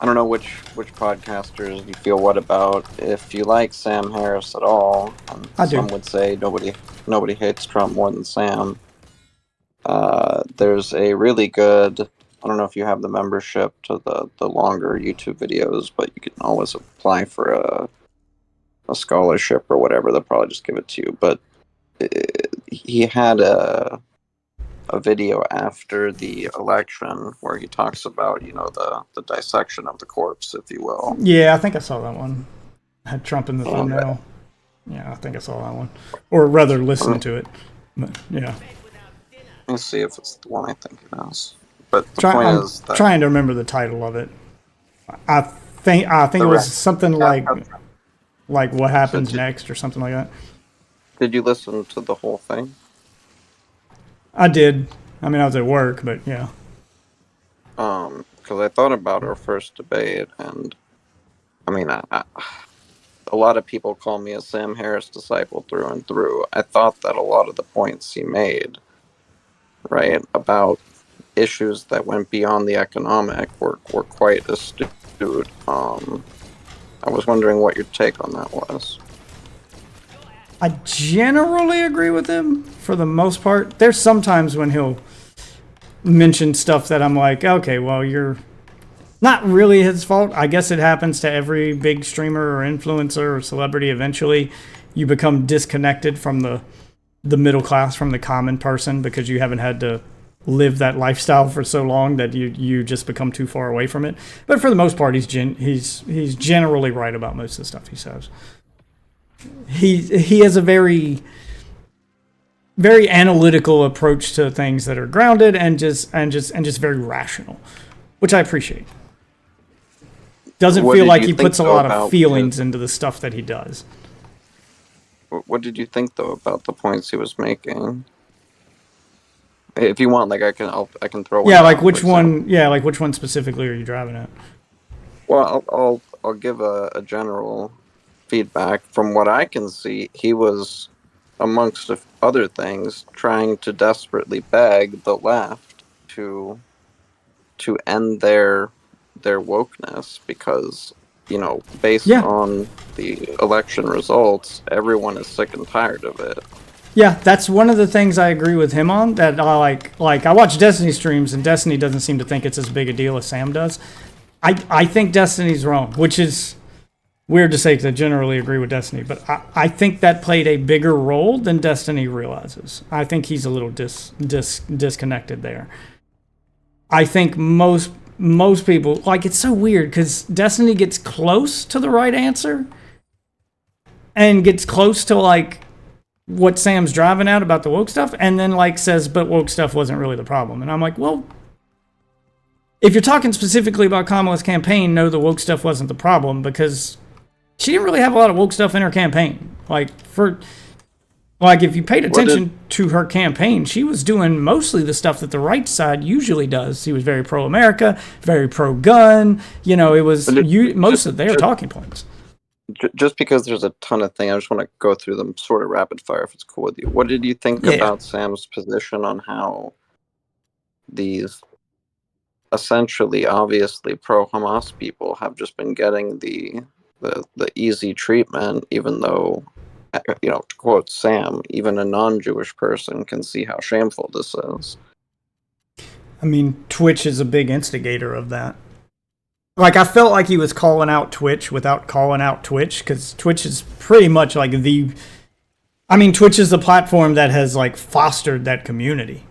I don't know which podcasters you feel what about. If you like Sam Harris at all, and I do. some would say nobody hates Trump more than Sam. There's a really good. I don't know if you have the membership to the longer YouTube videos, but you can always apply for a scholarship or whatever. They'll probably just give it to you. But he had a video after the election where he talks about the dissection of the corpse, if you will. Yeah, I think I saw that one. Had Trump in the And thumbnail. Yeah, I think I saw that one, or rather, listened to it. But yeah, let me see if it's the one I think it is. But the point I'm is that trying to remember the title of it. I think it the was something like what so happens next or something like that. did you listen to the whole thing? I did. I mean, I was at work, but yeah. Because I thought about our first debate, and I mean, a lot of people call me a Sam Harris disciple through and through. I thought that a lot of the points he made, right, about issues that went beyond the economic were quite astute. I was wondering what your take on that was. I generally agree with him for the most part. There's sometimes when he'll mention stuff that I'm like, okay, well, you're not really his fault. I guess it happens to every big streamer or influencer or celebrity. Eventually, you become disconnected from the middle class, from the common person, because you haven't had to live that lifestyle for so long that you just become too far away from it. But for the most part, he's generally right about most of the stuff he says. He has a very analytical approach to things that are grounded and just very rational, which I appreciate. Doesn't What feel did like you he think puts a though lot of about feelings into the stuff that he does. what did you think though about the points he was making? If you want, like I can throw one Yeah, like down, for which example. one? Yeah, like which one specifically are you driving at? Well, I'll give a general feedback. From what I can see, he was, amongst other things, trying to desperately beg the left to end their wokeness because based Yeah, on the election results, everyone is sick and tired of it. yeah, that's one of the things I agree with him on. That I like. Like I watch Destiny streams, and Destiny doesn't seem to think it's as big a deal as Sam does. I think Destiny's wrong, which is weird to say because I generally agree with Destiny, but I think that played a bigger role than Destiny realizes. I think he's a little disconnected there. I think most people like it's so weird because Destiny gets close to the right answer and gets close to like what Sam's driving at about the woke stuff, and then like says, but woke stuff wasn't really the problem. And I'm like, well, if you're talking specifically about Kamala's campaign, no, the woke stuff wasn't the problem because she didn't really have a lot of woke stuff in her campaign. Like if you paid What did attention to her campaign, she was doing mostly the stuff that the right side usually does. She was very pro-America, very pro-gun. You know, it was most just of their talking points. just because there's a ton of things, I just want to go through them sort of rapid fire if it's cool with you. What did you think Yeah. about Sam's position on how these essentially obviously pro Hamas people have just been getting the easy treatment, even though, to quote Sam, even a non-Jewish person can see how shameful this is. I mean, Twitch is a big instigator of that. Like, I felt like he was calling out Twitch without calling out Twitch, because Twitch is pretty much like Twitch is the platform that has, like, fostered that community.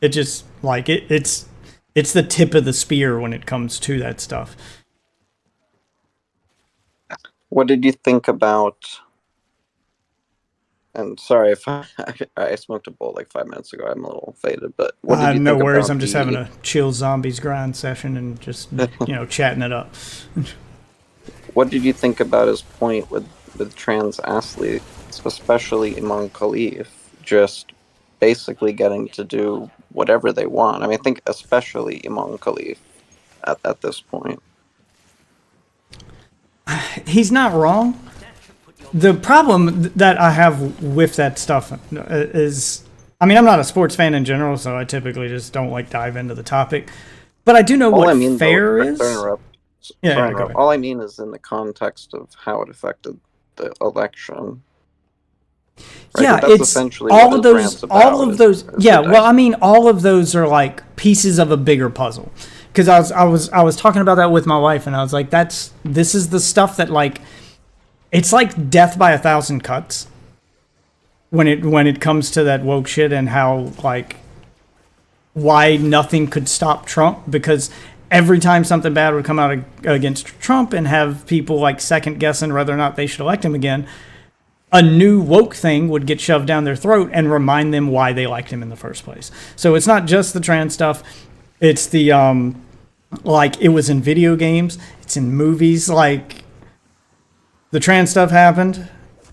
It just, like, it's the tip of the spear when it comes to that stuff. What did you think about? And sorry if I smoked a bowl like 5 minutes ago. I'm a little faded, but what did you No think worries. about I'm just having the? a chill zombies grind session and just, chatting it up. What did you think about his point with trans athletes, especially Imam Khalif, just basically getting to do whatever they want? I mean, I think especially Imam Khalif at this point. He's not wrong. The problem that I have with that stuff is, I mean, I'm not a sports fan in general, so I typically just don't like dive into the topic. But I do know All what I mean, though, fair sorry to is. interrupt. Yeah, Sorry to yeah, go interrupt. ahead. All I mean is in the context of how it affected the election, right? Yeah, Because that's it's essentially what his rant's all about. of those. Is the Yeah, well, I dice. mean, all of those are like pieces of a bigger puzzle. Because I was talking about that with my wife, and I was like, this is the stuff that like, it's like death by 1,000 cuts when it comes to that woke shit and how like why nothing could stop Trump, because every time something bad would come out against Trump and have people like second guessing whether or not they should elect him again, a new woke thing would get shoved down their throat and remind them why they liked him in the first place. So it's not just the trans stuff. It's the like it was in video games, it's in movies. Like the trans stuff happened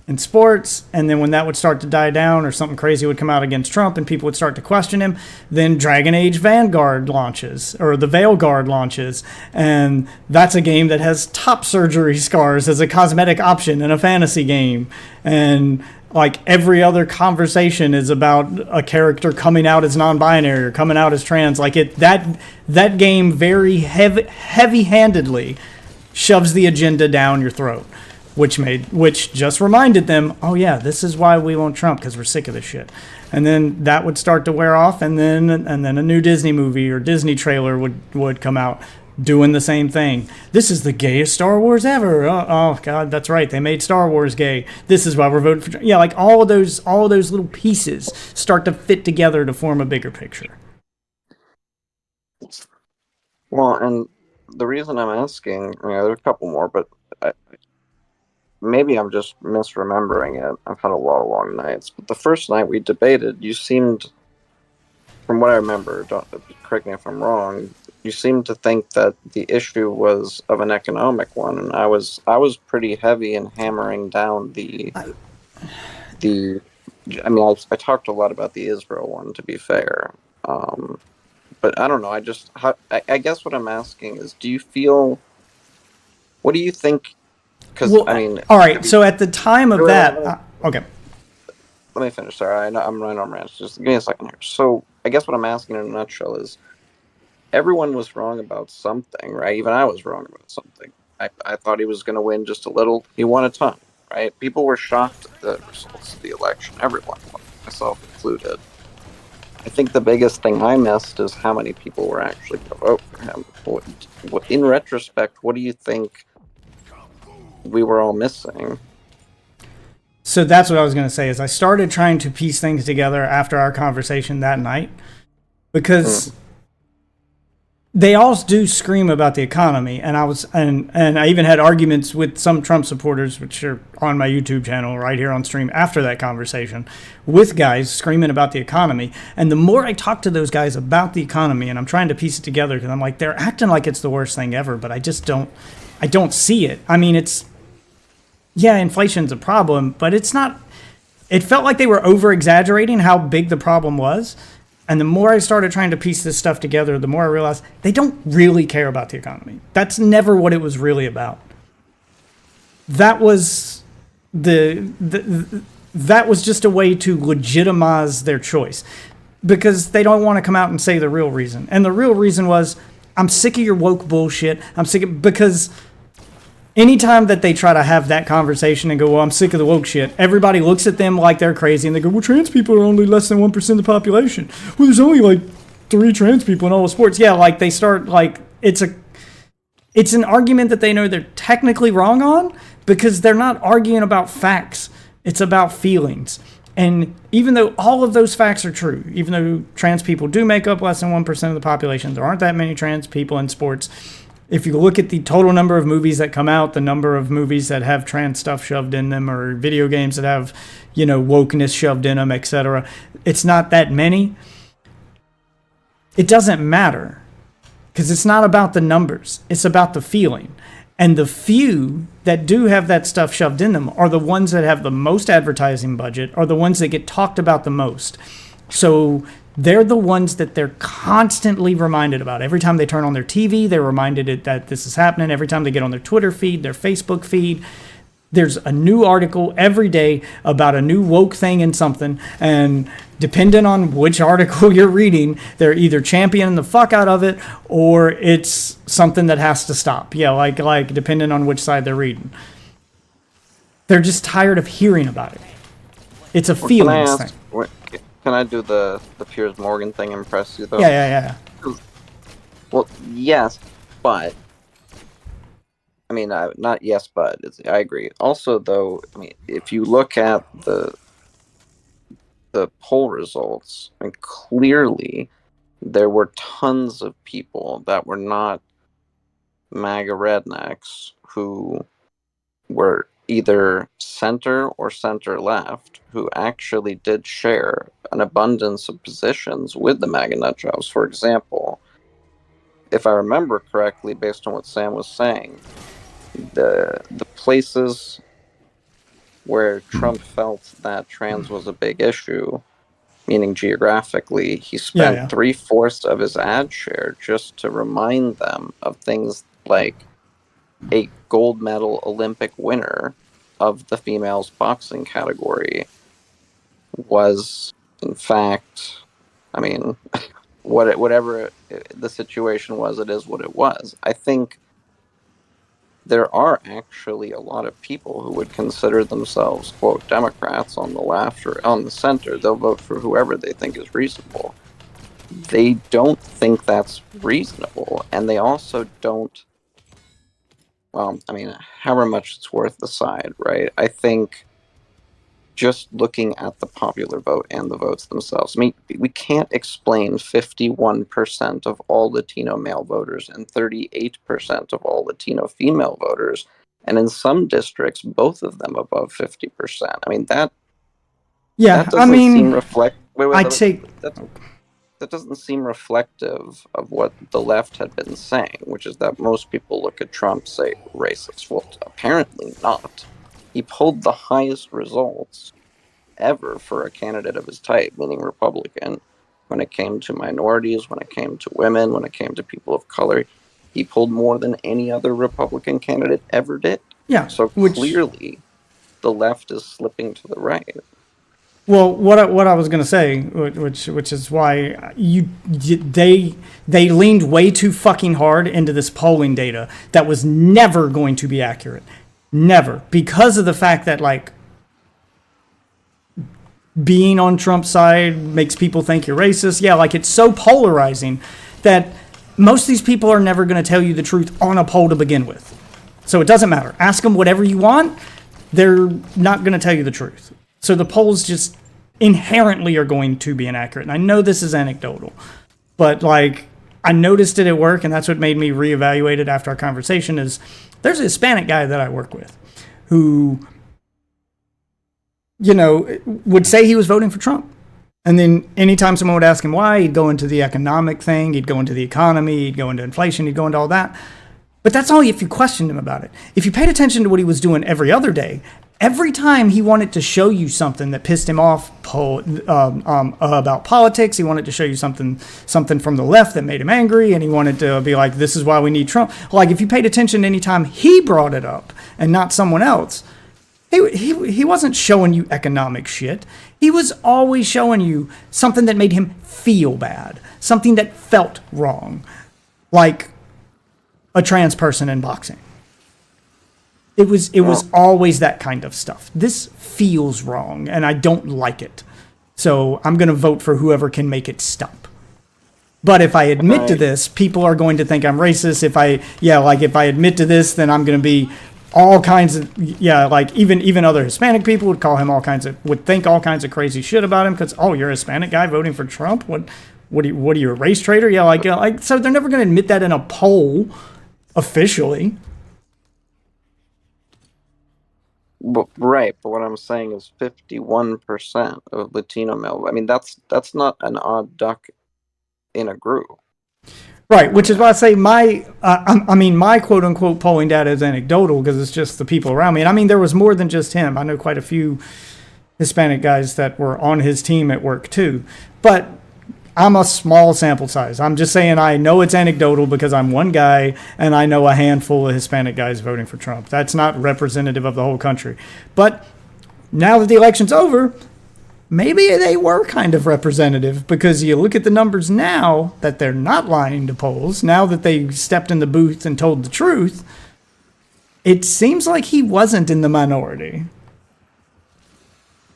in sports, and then when that would start to die down or something crazy would come out against Trump and people would start to question him, then Dragon Age Vanguard launches, or the Veilguard launches, and that's a game that has top surgery scars as a cosmetic option in a fantasy game. And like every other conversation is about a character coming out as non-binary or coming out as trans. Like that game very heavy-handedly shoves the agenda down your throat, which just reminded them, oh yeah, this is why we want Trump, because we're sick of this shit. And then that would start to wear off, and then a new Disney movie or Disney trailer would come out doing the same thing. This is the gayest Star Wars ever. Oh God, that's right, they made Star Wars gay. This is why we're voting for Trump. Yeah, like all of those little pieces start to fit together to form a bigger picture. Well, and the reason I'm asking, there are a couple more, but maybe I'm just misremembering it. I've had a lot of long nights. But the first night we debated, you seemed, from what I remember, don't correct me if I'm wrong, you seemed to think that the issue was of an economic one, and I was pretty heavy in hammering down the. I mean, I talked a lot about the Israel one, to be fair, but I don't know. I guess what I'm asking is, do you feel? What do you think? Because Well, I mean, all to right. be So at the time of that, let okay. me finish. Sorry, I know I'm running on rants. Just give me a second here. So I guess what I'm asking in a nutshell is, everyone was wrong about something, right? Even I was wrong about something. I thought he was going to win just a little. He won a ton, right? People were shocked at the results of the election. Everyone, myself included. I think the biggest thing I missed is how many people were actually going to vote for him. In retrospect, what do you think we were all missing? So that's what I was going to say. Is I started trying to piece things together after our conversation that night, because they all do scream about the economy, and I even had arguments with some Trump supporters, which are on my YouTube channel right here on stream after that conversation, with guys screaming about the economy. And the more I talk to those guys about the economy, and I'm trying to piece it together, because I'm like, they're acting like it's the worst thing ever, but I don't see it. I mean, yeah, inflation's a problem, but it's not. It felt like they were over exaggerating how big the problem was. And the more I started trying to piece this stuff together, the more I realized they don't really care about the economy. That's never what it was really about. That was that was just a way to legitimize their choice, because they don't want to come out and say the real reason. And the real reason was, I'm sick of your woke bullshit. I'm sick of, because anytime that they try to have that conversation and go, well, I'm sick of the woke shit, everybody looks at them like they're crazy, and they go, well, trans people are only less than 1% of the population. Well, there's only like 3 trans people in all the sports. Yeah, like they start like, it's an argument that they know they're technically wrong on, because they're not arguing about facts. It's about feelings. And even though all of those facts are true, even though trans people do make up less than 1% of the population, there aren't that many trans people in sports. If you look at the total number of movies that come out, the number of movies that have trans stuff shoved in them, or video games that have, wokeness shoved in them, etc., it's not that many. It doesn't matter, because it's not about the numbers. It's about the feeling. And the few that do have that stuff shoved in them are the ones that have the most advertising budget, are the ones that get talked about the most. So they're the ones that they're constantly reminded about. Every time they turn on their TV, they're reminded that this is happening. Every time they get on their Twitter feed, their Facebook feed, There's a new article every day about a new woke thing in something, and depending on which article you're reading, they're either championing the fuck out of it or it's something that has to stop. Yeah, like depending on which side they're reading. They're just tired of hearing about it. It's a feelings thing. Can I do the Piers Morgan thing impress you though? Yeah. Well, yes, but I mean, not yes, but I agree. Also, though, I mean, if you look at the poll results, I mean, clearly there were tons of people that were not MAGA rednecks who were either center or center left who actually did share an abundance of positions with the MAGA nut jobs. For example, if I remember correctly, based on what Sam was saying, the places where Trump felt that trans was a big issue, meaning geographically, he spent 3/4 of his ad share just to remind them of things like a gold medal Olympic winner of the females boxing category was, in fact, I mean, whatever the situation was, it is what it was. I think there are actually a lot of people who would consider themselves, quote, Democrats on the left or on the center. They'll vote for whoever they think is reasonable. They don't think that's reasonable, and they also don't, well, I mean, however much it's worth aside, right? I think just looking at the popular vote and the votes themselves, I mean, we can't explain 51% of all Latino male voters and 38% of all Latino female voters, and in some districts, both of them above 50%. I mean, that doesn't seem that doesn't seem reflective of what the left had been saying, which is that most people look at Trump, say, racist. Well, apparently not. He pulled the highest results ever for a candidate of his type, meaning Republican, when it came to minorities, when it came to women, when it came to people of color. He pulled more than any other Republican candidate ever did. Yeah. So clearly, the left is slipping to the right. Well, what I was going to say, which is why they leaned way too fucking hard into this polling data that was never going to be accurate. Never. Because of the fact that, like, being on Trump's side makes people think you're racist. Yeah, like, it's so polarizing that most of these people are never going to tell you the truth on a poll to begin with. So it doesn't matter. Ask them whatever you want. They're not going to tell you the truth. So the polls just inherently are going to be inaccurate. And I know this is anecdotal, but, like, I noticed it at work, and that's what made me reevaluate it after our conversation. Is there's a Hispanic guy that I work with who, you know, would say he was voting for Trump. And then anytime someone would ask him why, he'd go into the economic thing, he'd go into the economy, he'd go into inflation, he'd go into all that. But that's only if you questioned him about it. If you paid attention to what he was doing every other day, every time he wanted to show you something that pissed him off about politics, he wanted to show you something from the left that made him angry, and he wanted to be like, this is why we need Trump. Like, if you paid attention anytime he brought it up and not someone else, he wasn't showing you economic shit. He was always showing you something that made him feel bad, something that felt wrong, like a trans person in boxing. It was always that kind of stuff. This feels wrong, and I don't like it. So I'm going to vote for whoever can make it stop. But if I admit to this, people are going to think I'm racist. If I admit to this, then I'm going to be all kinds of, like even other Hispanic people would call him would think all kinds of crazy shit about him because, oh, you're a Hispanic guy voting for Trump? What are you, a race traitor? Yeah, like so they're never going to admit that in a poll officially. Right, but what I'm saying is 51% of Latino male. I mean, that's not an odd duck in a group. Right, which is why I say my quote unquote polling data is anecdotal because it's just the people around me. And I mean, there was more than just him. I know quite a few Hispanic guys that were on his team at work too. But I'm a small sample size. I'm just saying I know it's anecdotal because I'm one guy and I know a handful of Hispanic guys voting for Trump. That's not representative of the whole country. But now that the election's over, maybe they were kind of representative, because you look at the numbers now that they're not lying to polls, now that they stepped in the booth and told the truth, it seems like he wasn't in the minority.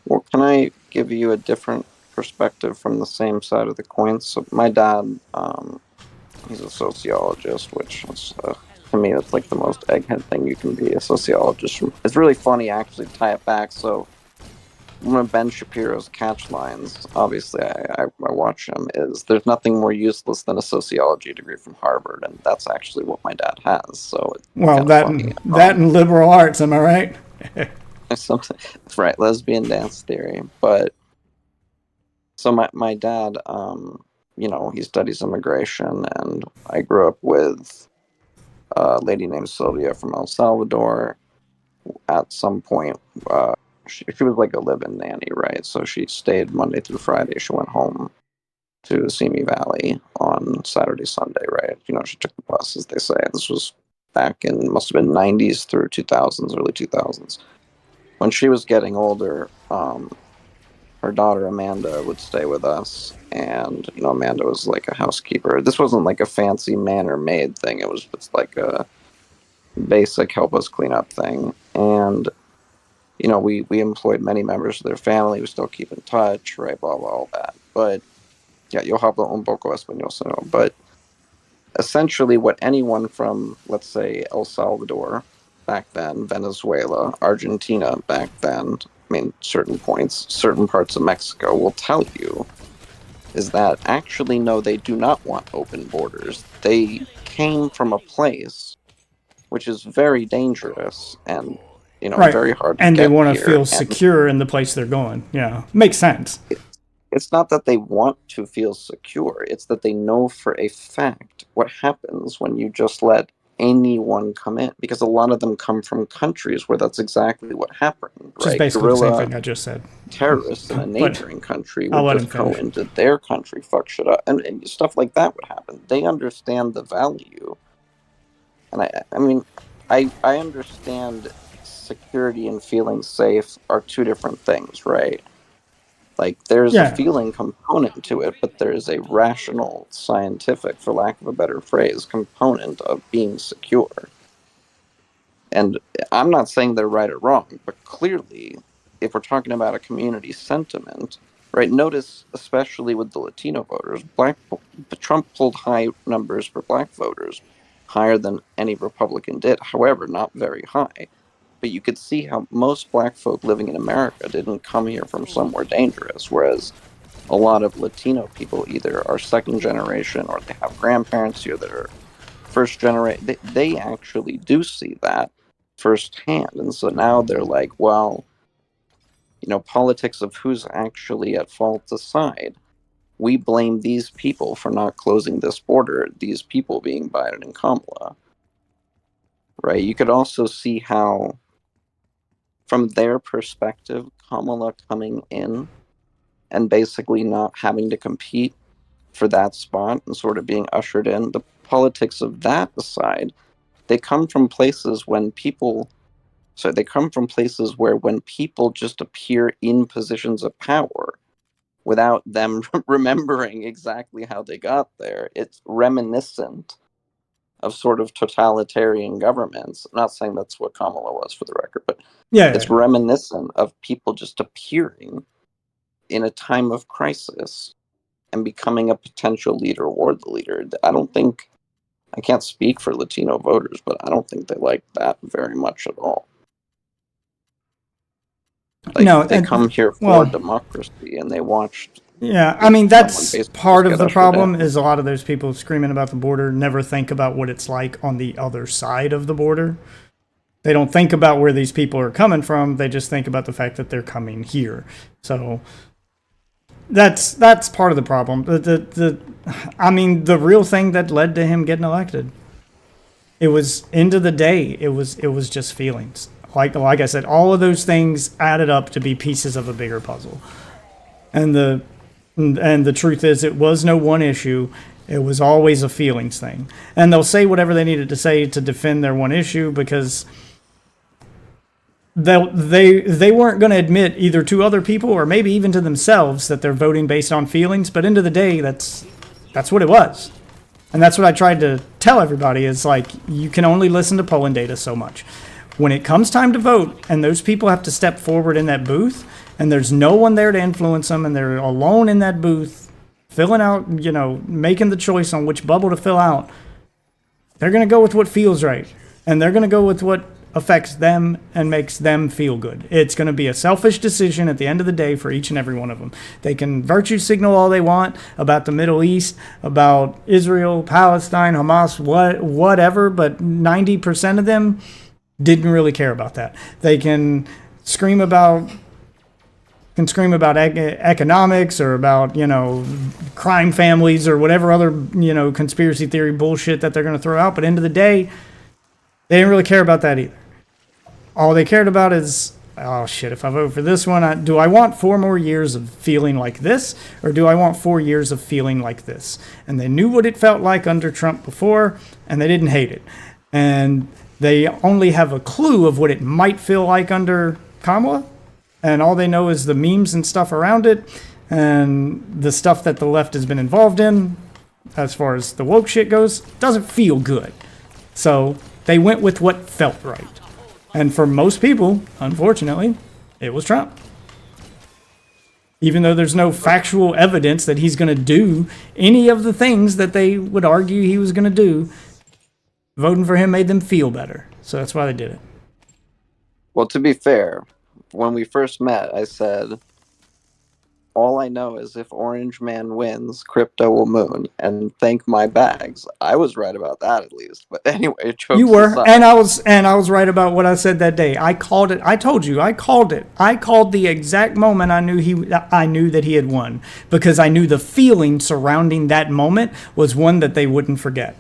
Well, can I give you a different perspective from the same side of the coin? So my dad, he's a sociologist, which is, to me, that's like the most egghead thing you can be, a sociologist. It's really funny, actually, to tie it back. So one of Ben Shapiro's catch lines, obviously I watch him, is there's nothing more useless than a sociology degree from Harvard, and that's actually what my dad has. So it's Well, kind of funny. that and liberal arts, am I right? Something, right, lesbian dance theory. But so my dad, he studies immigration, and I grew up with a lady named Sylvia from El Salvador. At some point, she was like a live-in nanny, right? So she stayed Monday through Friday. She went home to Simi Valley on Saturday, Sunday, right? She took the bus, as they say. This was back in, must have been 90s through 2000s, early 2000s. When she was getting older, her daughter Amanda would stay with us, and Amanda was like a housekeeper. This wasn't like a fancy manor maid thing. It was just like a basic help us clean up thing. And we employed many members of their family. We still keep in touch, right? Blah blah, all that. But yeah, yo hablo un poco español, so no. But essentially, what anyone from, let's say, El Salvador back then, Venezuela, Argentina back then, I mean, certain parts of Mexico will tell you is that actually, no, they do not want open borders. They came from a place which is very dangerous and, Right. very hard to And they get want to here. feel And secure in the place they're going. Yeah. Makes sense. it's not that they want to feel secure. It's that they know for a fact what happens when you just let anyone come in, because a lot of them come from countries where that's exactly what happened, Which is right? basically the same Guerrilla thing I just said. terrorists in a But neighboring country I'll would let him just go finish. into their country, fuck shit up, and stuff like that would happen. They understand the value, and I mean, I understand security and feeling safe are two different things, right? Like, there's a Yeah. feeling component to it, but there is a rational, scientific, for lack of a better phrase, component of being secure. And I'm not saying they're right or wrong, but clearly, if we're talking about a community sentiment, right? Notice, especially with the Latino voters, Trump pulled high numbers for black voters, higher than any Republican did. However, not very high. But you could see how most black folk living in America didn't come here from somewhere dangerous, whereas a lot of Latino people either are second generation or they have grandparents here that are first generation. They actually do see that firsthand. And so now they're like, well, politics of who's actually at fault aside, we blame these people for not closing this border, these people being Biden and Kamala. Right? You could also see how, from their perspective, Kamala coming in and basically not having to compete for that spot and sort of being ushered in, the politics of that aside, they come from places when people, so they come from places where when people just appear in positions of power without them remembering exactly how they got there, it's reminiscent of sort of totalitarian governments. I'm not saying that's what Kamala was, for the record, but Yeah. it's reminiscent of people just appearing in a time of crisis and becoming a potential leader or the leader. I can't speak for Latino voters, but I don't think they like that very much at all. Like, No. they come here for Well, democracy, and they watched yeah. I mean, someone that's basically just part of get the ushered problem in. is a lot of those people screaming about the border never think about what it's like on the other side of the border. They don't think about where these people are coming from. They just think about the fact that they're coming here. So that's part of the problem. I mean, the real thing that led to him getting elected. It was, end of the day, it was just feelings. Like I said, all of those things added up to be pieces of a bigger puzzle. And And the truth is, it was no one issue. It was always a feelings thing. And they'll say whatever they needed to say to defend their one issue because they weren't going to admit either to other people or maybe even to themselves that they're voting based on feelings. But end of the day, that's what it was. And that's what I tried to tell everybody is like, you can only listen to polling data so much. When it comes time to vote and those people have to step forward in that booth and there's no one there to influence them and they're alone in that booth filling out, making the choice on which bubble to fill out, they're going to go with what feels right. And they're going to go with what affects them and makes them feel good. It's going to be a selfish decision at the end of the day for each and every one of them. They can virtue signal all they want about the Middle East, about Israel, Palestine, Hamas, whatever, but 90% of them didn't really care about that. They can scream about economics or about, crime families or whatever other, conspiracy theory bullshit that they're going to throw out. But end of the day, they didn't really care about that either. All they cared about is, oh shit, if I vote for this one, do I want 4 more years of feeling like this? Or do I want 4 years of feeling like this? And they knew what it felt like under Trump before, and they didn't hate it. And they only have a clue of what it might feel like under Kamala. And all they know is the memes and stuff around it and the stuff that the left has been involved in as far as the woke shit goes. Doesn't feel good. So they went with what felt right. And for most people, unfortunately, it was Trump. Even though there's no factual evidence that he's going to do any of the things that they would argue he was going to do, voting for him made them feel better. So that's why they did it. Well, to be fair, when we first met, I said, all I know is if Orange Man wins, crypto will moon. And thank my bags. I was right about that at least. But anyway, you were, and I was right about what I said that day. I called it. I told you, I called it. I called the exact moment I knew that he had won because I knew the feeling surrounding that moment was one that they wouldn't forget.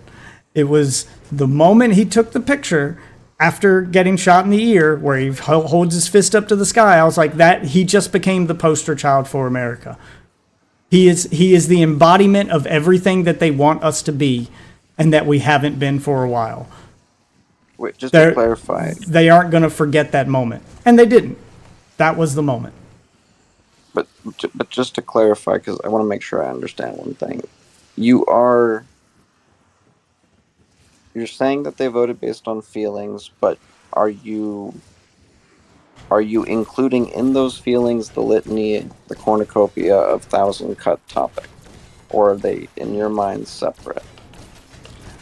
It was the moment he took the picture after getting shot in the ear where he holds his fist up to the sky. I was like, that he just became the poster child for America. He is the embodiment of everything that they want us to be and that we haven't been for a while. Wait, just to clarify. They aren't going to forget that moment. And they didn't. That was the moment. But just to clarify, because I want to make sure I understand one thing. You're saying that they voted based on feelings, but are you including in those feelings the litany, the cornucopia of thousand-cut topic, or are they in your mind separate?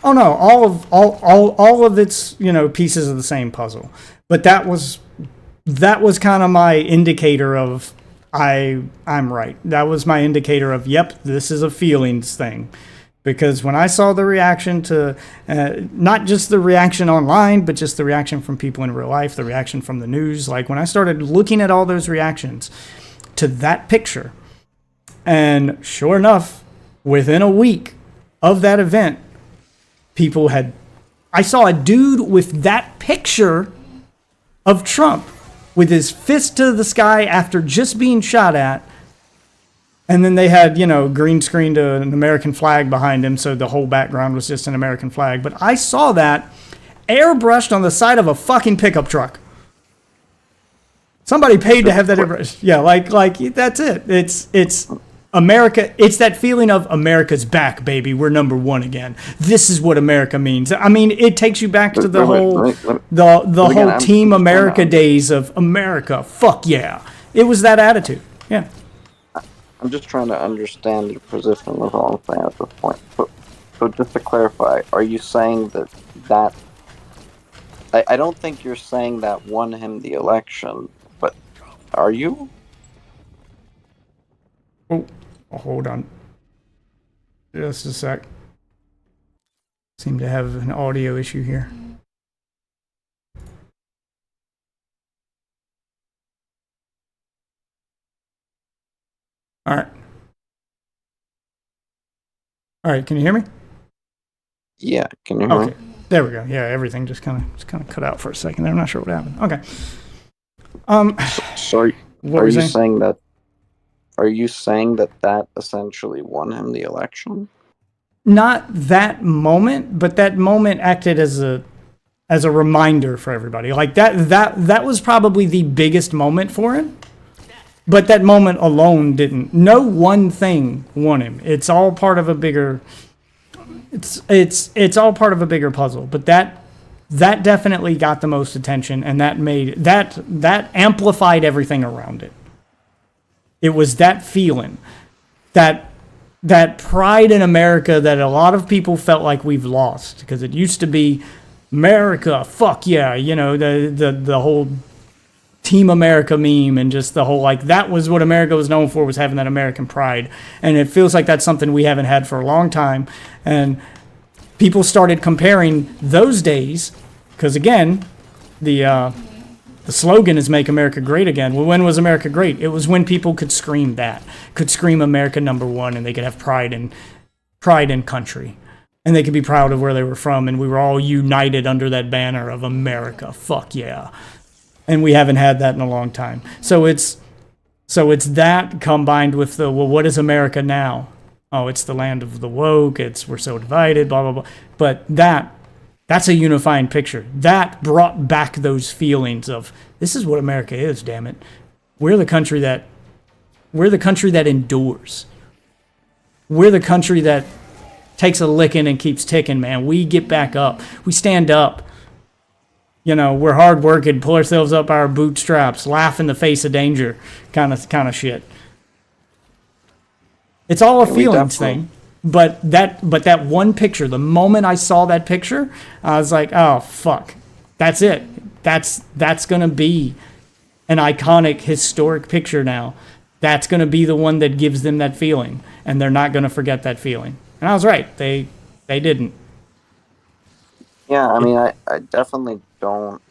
Oh no, all of it's pieces of the same puzzle. But that was kind of my indicator of I'm right. That was my indicator of yep, this is a feelings thing. Because when I saw the reaction to, not just the reaction online, but just the reaction from people in real life, the reaction from the news, like when I started looking at all those reactions to that picture, and sure enough, within a week of that event, I saw a dude with that picture of Trump with his fist to the sky after just being shot at. And then they had, green screened an American flag behind him, so the whole background was just an American flag. But I saw that airbrushed on the side of a fucking pickup truck. Somebody paid to have that airbrushed. Yeah, like that's it. It's America. It's that feeling of America's back, baby. We're number one again. This is what America means. I mean, it takes you back to the whole Team America days of America. Fuck yeah. It was that attitude. Yeah. I'm just trying to understand your position with all I'm saying at this point. So just to clarify, are you saying that I don't think you're saying that won him the election, but are you? Oh, hold on. Just a sec. Seem to have an audio issue here. All right, can you hear me? Yeah, can you hear me? There we go. Yeah, everything just kind of cut out for a second there. I'm not sure what happened. Okay. So are you saying that are you saying that essentially won him the election? Not that moment, but that moment acted as a reminder for everybody. Like that was probably the biggest moment for him. But that moment alone didn't. No one thing won him. It's all part of a bigger. It's all part of a bigger puzzle. But that definitely got the most attention, and that amplified everything around it. It was that feeling, that pride in America that a lot of people felt like we've lost, because it used to be America, fuck yeah, the whole Team America meme, and just the whole, like, that was what America was known for, was having that American pride. And it feels like that's something we haven't had for a long time. And people started comparing those days, because again, the slogan is "Make America Great Again." Well, when was America great? It was when people could scream America #1, and they could have pride in country, and they could be proud of where they were from, and we were all united under that banner of America. Fuck yeah. And we haven't had that in a long time. So it's that combined with the, well, what is America now? Oh, it's the land of the woke. We're so divided, blah, blah, blah. But that's a unifying picture. That brought back those feelings of, this is what America is, damn it. We're the country that endures. We're the country that takes a licking and keeps ticking, man. We get back up. We stand up. We're hard working, pull ourselves up our bootstraps, laugh in the face of danger, kind of shit. It's all a feelings thing. But that one picture, the moment I saw that picture, I was like, oh fuck, that's it. That's gonna be an iconic, historic picture now. That's gonna be the one that gives them that feeling, and they're not gonna forget that feeling. And I was right. They didn't. Yeah, I mean, I definitely don't.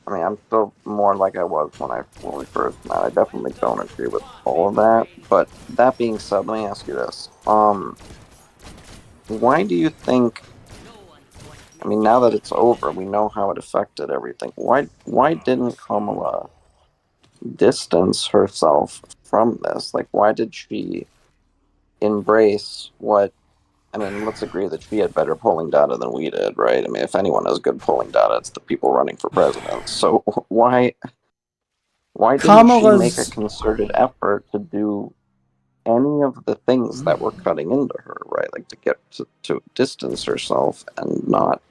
I mean, I'm still more like I was when we first met. I definitely don't agree with all of that. But that being said, let me ask you this: why do you think? I mean, now that it's over, we know how it affected everything. Why didn't Kamala distance herself from this? Like, why did she embrace what? I mean, let's agree that she had better polling data than we did, right? I mean, if anyone has good polling data, it's the people running for president. So why didn't she make a concerted effort to do any of the things that were cutting into her, right? Like to get to distance herself and not.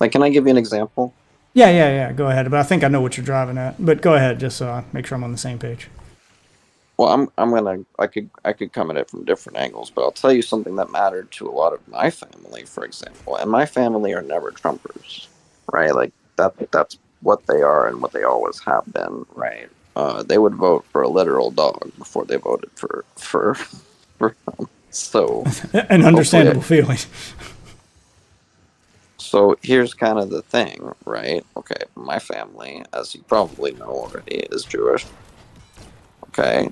Like, can I give you an example? Yeah. Go ahead. But I think I know what you're driving at. But go ahead, just so I make sure I'm on the same page. Well, I could come at it from different angles, but I'll tell you something that mattered to a lot of my family, for example. And my family are never Trumpers, right? Like that's what they are and what they always have been, right? They would vote for a literal dog before they voted for so An understandable feeling. So here's kind of the thing, right? Okay, my family, as you probably know already, is Jewish. Okay.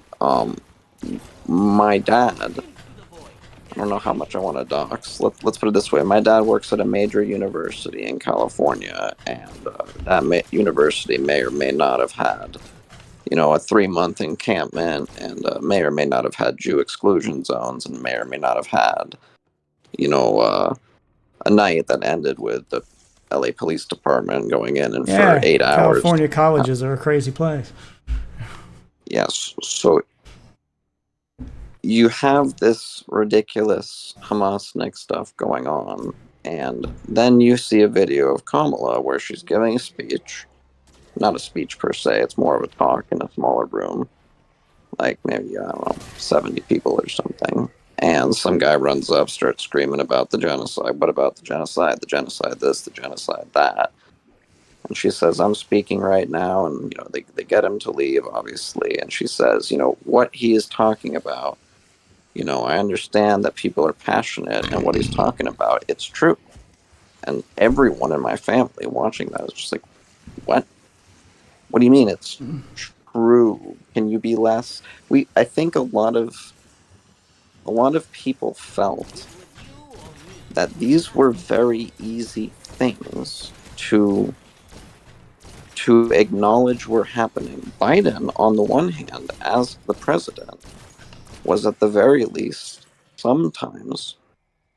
My dad, I don't know how much I want to dox. Let's put it this way. My dad works at a major university in California, and that university may or may not have had, a 3-month encampment, and may or may not have had Jew exclusion zones, and may or may not have had, a night that ended with the LA Police Department going in and for 8 hours. California colleges are a crazy place. Yes. So you have this ridiculous Hamasnik stuff going on, and then you see a video of Kamala where she's giving a speech. Not a speech per se, it's more of a talk in a smaller room. Like maybe, I don't know, 70 people or something. And some guy runs up, starts screaming about the genocide. What about the genocide? The genocide this, the genocide that. And she says, I'm speaking right now. And, they get him to leave, obviously. And she says, what he is talking about, I understand that people are passionate and what he's talking about, it's true. And everyone in my family watching that is just like, what? What do you mean it's true? Can you be less? I think a lot of people felt that these were very easy things to to acknowledge were happening. Biden, on the one hand, as the president, was at the very least sometimes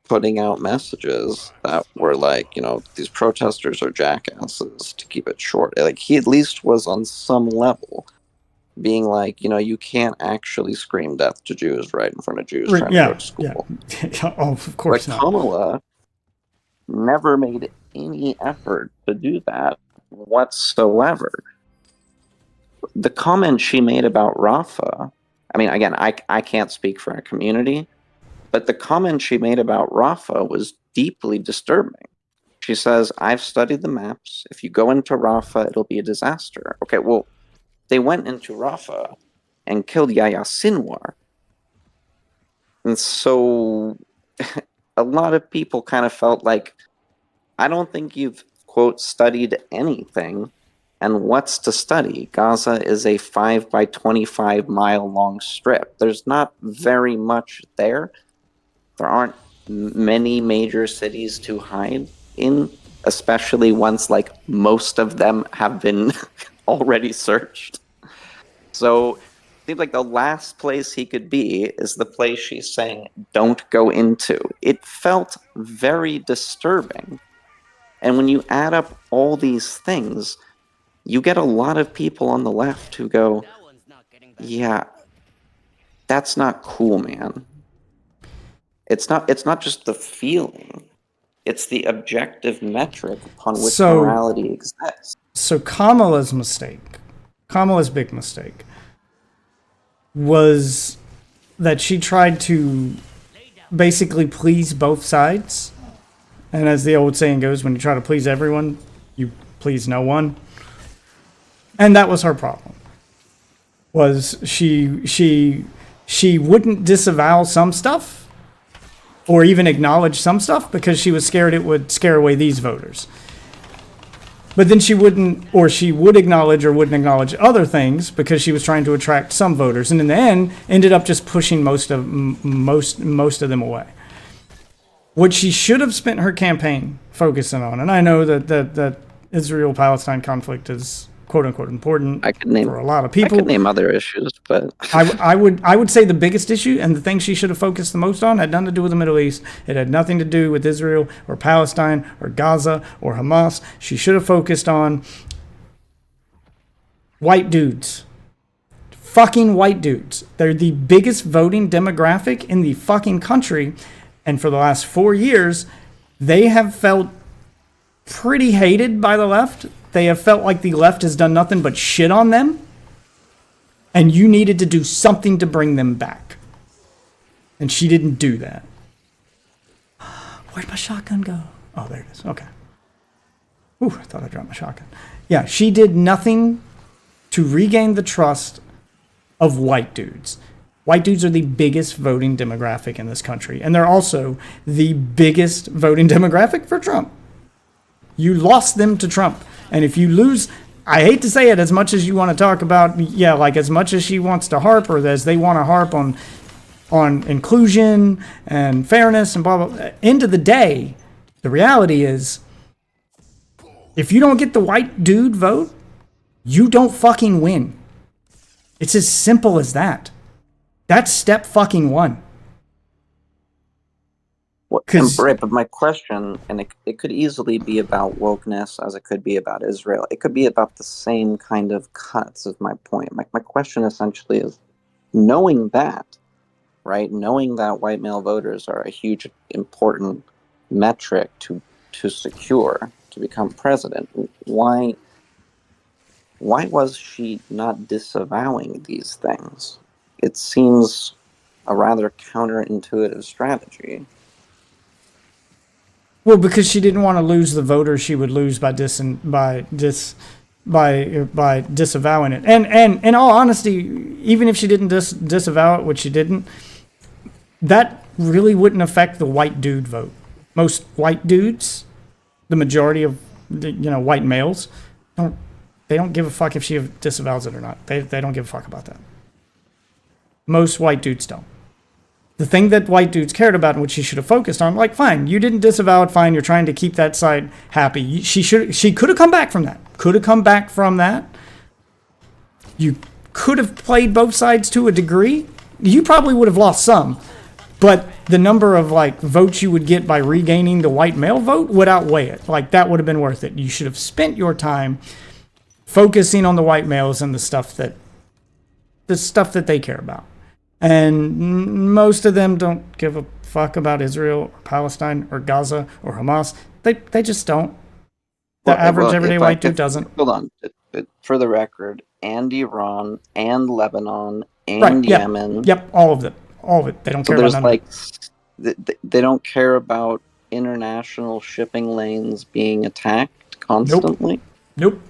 putting out messages that were like, these protesters are jackasses, to keep it short. Like, he at least was on some level being like, you can't actually scream death to Jews right in front of Jews trying to go to school. Yeah. Oh, of course But not. Kamala never made any effort to do that whatsoever. The comment she made about Rafa, I mean, again, I can't speak for our community, but the comment she made about Rafa was deeply disturbing. She says, I've studied the maps. If you go into Rafa, it'll be a disaster. Okay, well, they went into Rafa and killed Yahya Sinwar. And so a lot of people kind of felt like, I don't think you've, quote, studied anything. And what's to study? Gaza is a 5 by 25 mile long strip. There's not very much there. There aren't many major cities to hide in, especially once like most of them have been already searched. So it seems like the last place he could be is the place she's saying don't go into. It felt very disturbing. And when you add up all these things, you get a lot of people on the left who go, yeah, that's not cool, man. It's not just the feeling. It's the objective metric upon which morality exists. So Kamala's big mistake, was that she tried to basically please both sides. And as the old saying goes, when you try to please everyone, you please no one. And that was her problem. Was she wouldn't disavow some stuff or even acknowledge some stuff because she was scared it would scare away these voters. But then she would acknowledge or wouldn't acknowledge other things because she was trying to attract some voters, and in the end ended up just pushing most of them away. What she should have spent her campaign focusing on, and I know that Israel-Palestine conflict is quote unquote important for a lot of people. I could name other issues, but I would say the biggest issue and the thing she should have focused the most on had nothing to do with the Middle East. It had nothing to do with Israel or Palestine or Gaza or Hamas. She should have focused on white dudes. Fucking white dudes. They're the biggest voting demographic in the fucking country. And for the last 4 years, they have felt pretty hated by the left. They have felt like the left has done nothing but shit on them. And you needed to do something to bring them back. And she didn't do that. Where'd my shotgun go? Oh, there it is. Okay. Ooh, I thought I dropped my shotgun. Yeah, she did nothing to regain the trust of white dudes. White dudes are the biggest voting demographic in this country. And they're also the biggest voting demographic for Trump. You lost them to Trump. And if you lose, I hate to say it, as much as you want to talk about, like as much as she wants to harp or as they want to harp on inclusion and fairness and blah, blah, end of the day, the reality is, if you don't get the white dude vote, you don't fucking win. It's as simple as that. That's step fucking one. Right, but my question, and it could easily be about wokeness as it could be about Israel. It could be about the same kind of cuts, is my point. My question essentially is, knowing that, right, knowing that white male voters are a huge, important metric to secure to become president, why was she not disavowing these things? It seems a rather counterintuitive strategy. Well, because she didn't want to lose the voters she would lose by disavowing it. And in all honesty, even if she didn't disavow it, which she didn't, that really wouldn't affect the white dude vote. Most white dudes, the majority of white males, they don't give a fuck if she disavows it or not. They don't give a fuck about that. Most white dudes don't. The thing that white dudes cared about and which she should have focused on, like, fine, you didn't disavow it, fine, you're trying to keep that side happy. She could have come back from that. Could have come back from that. You could have played both sides to a degree. You probably would have lost some, but the number of like votes you would get by regaining the white male vote would outweigh it. Like, that would have been worth it. You should have spent your time focusing on the white males and the stuff that they care about. And most of them don't give a fuck about Israel or Palestine or Gaza or Hamas. They just don't. The average everyday white dude doesn't. Hold on. For the record, and Iran and Lebanon and Right, yep, Yemen. Yep, all of it. All of it. They don't care about none of it. They don't care about international shipping lanes being attacked constantly. Nope.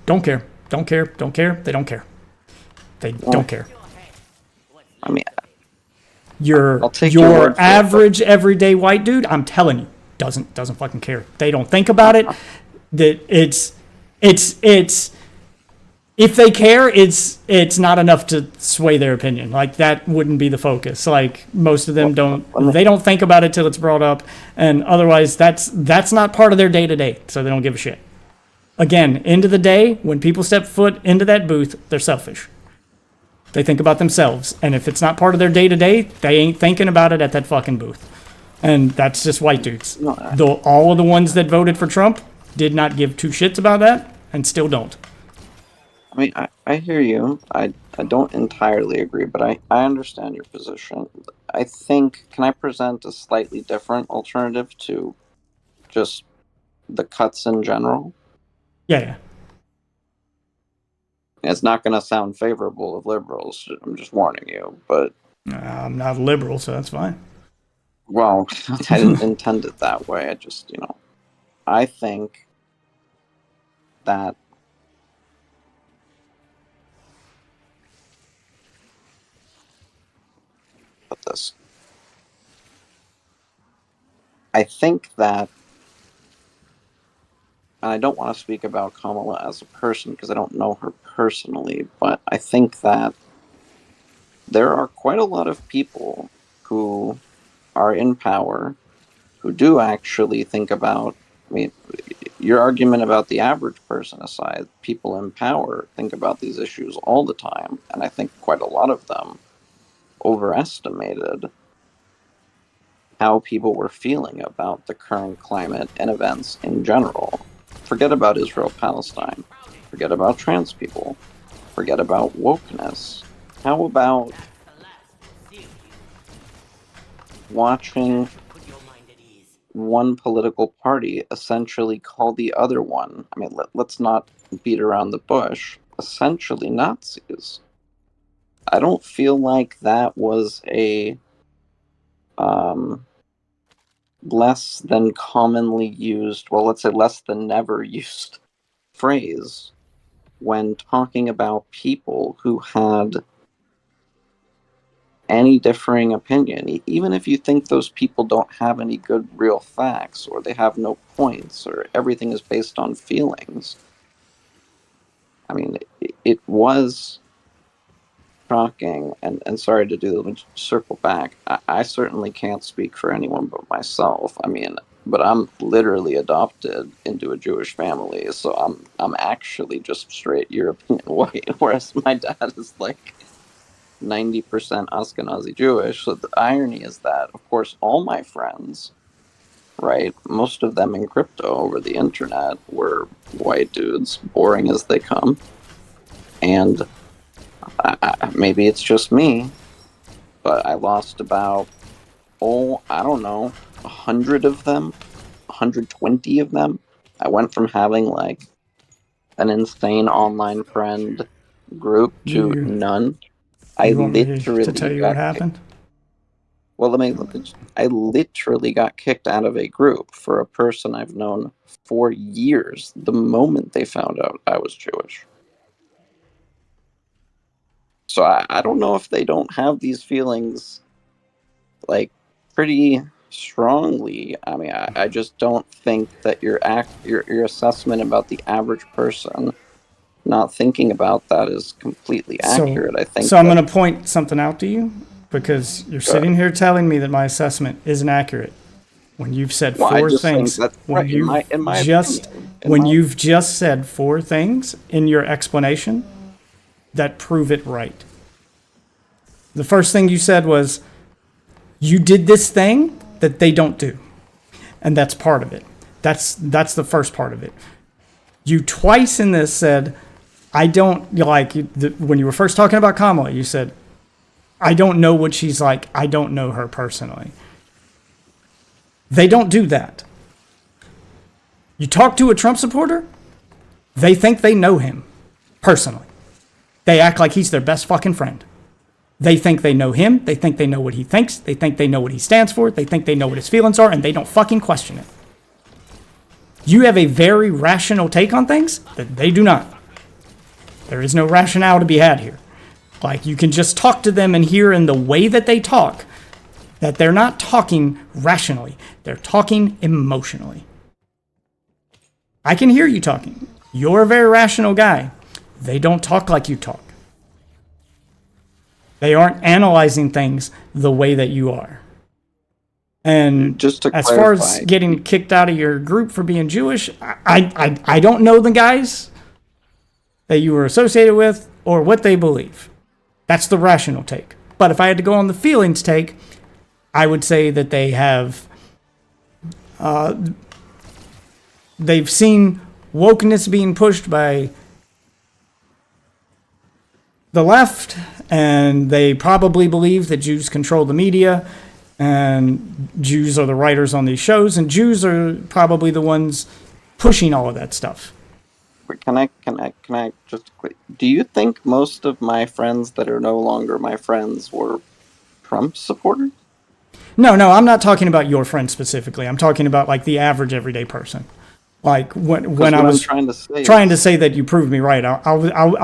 Don't care. Don't care. Don't care. They don't care. They don't care. I mean, your average everyday white dude, I'm telling you, doesn't fucking care. They don't think about it. That it's if they care, it's not enough to sway their opinion. Like, that wouldn't be the focus. Like, most of them they don't think about it till it's brought up, and otherwise that's not part of their day to day, so they don't give a shit. Again, end of the day, when people step foot into that booth, they're selfish. They think about themselves, and if it's not part of their day to day, they ain't thinking about it at that fucking booth. And that's just white dudes. Though all of the ones that voted for Trump did not give two shits about that, and still don't. I mean, I hear you. I don't entirely agree, but I understand your position. I think, can I present a slightly different alternative to just the cuts in general? Yeah. It's not going to sound favorable of liberals. I'm just warning you, but... I'm not a liberal, so that's fine. Well, I didn't intend it that way. I just, I think that this. I think that, and I don't want to speak about Kamala as a person because I don't know her personally, but I think that there are quite a lot of people who are in power who do actually think about, I mean, your argument about the average person aside, people in power think about these issues all the time, and I think quite a lot of them overestimated how people were feeling about the current climate and events in general. Forget about Israel-Palestine. Forget about trans people. Forget about wokeness. How about watching one political party essentially call the other one, I mean, let's not beat around the bush, essentially Nazis? I don't feel like that was a less than commonly used, well, let's say less than never used phrase when talking about people who had any differing opinion, even if you think those people don't have any good real facts, or they have no points, or everything is based on feelings. I mean, it was shocking, and sorry to do the circle back. I certainly can't speak for anyone but myself. I mean, but I'm literally adopted into a Jewish family, so I'm actually just straight European white, whereas my dad is like 90% Ashkenazi Jewish. So the irony is that, of course, all my friends, right, most of them in crypto over the internet were white dudes, boring as they come. And maybe it's just me, but I lost about, I don't know, 100 of them, 120 of them. I went from having like an insane online friend group to none. You want me to tell you what happened? Well, I literally got kicked out of a group for a person I've known for years the moment they found out I was Jewish. So I don't know if they don't have these feelings, like, pretty strongly. I mean, I just don't think that your assessment about the average person not thinking about that is completely accurate. I think so. I'm going to point something out to you because you're sitting here telling me that my assessment isn't accurate when you've said Well, I four just think things. that's When right, you've in my just opinion. you've just said four things in your explanation that prove it right. The first thing you said was you did this thing that they don't do, and that's part of it. That's the first part of it. You twice in this said, I don't like when you were first talking about Kamala, you said, I don't know what she's like. I don't know her personally. They don't do that. You talk to a Trump supporter, they think they know him personally. They act like he's their best fucking friend. They think they know him. They think they know what he thinks. They think they know what he stands for. They think they know what his feelings are, and they don't fucking question it. You have a very rational take on things that they do not. There is no rationale to be had here. Like, you can just talk to them and hear in the way that they talk that they're not talking rationally. They're talking emotionally. I can hear you talking. You're a very rational guy. They don't talk like you talk. They aren't analyzing things the way that you are. And Just to as far as clarify, getting kicked out of your group for being Jewish, I don't know the guys that you were associated with or what they believe. That's the rational take. But if I had to go on the feelings take, I would say that they have, they've seen wokeness being pushed by the left, and they probably believe that Jews control the media, and Jews are the writers on these shows, and Jews are probably the ones pushing all of that stuff. Can I just do you think most of my friends that are no longer my friends were Trump supporters? No, I'm not talking about your friend specifically. I'm talking about like the average everyday person. Like when I was trying to say that you proved me right, I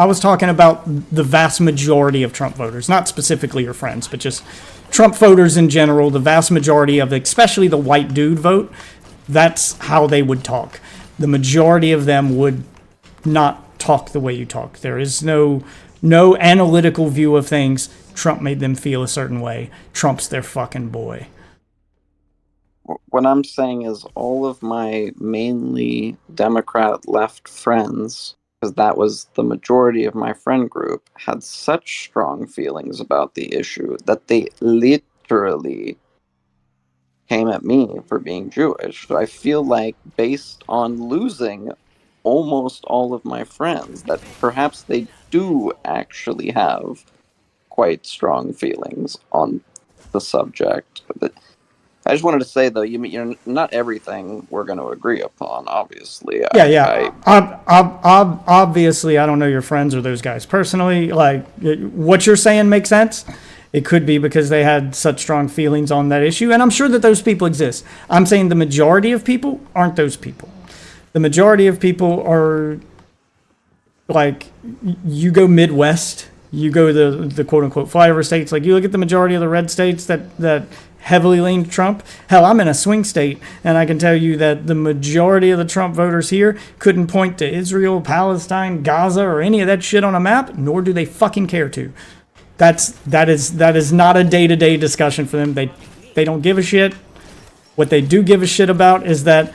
was talking about the vast majority of Trump voters, not specifically your friends, but just Trump voters in general. The vast majority of, especially the white dude vote, that's how they would talk. The majority of them would not talk the way you talk. There is no analytical view of things. Trump made them feel a certain way. Trump's their fucking boy. What I'm saying is all of my mainly Democrat left friends, because that was the majority of my friend group, had such strong feelings about the issue that they literally came at me for being Jewish. So I feel like, based on losing almost all of my friends, that perhaps they do actually have quite strong feelings on the subject. But I just wanted to say, though, you're not everything we're going to agree upon, obviously. Obviously, I don't know your friends or those guys personally. Like, what you're saying makes sense. It could be because they had such strong feelings on that issue, and I'm sure that those people exist. I'm saying the majority of people aren't those people. The majority of people are, like, you go Midwest, you go the quote-unquote flyover states, like you look at the majority of the red states that heavily lean Trump. Hell, I'm in a swing state, and I can tell you that the majority of the Trump voters here couldn't point to Israel, Palestine, Gaza, or any of that shit on a map, nor do they fucking care to. That is not a day-to-day discussion for them. They don't give a shit. What they do give a shit about is that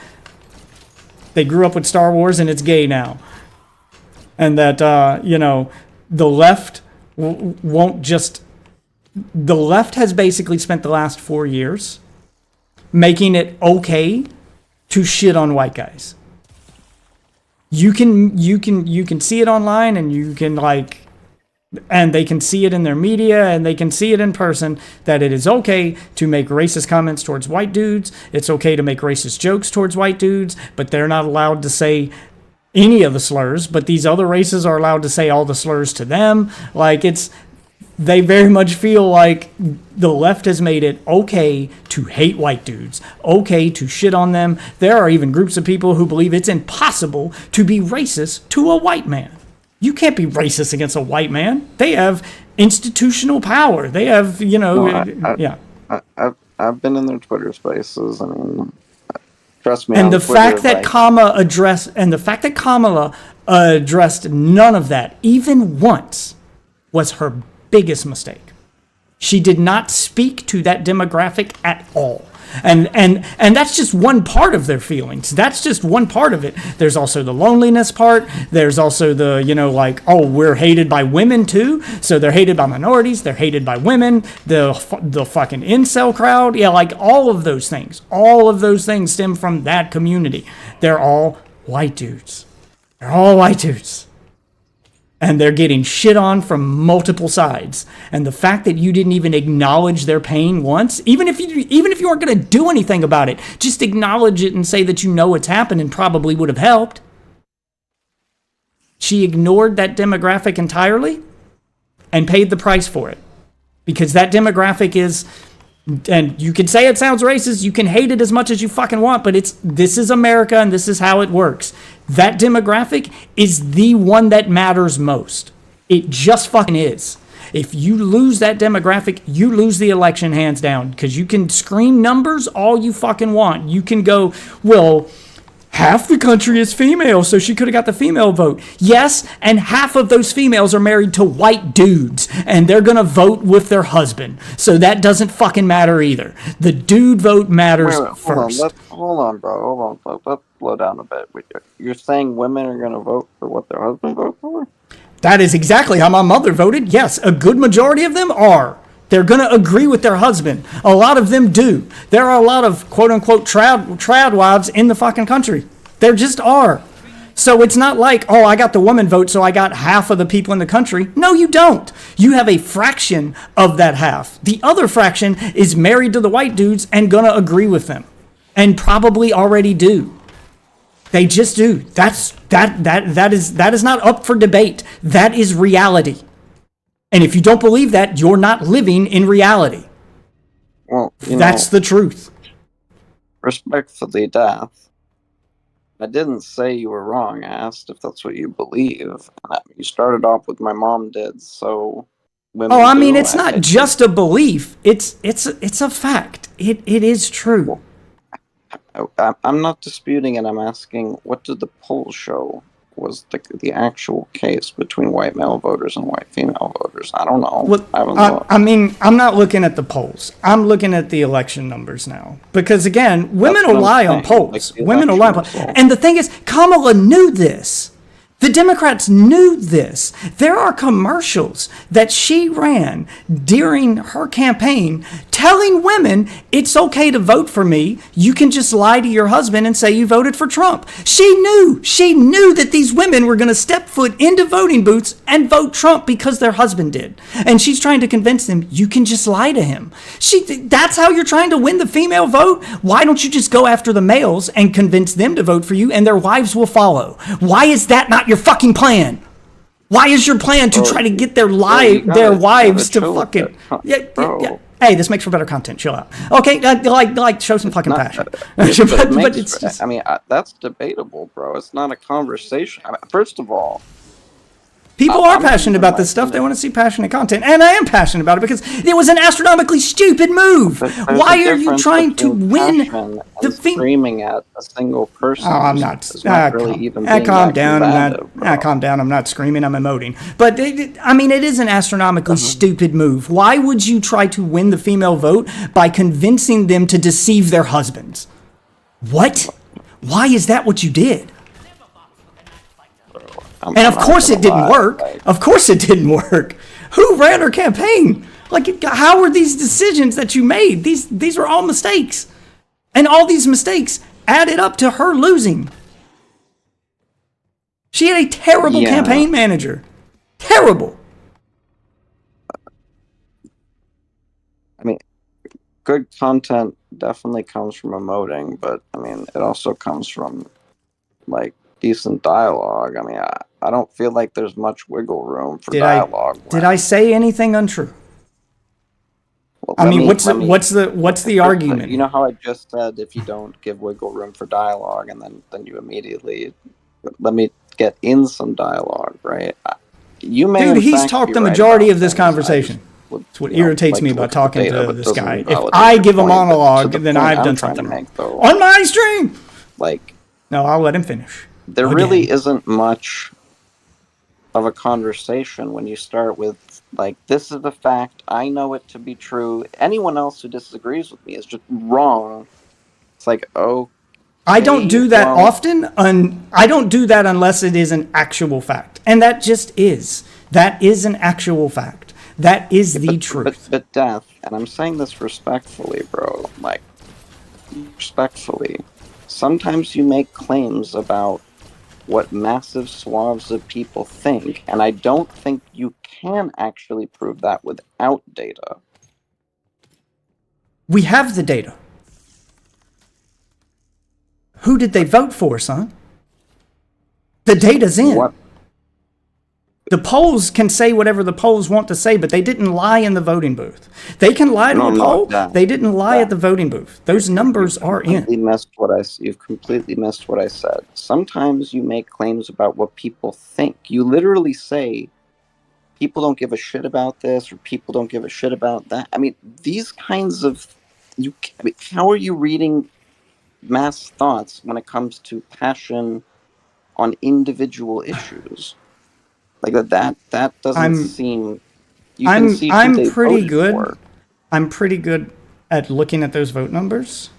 they grew up with Star Wars and it's gay now. And that, the left won't just... The left has basically spent the last 4 years making it okay to shit on white guys. You can see it online, and you can and they can see it in their media, and they can see it in person, that it is okay to make racist comments towards white dudes. It's okay to make racist jokes towards white dudes, but they're not allowed to say any of the slurs, but these other races are allowed to say all the slurs to them. They very much feel like the left has made it okay to hate white dudes, okay to shit on them. There are even groups of people who believe it's impossible to be racist to a white man. You can't be racist against a white man. They have institutional power. They have, yeah. I've been in their Twitter spaces. I mean, trust me. And the fact that Kamala addressed none of that, even once, was her biggest mistake. She did not speak to that demographic at all. And that's just one part of their feelings. That's just one part of it. There's also the loneliness part. There's also the, like, oh, we're hated by women too. So they're hated by minorities. They're hated by women. The fucking incel crowd. Yeah, like all of those things. All of those things stem from that community. They're all white dudes. They're all white dudes. And they're getting shit on from multiple sides. And the fact that you didn't even acknowledge their pain once, even if you weren't going to do anything about it, just acknowledge it and say that you know it's happened and probably would have helped. She ignored that demographic entirely and paid the price for it. Because that demographic is, and you can say it sounds racist, you can hate it as much as you fucking want, but this is America and this is how it works. That demographic is the one that matters most. It just fucking is. If you lose that demographic, you lose the election hands down, because you can scream numbers all you fucking want. You can go, well, half the country is female, so she could have got the female vote. Yes, and half of those females are married to white dudes, and they're going to vote with their husband. So that doesn't fucking matter either. The dude vote matters first. Hold on, bro. Let's slow down a bit. You're saying women are going to vote for what their husband votes for? That is exactly how my mother voted. Yes, a good majority of them are. They're going to agree with their husband. A lot of them do. There are a lot of quote-unquote trad wives in the fucking country. There just are. So it's not like, oh, I got the woman vote, so I got half of the people in the country. No, you don't. You have a fraction of that half. The other fraction is married to the white dudes and going to agree with them. And probably already do. They just do. That is not up for debate. That is reality. And if you don't believe that, you're not living in reality. Well, that's the truth. Respectfully, Dath, I didn't say you were wrong. I asked if that's what you believe. You started off with my mom did, so... it's not just a belief. It's a fact. It is true. I'm not disputing it. I'm asking, what did the poll show was the actual case between white male voters and white female voters? I don't know. Well, I'm not looking at the polls. I'm looking at the election numbers now. Because again, women rely on polls. Women rely on polls. And the thing is, Kamala knew this. The Democrats knew this. There are commercials that she ran during her campaign telling women it's okay to vote for me. You can just lie to your husband and say you voted for Trump. She knew that these women were going to step foot into voting booths and vote Trump because their husband did. And she's trying to convince them you can just lie to him. That's how you're trying to win the female vote? Why don't you just go after the males and convince them to vote for you and their wives will follow? Why is that not your fucking plan? Why is your plan to try to get their wives to fucking... Yeah. Hey, this makes for better content. Chill out. Okay, like show some fucking passion. But it's just... that's debatable, bro. It's not a conversation. First of all, people are passionate about this stuff. They want to see passionate content. And I am passionate about it because it was an astronomically stupid move. Why are you trying to win the screaming at a single person? Oh, I'm not. Calm down. Calm down. I'm not screaming. I'm emoting. But, it is an astronomically stupid move. Why would you try to win the female vote by convincing them to deceive their husbands? What? Why is that what you did? And of course it didn't work. Of course it didn't work. Who ran her campaign? How were these decisions that you made? These were all mistakes. And all these mistakes added up to her losing. She had a terrible campaign manager. Terrible. Good content definitely comes from emoting, but it also comes from decent dialogue. I don't feel like there's much wiggle room for dialogue. Did I say anything untrue? Well, what's the argument? You know how I just said if you don't give wiggle room for dialogue, and then you immediately let me get in some dialogue, right? Dude, he's talked the majority of this conversation. That's what irritates me about talking to this guy. If I give a monologue, then I've done something wrong. On my stream! No, I'll let him finish. There really isn't much of a conversation when you start with, like, this is the fact, I know it to be true. Anyone else who disagrees with me is just wrong. It's like, I don't okay, do that well, often. I don't do that unless it is an actual fact. And that just is. That is an actual fact. That is yeah, the truth. but Death, and I'm saying this respectfully, bro, like, respectfully, sometimes you make claims about what massive swaths of people think, and I don't think you can actually prove that without data. We have the data. Who did they vote for, son? The data's in. What? The polls can say whatever the polls want to say, but they didn't lie in the voting booth. They can lie to No, a no, poll. Death, They didn't lie at Death. the voting booth. Those numbers are in. You've completely missed what I said. Sometimes you make claims about what people think. You literally say people don't give a shit about this or people don't give a shit about that. I mean, these kinds of I mean, how are you reading mass thoughts when it comes to passion on individual issues? Like that doesn't I'm seem. You can I'm see who I'm they pretty voted good. for. I'm pretty good at looking at those vote numbers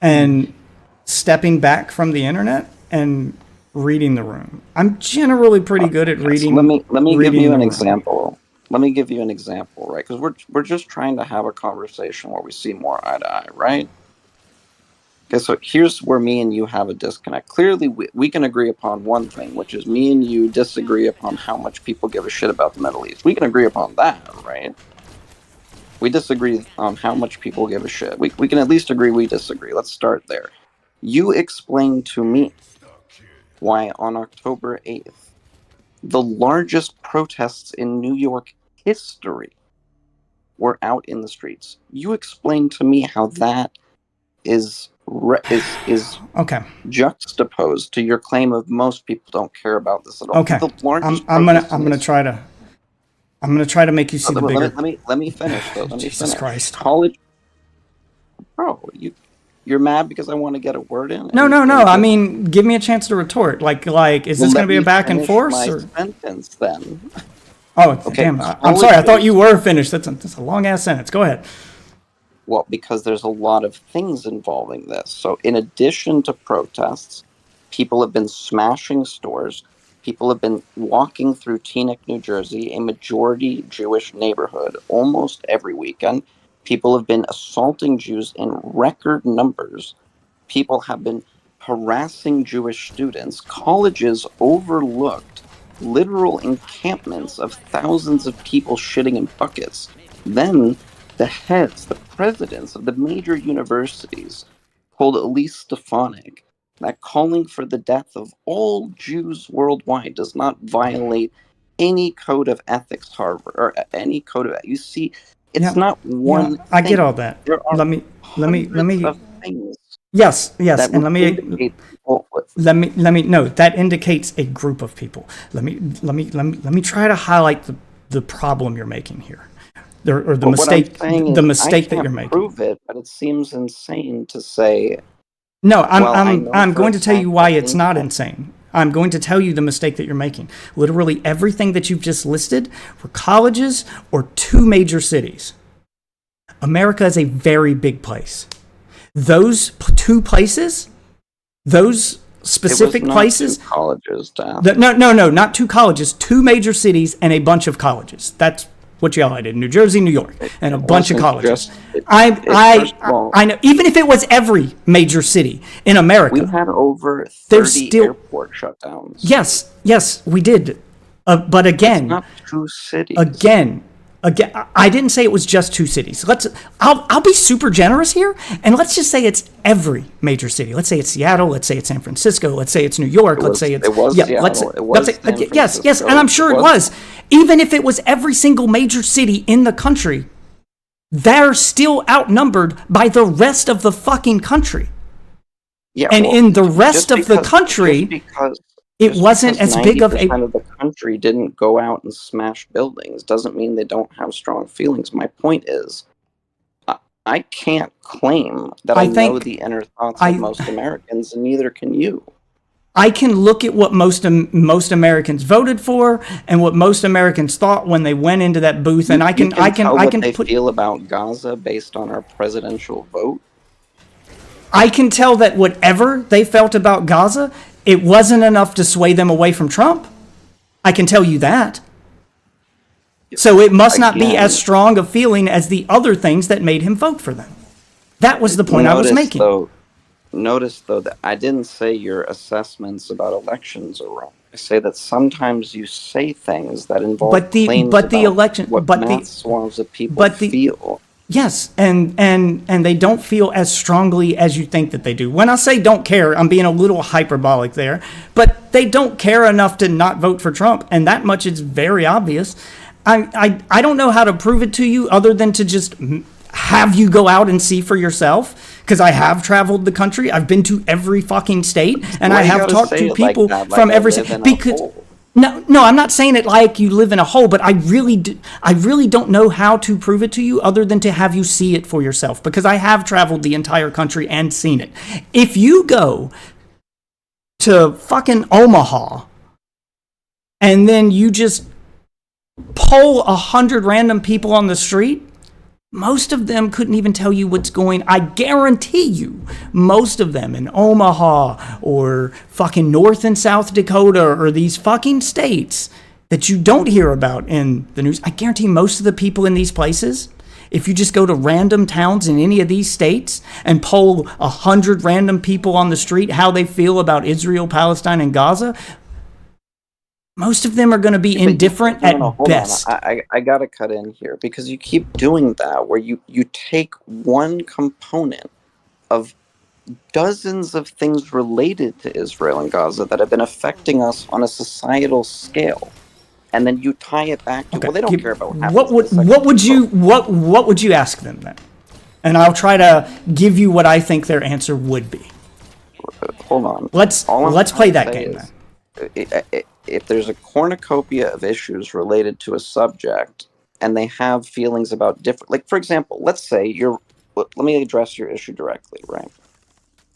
and stepping back from the internet and reading the room. I'm generally pretty good at So reading let me give reading you the an room. example. Let me give you an example, right? Because we're just trying to have a conversation where we see more eye to eye, right? Okay, so here's where me and you have a disconnect. Clearly, we can agree upon one thing, which is me and you disagree upon how much people give a shit about the Middle East. We can agree upon that, right? We disagree on how much people give a shit. We can at least agree we disagree. Let's start there. You explain to me why on October 8th, the largest protests in New York history were out in the streets. You explain to me how that is Okay. juxtaposed to your claim of most people don't care about this at all. Okay. The I'm largest I'm gonna protest I'm in gonna history. try to I'm gonna try to make you see the bigger. Let me finish though. Let me Jesus finish. Christ. College, bro. You're mad because I want to get a word in, No, and no, no. and I just mean, give me a chance to retort. Like, is well, this going to let be a me back and finish forth my or? sentence then. Oh, Okay, damn. I'm sorry. I thought you colleges. were finished. That's a long ass sentence. Go ahead. Well, because there's a lot of things involving this. So, in addition to protests, people have been smashing stores. People have been walking through Teaneck, New Jersey, a majority Jewish neighborhood, almost every weekend. People have been assaulting Jews in record numbers. People have been harassing Jewish students. Colleges overlooked literal encampments of thousands of people shitting in buckets. Then the heads, the presidents of the major universities told Elise Stefanik that calling for the death of all Jews worldwide does not violate any code of ethics, Harvard, or any code of. You see, it's Yeah, not yeah. one I get thing. all that. There are Let hundreds me. of things Yes, yes. that And would indicate people. let me. No, that indicates a group of people. Let me try to highlight the problem you're making here, or But what I'm saying the is, I mistake that can't you're making. prove it, but it seems insane to say, No, well, I know I'm for a going to tell you fact why that it's in not insane. I'm going to tell you the mistake that you're making. Literally everything that you've just listed were colleges or two major cities. America is a very big place. Those two places, those it was specific not two places, colleges, Death. no, not two colleges, two major cities and a bunch of colleges. That's what you highlighted: New Jersey, New York, and a It bunch of wasn't colleges. just it, I, first of all, I know. Even if it was every major city in we America, had over there's 30 still airport shutdowns. yes, we did. But It's again, not two cities. again, again, I didn't say it was just two cities. I'll be super generous here, and let's just say it's every major city. Let's say it's Seattle. Let's say it's San Francisco. Let's say it's New York. Let's say it's It was yeah. Seattle. It Let's was say San yes, and I'm Francisco. It sure it was. was. Even if it was every single major city in the country, they're still outnumbered by the rest of the fucking country. Yeah, And well, in the rest of the country, it just wasn't because as big of a 90% of the country didn't go out and smash buildings doesn't mean they don't have strong feelings. My point is, I, I can't claim that I I know think the inner thoughts of I most Americans, and neither can you. I can look at what most Americans voted for and what most Americans thought when they went into that booth, and I can tell what they put feel about Gaza based on our presidential vote. I can tell that whatever they felt about Gaza, it wasn't enough to sway them away from Trump. I can tell you that. So it must not be as strong a feeling as the other things that made him vote for them. That was the point I was making. Notice, though, that I didn't say your assessments about elections are wrong. I say that sometimes you say things that involve claims about what mass swaths of people feel. Yes, and they don't feel as strongly as you think that they do. When I say don't care, I'm being a little hyperbolic there, but they don't care enough to not vote for Trump, and that much is very obvious. I don't know how to prove it to you other than to just have you go out and see for yourself, because I have traveled the country. I've been to every fucking state, and I have talked to people from every state. Because no, I'm not saying it like you live in a hole, but I really don't know how to prove it to you other than to have you see it for yourself, because I have traveled the entire country and seen it. If you go to fucking Omaha and then you just poll 100 random people on the street, most of them couldn't even tell you what's going. I guarantee you, most of them in Omaha or fucking North and South Dakota or these fucking states that you don't hear about in the news, I guarantee most of the people in these places, if you just go to random towns in any of these states and poll 100 random people on the street how they feel about Israel, Palestine, and Gaza, most of them are going to be indifferent at best. I got to cut in here because you keep doing that where you take one component of dozens of things related to Israel and Gaza that have been affecting us on a societal scale, and then you tie it back to, well, they don't care about what would you ask them then? And I'll try to give you what I think their answer would be. Hold on. Let's play that game then. If there's a cornucopia of issues related to a subject and they have feelings about different, like, for example, let's say let me address your issue directly, right?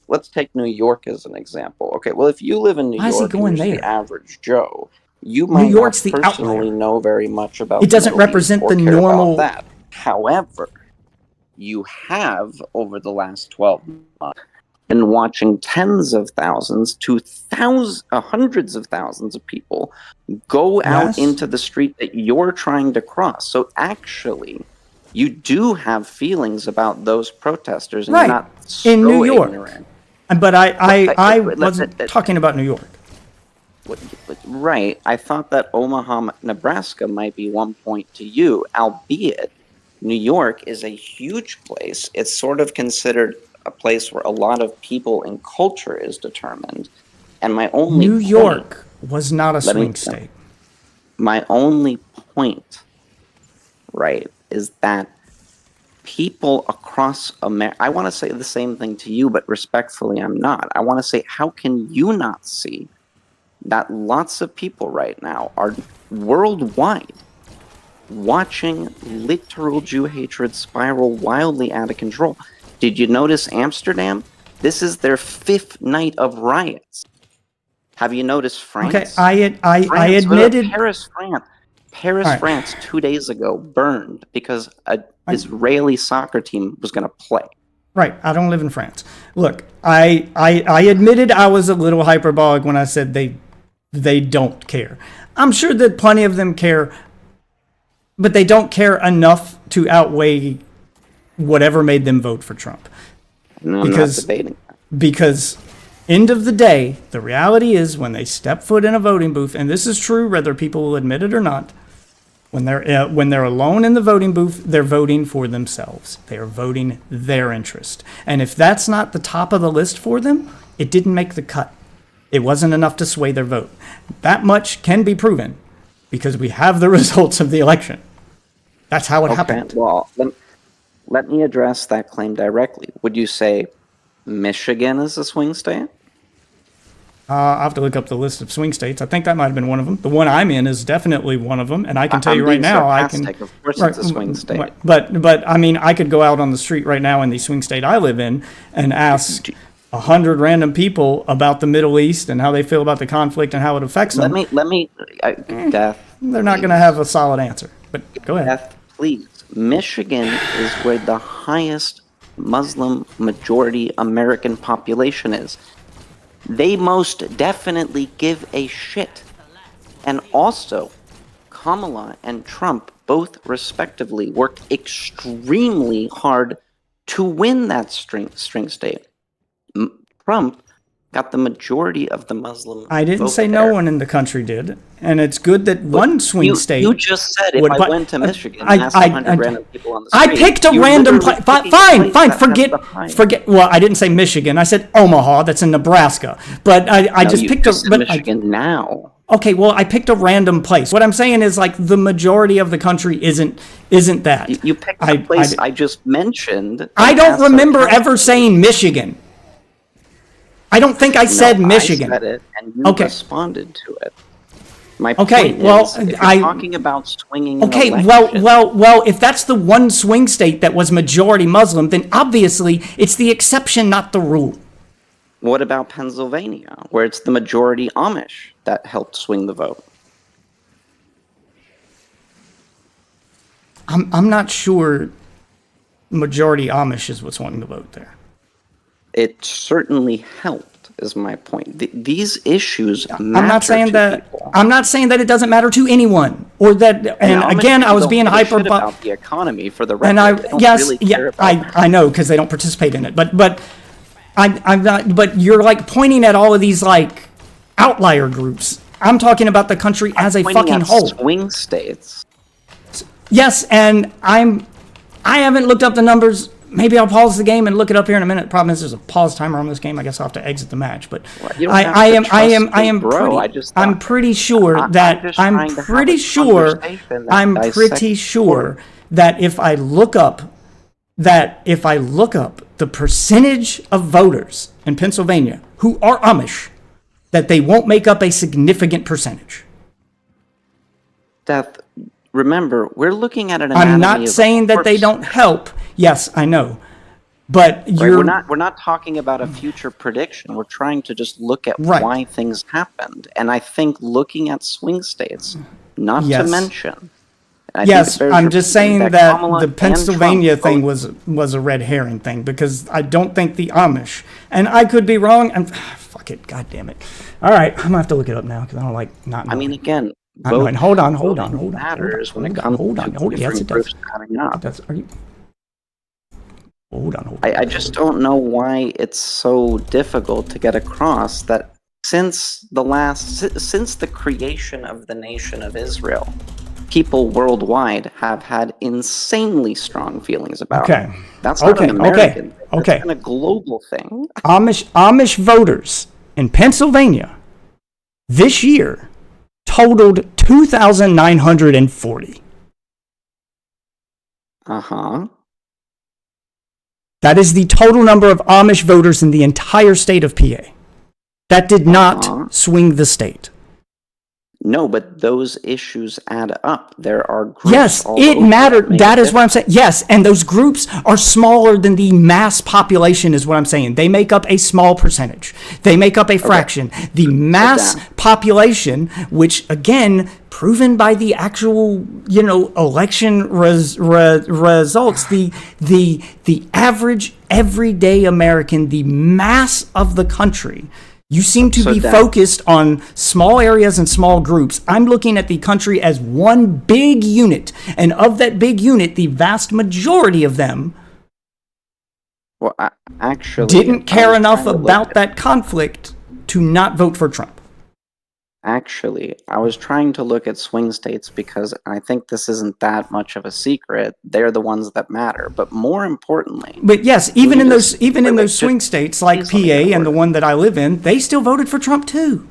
Let's take New York as an example. Okay, well, if you live in New York, and you're the average Joe, you might not personally know very much about it. Doesn't represent the normal. That. However, you have, over the last 12 months, been watching tens of thousands to hundreds of thousands of people go out into the street that you're trying to cross. So actually, you do have feelings about those protesters, and you're not so in New York. Ignorant. But I wasn't talking about New York. Right. I thought that Omaha, Nebraska might be one point to you, albeit New York is a huge place. It's sort of considered a place where a lot of people and culture is determined. And my only New York was not a swing state. My only point, right, is that people across America, I want to say the same thing to you, but respectfully, I'm not. I want to say, how can you not see that lots of people right now are worldwide watching literal Jew hatred spiral wildly out of control? Did you notice Amsterdam? This is their 5th night of riots. Have you noticed France? Okay, I admitted Paris, France 2 days ago burned because an Israeli soccer team was going to play. Right, I don't live in France. Look, I admitted I was a little hyperbolic when I said they don't care. I'm sure that plenty of them care, but they don't care enough to outweigh whatever made them vote for Trump. No, I'm not debating that. Because end of the day, the reality is when they step foot in a voting booth, and this is true whether people will admit it or not, when they're alone in the voting booth, they're voting for themselves. They are voting their interest. And if that's not the top of the list for them, it didn't make the cut. It wasn't enough to sway their vote. That much can be proven because we have the results of the election. That's how it happened. Well, let me address that claim directly. Would you say Michigan is a swing state? I'll have to look up the list of swing states. I think that might have been one of them. The one I'm in is definitely one of them, and I can tell you right now, Of course, it's a swing state. But I mean, I could go out on the street right now in the swing state I live in and ask 100 random people about the Middle East and how they feel about the conflict and how it affects them, Death. they're not going to have a solid answer. But go ahead. Death, please. Michigan is where the highest Muslim majority American population is. They most definitely give a shit. And also, Kamala and Trump both respectively worked extremely hard to win that string state. Trump got the majority of the Muslim I didn't vote say there. no one in the country did. And it's good that one swing state. You just said if I went to Michigan and asked 100 random people on the I street. picked a random place. Fine. Forget. Well, I didn't say Michigan. I said Omaha. That's in Nebraska. But I just picked Michigan now. Okay, well, I picked a random place. What I'm saying is, like, the majority of the country isn't that. You picked the place I just mentioned. I don't remember ever saying Michigan. I don't think I said Michigan. I said it, and you responded to it. My point is, if you're talking about swinging. Okay, well, if that's the one swing state that was majority Muslim, then obviously it's the exception, not the rule. What about Pennsylvania, where it's the majority Amish that helped swing the vote? I'm not sure majority Amish is what's wanting to vote there. It certainly helped, is my point. These issues matter. I'm not saying that it doesn't matter to anyone, or that. And again, I was being hyper about the economy for the record. And I know, because they don't participate in it. But I'm not. But you're like pointing at all of these like outlier groups. I'm talking about the country as a fucking whole. Swing states. Yes, and I haven't looked up the numbers. Maybe I'll pause the game and look it up here in a minute. The problem is there's a pause timer on this game. I guess I'll have to exit the match. But I'm pretty sure that if I look up the percentage of voters in Pennsylvania who are Amish, that they won't make up a significant percentage. Remember, we're looking at an. I'm not saying that they don't help. Yes, I know, but we're not talking about a future prediction. We're trying to just look at why things happened, and I think looking at swing states, not to mention. I'm just saying that the Pennsylvania thing was a red herring thing, because I don't think the Amish, and I could be wrong. And fuck it, god damn it. All right, I'm gonna have to look it up now because I don't like not knowing. I mean, again. Hold on. Matters when it comes to different groups coming up. Hold on. I just don't know why it's so difficult to get across that since the creation of the nation of Israel, people worldwide have had insanely strong feelings about it. That's not an American thing. That's been a global thing. Amish voters in Pennsylvania this year totaled 2,940. That is the total number of Amish voters in the entire state of PA. That did not swing the state. No, but those issues add up. There are groups. Yes, it mattered. That is what I'm saying. Yes, and those groups are smaller than the mass population, is what I'm saying. They make up a small percentage. They make up a fraction. The mass population, which again, proven by the actual, election results, the average everyday American, the mass of the country. You seem to be focused on small areas and small groups. I'm looking at the country as one big unit. And of that big unit, the vast majority of them didn't care enough about that conflict to not vote for Trump. Actually, I was trying to look at swing states because I think this isn't that much of a secret. They're the ones that matter. But more importantly, but yes, even in those swing states like PA and the one that I live in, they still voted for Trump too.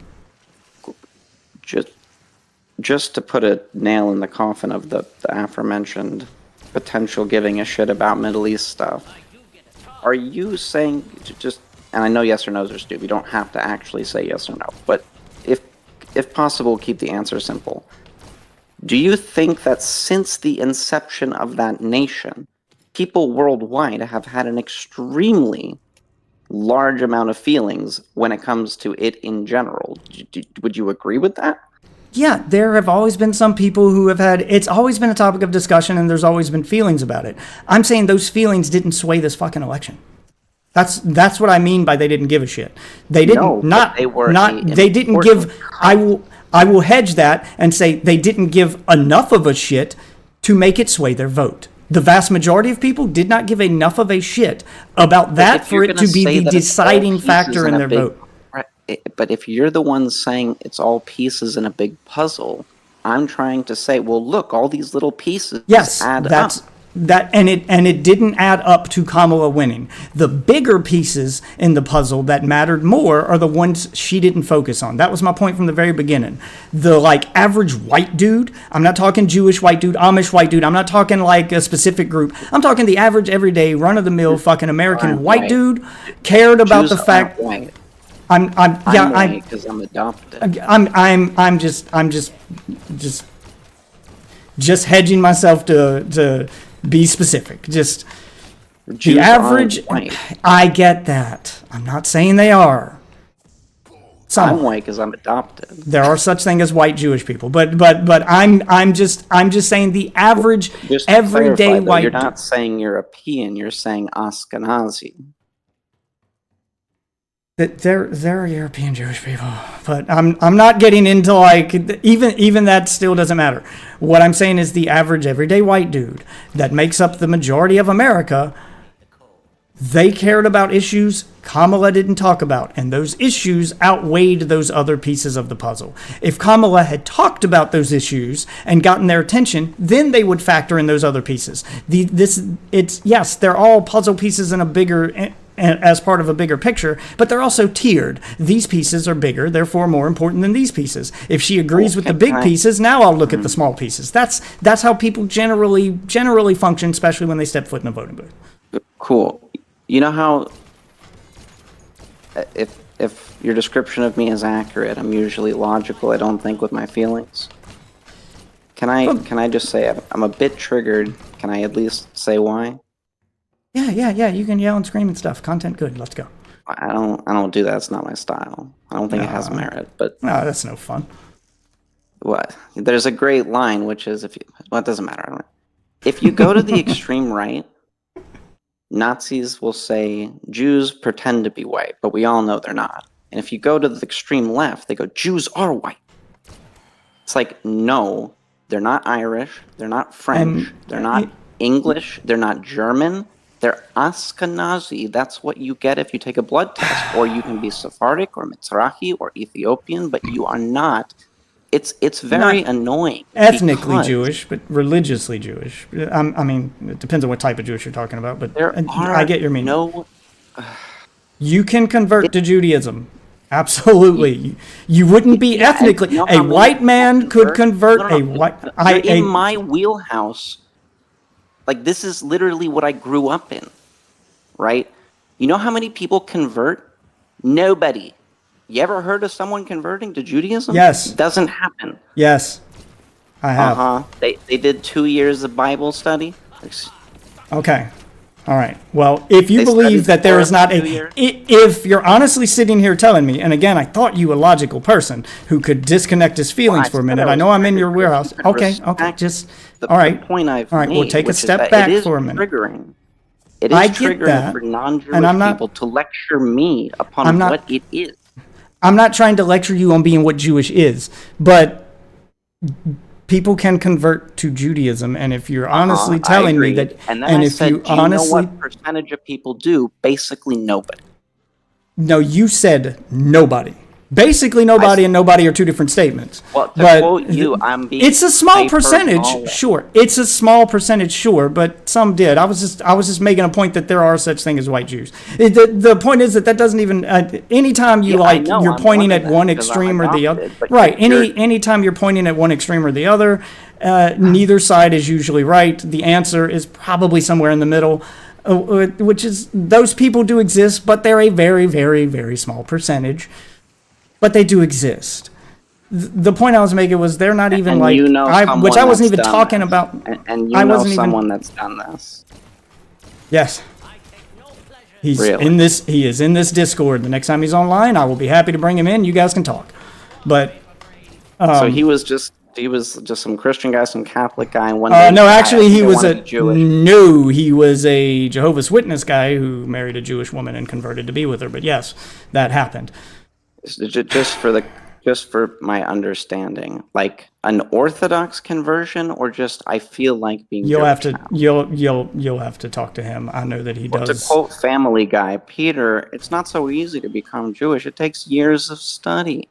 Just to put a nail in the coffin of the aforementioned potential giving a shit about Middle East stuff, are you saying and I know yes or no's are stupid. You don't have to actually say yes or no, but if possible, keep the answer simple. Do you think that since the inception of that nation, people worldwide have had an extremely large amount of feelings when it comes to it in general. Would you agree with that? Yeah, there have always been some people who have had, it's always been a topic of discussion and there's always been feelings about it. I'm saying those feelings didn't sway this fucking election. That's what I mean by they didn't give a shit. They didn't, they didn't give, I will hedge that and say they didn't give enough of a shit to make it sway their vote. The vast majority of people did not give enough of a shit about that for it to be the deciding factor in their vote. But if you're the one saying it's all pieces in a big puzzle, I'm trying to say, well, look, all these little pieces add up. And it didn't add up to Kamala winning. The bigger pieces in the puzzle that mattered more are the ones she didn't focus on. That was my point from the very beginning. The average white dude, I'm not talking Jewish white dude, Amish white dude, I'm not talking like a specific group. I'm talking the average everyday run-of-the-mill fucking American white dude cared about Jews the fact. White. I'm white because I'm adopted. I'm just hedging myself to be specific. Just Jews the average. I get that. I'm not saying they are. I'm white because I'm adopted. There are such things as white Jewish people, but I'm just saying the average everyday white. You're not saying European. You're saying Ashkenazi. They're European Jewish people, but I'm not getting into even that still doesn't matter. What I'm saying is the average everyday white dude that makes up the majority of America, they cared about issues Kamala didn't talk about, and those issues outweighed those other pieces of the puzzle. If Kamala had talked about those issues and gotten their attention, then they would factor in those other pieces. Yes, they're all puzzle pieces in a bigger as part of a bigger picture, but they're also tiered. These pieces are bigger, therefore more important than these pieces. If she agrees with the big pieces, now I'll look at the small pieces. That's how people generally function, especially when they step foot in a voting booth. Cool. You know how if your description of me is accurate, I'm usually logical. I don't think with my feelings. Can I just say I'm a bit triggered? Can I at least say why? Yeah. You can yell and scream and stuff. Content good. Let's go. I don't do that. It's not my style. I don't think it has merit. But no, that's no fun. What? There's a great line, which is it doesn't matter. If you go to the extreme right, Nazis will say Jews pretend to be white, but we all know they're not. And if you go to the extreme left, they go Jews are white. It's like, no, they're not Irish, they're not French, they're not English, they're not German. They're Ashkenazi. That's what you get if you take a blood test. Or you can be Sephardic or Mizrahi or Ethiopian, but you are not. It's very annoying. Ethnically Jewish, but religiously Jewish. I mean, it depends on what type of Jewish you're talking about, but I get your meaning. You can convert to Judaism. Absolutely. You wouldn't be ethnically. A white man could convert a white... in my wheelhouse... Like, this is literally what I grew up in, right? You know how many people convert? Nobody. You ever heard of someone converting to Judaism? Yes. It doesn't happen. Yes, I have. They did 2 years of Bible study. Okay. All right. Well, if you believe that there is not if you're honestly sitting here telling me, and again, I thought you a logical person who could disconnect his feelings for a minute. I know I'm in your warehouse. Okay. Just... All right. We'll take a step back for a minute. It is triggering for non-Jewish people to lecture me upon what it is. I'm not trying to lecture you on being what Jewish is, but people can convert to Judaism, and if you're honestly telling me that, and if you honestly, know what percentage of people do? Basically, nobody. No, you said nobody. Basically, nobody and nobody are two different statements. Well, to quote you, it's a small percentage, sure. It's a small percentage, sure, but some did. I was just making a point that there are such things as white Jews. The point is that doesn't even. Anytime you you're pointing at one extreme or the other, right? Anytime you're pointing at one extreme or the other, neither side is usually right. The answer is probably somewhere in the middle. Which is those people do exist, but they're a very, very, very small percentage. But they do exist. The point I was making was they're not even which I wasn't even talking about. And you know someone that's done this. Yes. He's Really? in this. He is in this Discord. The next time he's online, I will be happy to bring him in. You guys can talk. But So he was just some Christian guy, some Catholic guy, and one day no, I actually, think he I was want to a be Jewish. no. He was a Jehovah's Witness guy who married a Jewish woman and converted to be with her. But yes, that happened. Just for my understanding, like an Orthodox conversion, or just I feel like being You'll have Jewish to now. you'll have to talk to him. I know that he Well, to does. quote Family Guy, Peter, it's not so easy to become Jewish. It takes years of study.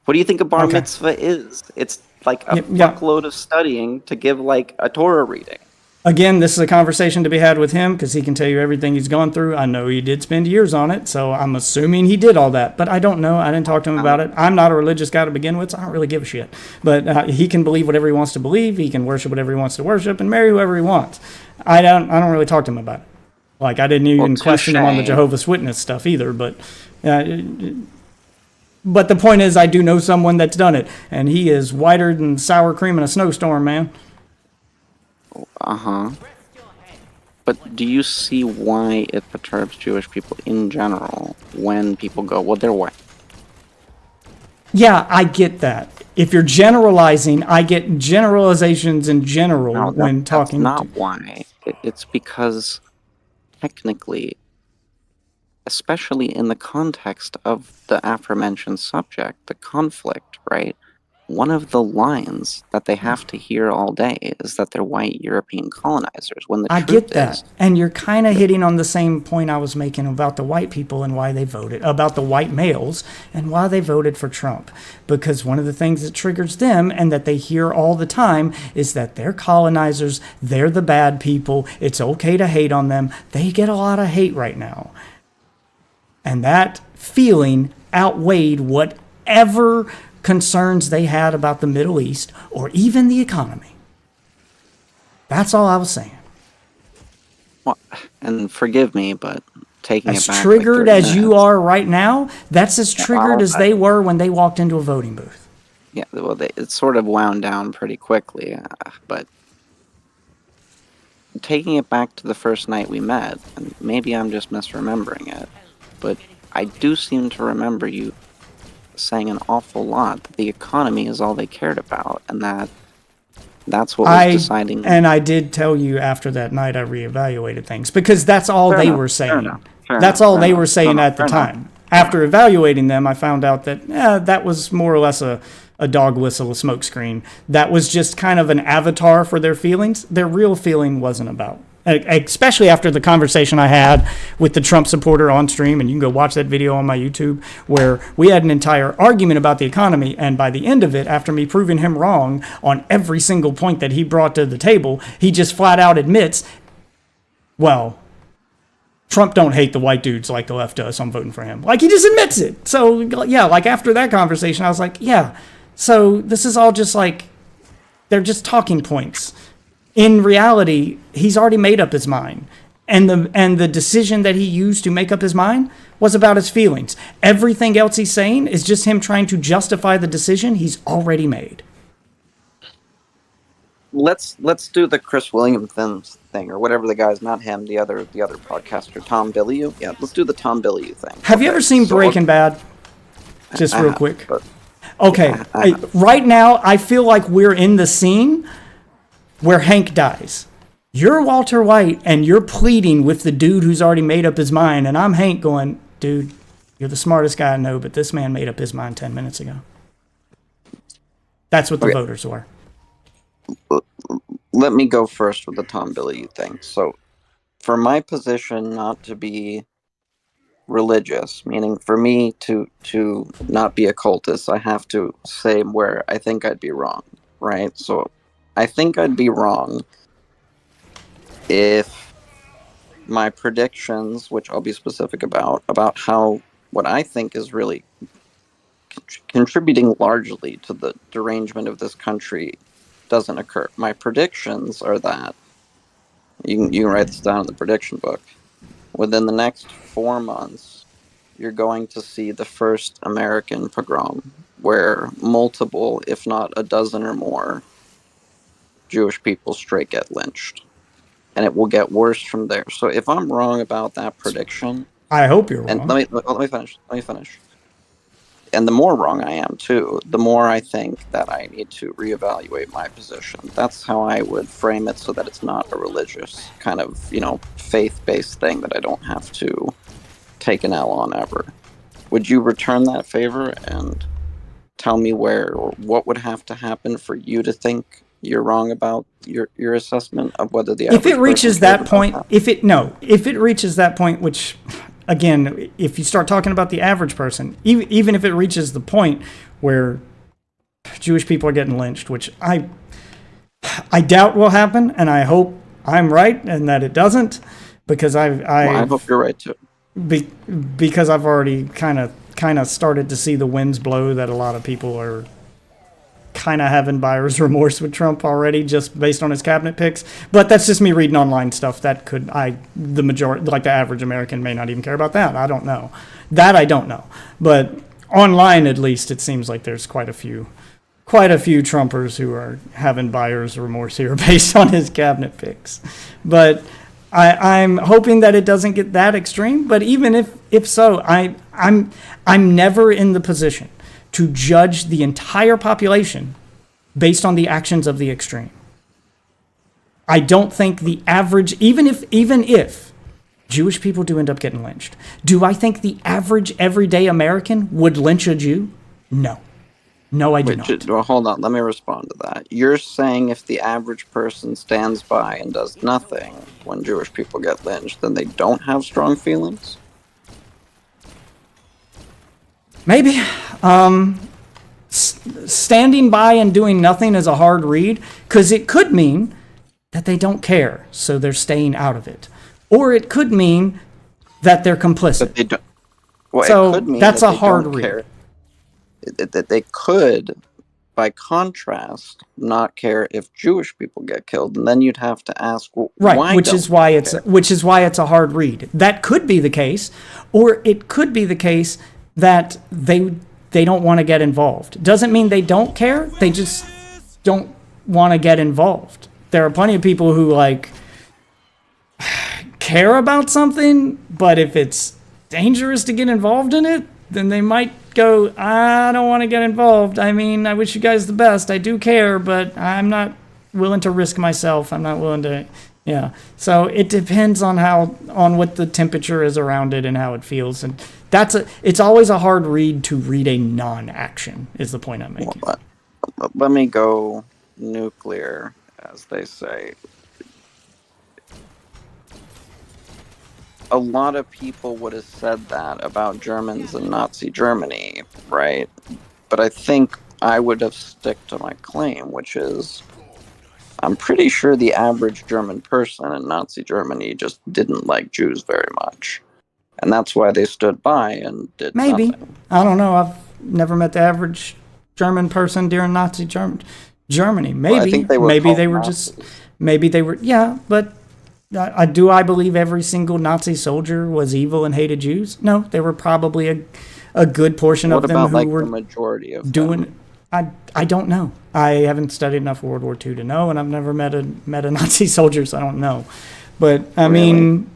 What do you think a bar Okay. mitzvah is? It's like a Yeah. fuckload of studying to give like a Torah reading. Again, this is a conversation to be had with him because he can tell you everything he's gone through. I know he did spend years on it, so I'm assuming he did all that. But I don't know. I didn't talk to him about it. I'm not a religious guy to begin with, so I don't really give a shit. But he can believe whatever he wants to believe. He can worship whatever he wants to worship and marry whoever he wants. I don't really talk to him about it. Like I didn't Well, even question him on the touche. Jehovah's Witness stuff either. Uh, but the point is, I do know someone that's done it, and he is whiter than sour cream in a snowstorm, man. Uh-huh. But do you see why it perturbs Jewish people in general when people go, well, they're white? Yeah, I get that. If you're generalizing, I get generalizations in general No, when that's talking not to. why. It's because technically, especially in the context of the aforementioned subject, the conflict, right? One of the lines that they have to hear all day is that they're white European colonizers, when the I truth get is, that. And you're kind of hitting on the same point I was making about the white people and why they voted, about the white males and why they voted for Trump. Because one of the things that triggers them and that they hear all the time is that they're colonizers, they're the bad people, it's okay to hate on them. They get a lot of hate right now. And that feeling outweighed whatever concerns they had about the Middle East or even the economy. That's all I was saying. well, and forgive me, but taking As it back like triggered 30 as you minutes. are right now, that's as triggered Well, as they were when they walked into a voting booth. yeah, well, it sort of wound down pretty quickly, but taking it back to the first night we met, and maybe I'm just misremembering it, but I do seem to remember you saying an awful lot that the economy is all they cared about, and that's what was deciding. I did tell you after that night I reevaluated things because that's all Fair they enough, were fair saying. enough, fair That's enough, all fair they enough. were No, saying no, at the fair enough. time. After evaluating them, I found out that that was more or less a dog whistle, a smokescreen. That was just kind of an avatar for their feelings. Their real feeling wasn't about. Especially after the conversation I had with the Trump supporter on stream, and you can go watch that video on my YouTube, where we had an entire argument about the economy, and by the end of it, after me proving him wrong on every single point that he brought to the table, he just flat out admits, well, Trump don't hate the white dudes like the left does, so I'm voting for him. Like, he just admits it. So, yeah, like after that conversation, I was like, yeah, so this is all just like, they're just talking points. In reality, he's already made up his mind. And the decision that he used to make up his mind was about his feelings. Everything else he's saying is just him trying to justify the decision he's already made. Let's do the Chris Williams thing, or whatever the guy's, not him, the other podcaster, Tom Bilyeu. Yeah, let's do the Tom Bilyeu thing. Have you ever seen so Breaking Bad? Just I real have, quick. but Okay, yeah, I have. right now I feel like we're in the scene where Hank dies. You're Walter White and you're pleading with the dude who's already made up his mind, and I'm Hank going, dude, you're the smartest guy I know, but this man made up his mind 10 minutes ago. That's what the voters were. Let me go first with the Tom Bilyeu thing. So, for my position not to be religious, meaning for me to not be a cultist, I have to say where I think I'd be wrong, right? So, I think I'd be wrong if my predictions, which I'll be specific about how what I think is really contributing largely to the derangement of this country doesn't occur. My predictions are that you can write this down in the prediction book. Within the next 4 months, you're going to see the first American pogrom where multiple, if not a dozen or more, Jewish people straight get lynched. and it will get worse from there. So if I'm wrong about that prediction, I hope you're and wrong. let me finish. Let me finish. And the more wrong I am too, the more I think that I need to reevaluate my position. That's how I would frame it, so that it's not a religious kind of, faith-based thing that I don't have to take an L on ever. Would you return that favor and tell me where or what would have to happen for you to think you're wrong about your assessment of whether the If it average person reaches cares that about point, that? if it reaches that point, which again, if you start talking about the average person, even if it reaches the point where Jewish people are getting lynched, which I doubt will happen, and I hope I'm right and that it doesn't, because I hope you're right too. because I've already kind of started to see the winds blow that a lot of people are kind of having buyer's remorse with Trump already, just based on his cabinet picks. But that's just me reading online stuff. The majority, like the average American, may not even care about that. I don't know. I don't know. But online, at least, it seems like there's quite a few Trumpers who are having buyer's remorse here based on his cabinet picks. But I'm hoping that it doesn't get that extreme. But even if so, I'm never in the position to judge the entire population based on the actions of the extreme. I don't think the average, even if Jewish people do end up getting lynched, do I think the average everyday American would lynch a Jew? No. No, I do not. Well, hold on. Let me respond to that. You're saying if the average person stands by and does nothing when Jewish people get lynched, then they don't have strong feelings? Maybe. Standing by and doing nothing is a hard read, because it could mean that they don't care, so they're staying out of it. Or it could mean that they're complicit. But they don't. Well, So it could mean that's that a they hard don't read. care. That they could, by contrast, not care if Jewish people get killed, and then you'd have to ask, well, Right, why which don't is why they it's care? a hard read. That could be the case, or it could be the case that they don't want to get involved. Doesn't mean they don't care. They just don't want to get involved. There are plenty of people who care about something, but if it's dangerous to get involved in it, then they might go, I don't want to get involved. I mean, I wish you guys the best. I do care, but I'm not willing to risk myself. I'm not willing to, yeah. So it depends on what the temperature is around it and how it feels. And it's always a hard read to read a non-action, is the point I'm making. Well, let me go nuclear, as they say. A lot of people would have said that about Germans in Nazi Germany, right? But I think I would have stuck to my claim, which is I'm pretty sure the average German person in Nazi Germany just didn't like Jews very much. And that's why they stood by and did Maybe. nothing. I don't know. I've never met the average German person during Nazi Germany. Maybe. Well, I think they were maybe called they were Nazis. just. Maybe they were. Yeah, but I believe every single Nazi soldier was evil and hated Jews? No, there were probably a good portion What of them about who like were the majority of doing. them? I don't know. I haven't studied enough World War II to know, and I've never met a Nazi soldier, so I don't know. But I mean,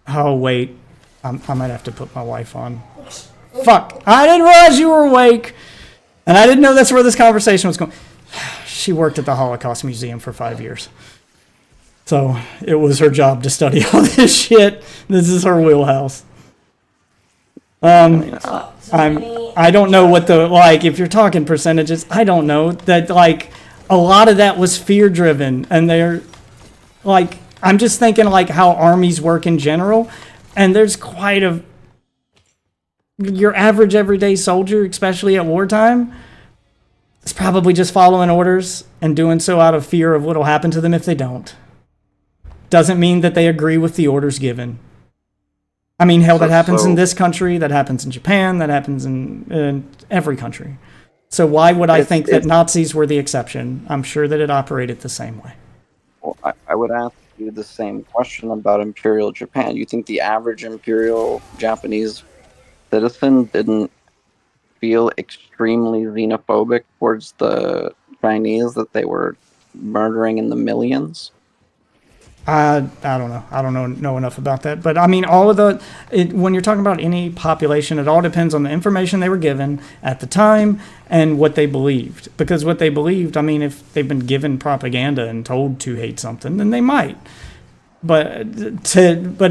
oh wait, I might have to put my wife on. Fuck! I didn't realize you were awake, and I didn't know that's where this conversation was going. She worked at the Holocaust Museum for 5 years. So it was her job to study all this shit. This is her wheelhouse. I don't know what if you're talking percentages, I don't know that a lot of that was fear driven, and they're I'm just thinking how armies work in general, and there's quite your average everyday soldier, especially at wartime, is probably just following orders and doing so out of fear of what'll happen to them if they don't. Doesn't mean that they agree with the orders given. I mean, hell, that happens in this country, that happens in Japan, that happens in every country. So why would I think that Nazis were the exception? I'm sure that it operated the same way. Well, I would ask you the same question about Imperial Japan. You think the average Imperial Japanese citizen didn't feel extremely xenophobic towards the Chinese that they were murdering in the millions? I don't know. I don't know enough about that. But I mean, all of when you're talking about any population, it all depends on the information they were given at the time and what they believed. Because what they believed, I mean, if they've been given propaganda and told to hate something, then they might. But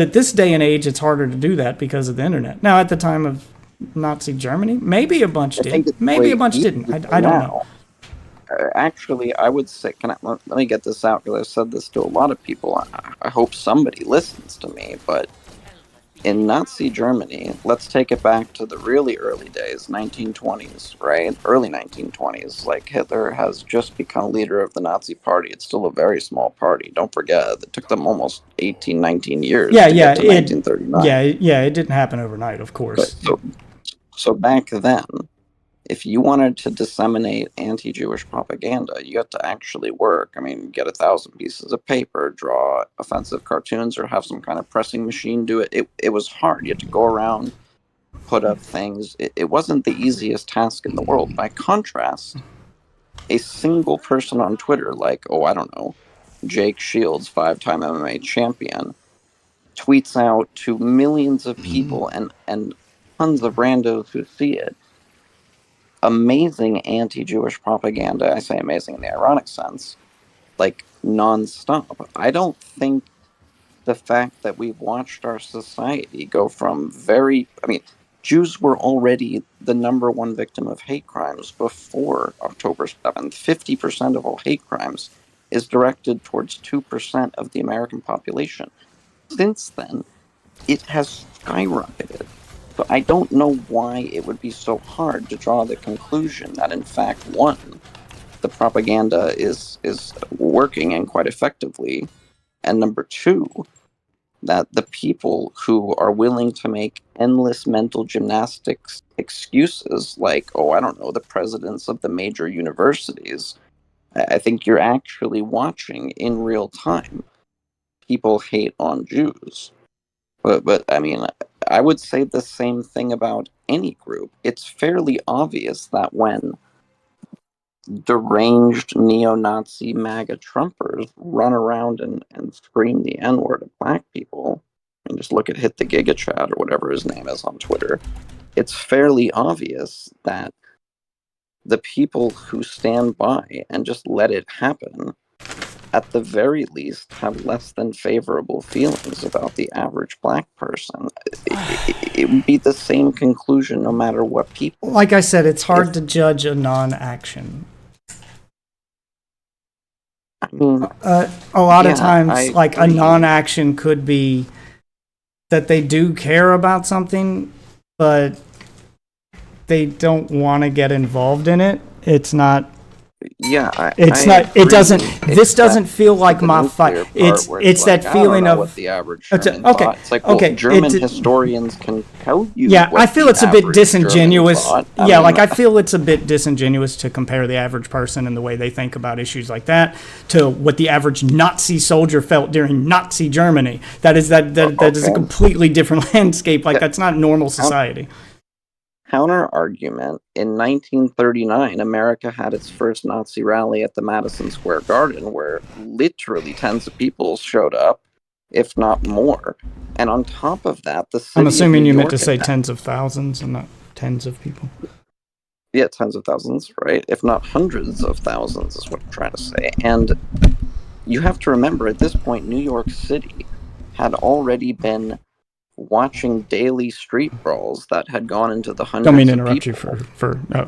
at this day and age, it's harder to do that because of the internet. Now, at the time of Nazi Germany, maybe a bunch I think did, it's maybe a way bunch didn't. easier I don't know. now. Actually, I would say, let me get this out because I've said this to a lot of people. I hope somebody listens to me, but in Nazi Germany, let's take it back to the really early days, 1920s, right? Early 1920s. Like Hitler has just become leader of the Nazi party. It's still a very small party. Don't forget, it took them almost 18, 19 years Yeah, to yeah, get to 1939. it didn't happen overnight, of But course. so back then, if you wanted to disseminate anti-Jewish propaganda, you had to actually work. I mean, get 1,000 pieces of paper, draw offensive cartoons, or have some kind of pressing machine do it. It was hard. You had to go around, put up things. It wasn't the easiest task in the world. By contrast, a single person on Twitter, like, oh, I don't know, Jake Shields, 5-time MMA champion, tweets out to millions of people and tons of randos who see it amazing anti-Jewish propaganda. I say amazing in the ironic sense, like nonstop. I don't think the fact that we've watched our society go from I mean, Jews were already the number one victim of hate crimes before October 7th. 50% of all hate crimes is directed towards 2% of the American population. Since then, it has skyrocketed. So I don't know why it would be so hard to draw the conclusion that, in fact, one, the propaganda is working and quite effectively, and number two, that the people who are willing to make endless mental gymnastics excuses, like, oh, I don't know, the presidents of the major universities, I think you're actually watching in real time people hate on Jews. But I mean, I would say the same thing about any group. It's fairly obvious that when deranged neo-Nazi MAGA Trumpers run around and scream the N-word at black people, and just look at Hit the Giga Chat or whatever his name is on Twitter, it's fairly obvious that the people who stand by and just let it happen at the very least have less than favorable feelings about the average black person. It would be the same conclusion no matter what people. Like I said, it's hard If to judge a non-action. I mean, A lot of yeah, times, I like a agree. non-action could be that they do care about something, but they don't want to get involved in it. It's not. Yeah, It's I not. It doesn't. agree, This except doesn't feel for like the my fight. nuclear part where it's That like, I don't feeling know what of. the average It's German okay. thought. It's like, well, Okay. German historians can tell you I what feel the it's a bit average German disingenuous. thought. I Yeah, like mean, I feel it's a bit disingenuous to compare the average person and the way they think about issues like that to what the average Nazi soldier felt during Nazi Germany. That is that is a okay. completely different landscape. Like Yeah, that's not normal society. counter argument, in 1939, America had its first Nazi rally at the Madison Square Garden, where literally tens of people showed up, if not more. And on top of that, the I'm city of New assuming you meant to York had say tens of thousands and not tens of people. yeah, tens of thousands, right? If not hundreds of thousands, is what I'm trying to say. And you have to remember, at this point, New York City had already been watching daily street brawls that had gone into the Don't mean hundreds to of interrupt you people.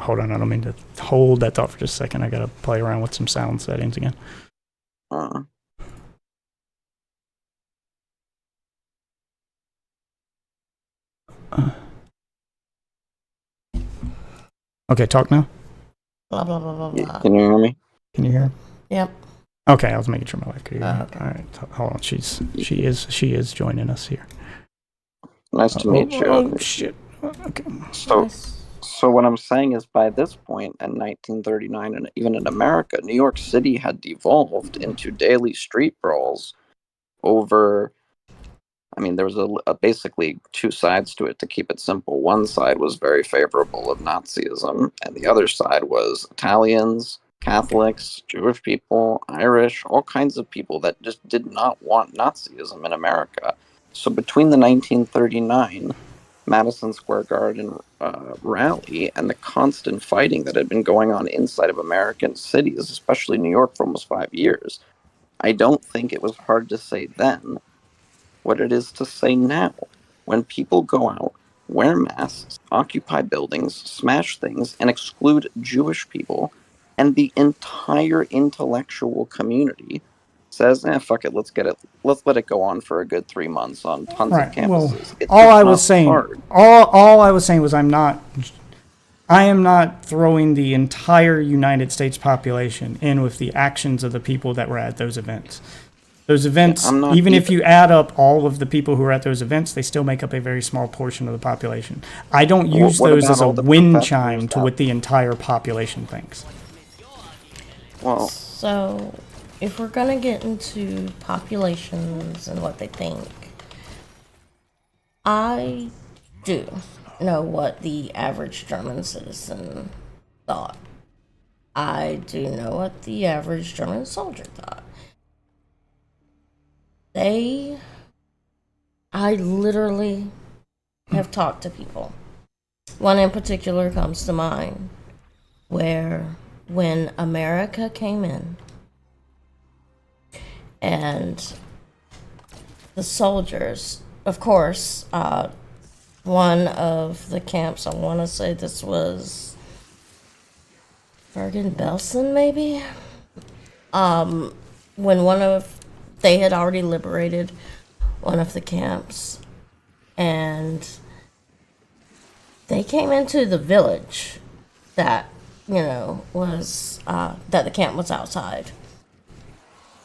hold on. I don't mean to hold that thought for just a second. I gotta play around with some sound settings again. Uh, Okay, talk now. Blah blah blah blah blah. can you hear me? Can you hear? Yep. Okay, I was making sure my wife could hear me. Okay. All right, hold on. She is joining us here. Nice to meet you. Oh shit. Okay. So, Nice. so what I'm saying is, by this point in 1939, and even in America, New York City had devolved into daily street brawls over. I mean, there was basically two sides to it, to keep it simple. One side was very favorable of Nazism, and the other side was Italians, Catholics, Jewish people, Irish, all kinds of people that just did not want Nazism in America. So between the 1939 Madison Square Garden rally and the constant fighting that had been going on inside of American cities, especially New York, for almost 5 years, I don't think it was hard to say then what it is to say now. When people go out, wear masks, occupy buildings, smash things, and exclude Jewish people, and the entire intellectual community says, fuck it, let's let it go on for a good 3 months on tons of Right. Well, campuses. It's all I not was saying, hard. all I was saying was I am not throwing the entire United States population in with the actions of the people that were at those events. Those events, I'm not even if either. you add up all of the people who were at those events, they still make up a very small portion of the population. I don't use What those about as a all the wind professors chime to that? what the entire population thinks. Well, So, if we're gonna get into populations and what they think, I do know what the average German citizen thought. I do know what the average German soldier thought. I literally have talked to people. One in particular comes to mind where when America came in and the soldiers, of course, one of the camps, I want to say this was Bergen-Belsen, maybe? When they had already liberated one of the camps, and they came into the village that, was, that the camp was outside.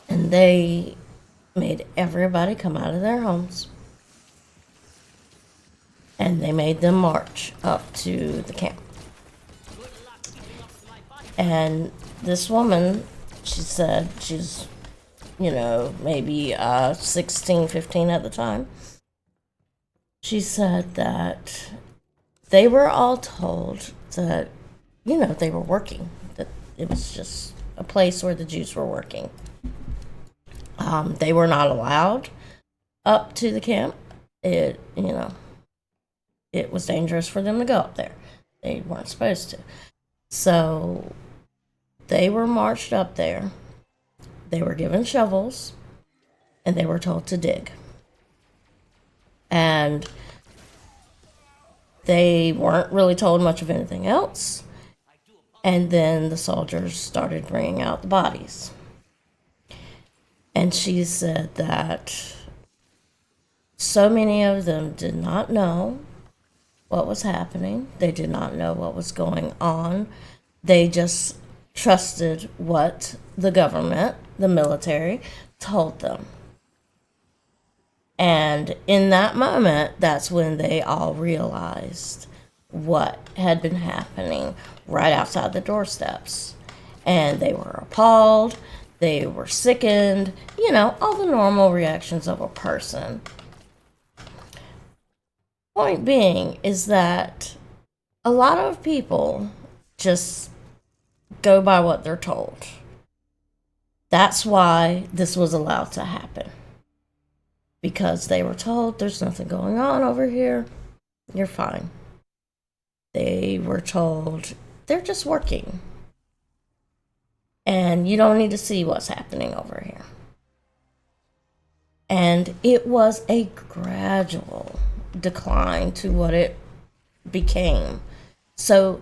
And they made everybody come out of their homes. And they made them march up to the camp. And this woman, she said she's, maybe 16, 15 at the time. She said that they were all told that, they were working, that it was just a place where the Jews were working. They were not allowed up to the camp. It was dangerous for them to go up there. They weren't supposed to. So they were marched up there. They were given shovels, and they were told to dig. And they weren't really told much of anything else. And then the soldiers started bringing out the bodies. And she said that so many of them did not know what was happening. They did not know what was going on. They just trusted what the government, the military, told them. And in that moment, that's when they all realized what had been happening right outside the doorsteps. And they were appalled, they were sickened, all the normal reactions of a person. Point being is that a lot of people just go by what they're told. That's why this was allowed to happen. Because they were told there's nothing going on over here, you're fine. They were told they're just working. And you don't need to see what's happening over here. And it was a gradual decline to what it became. So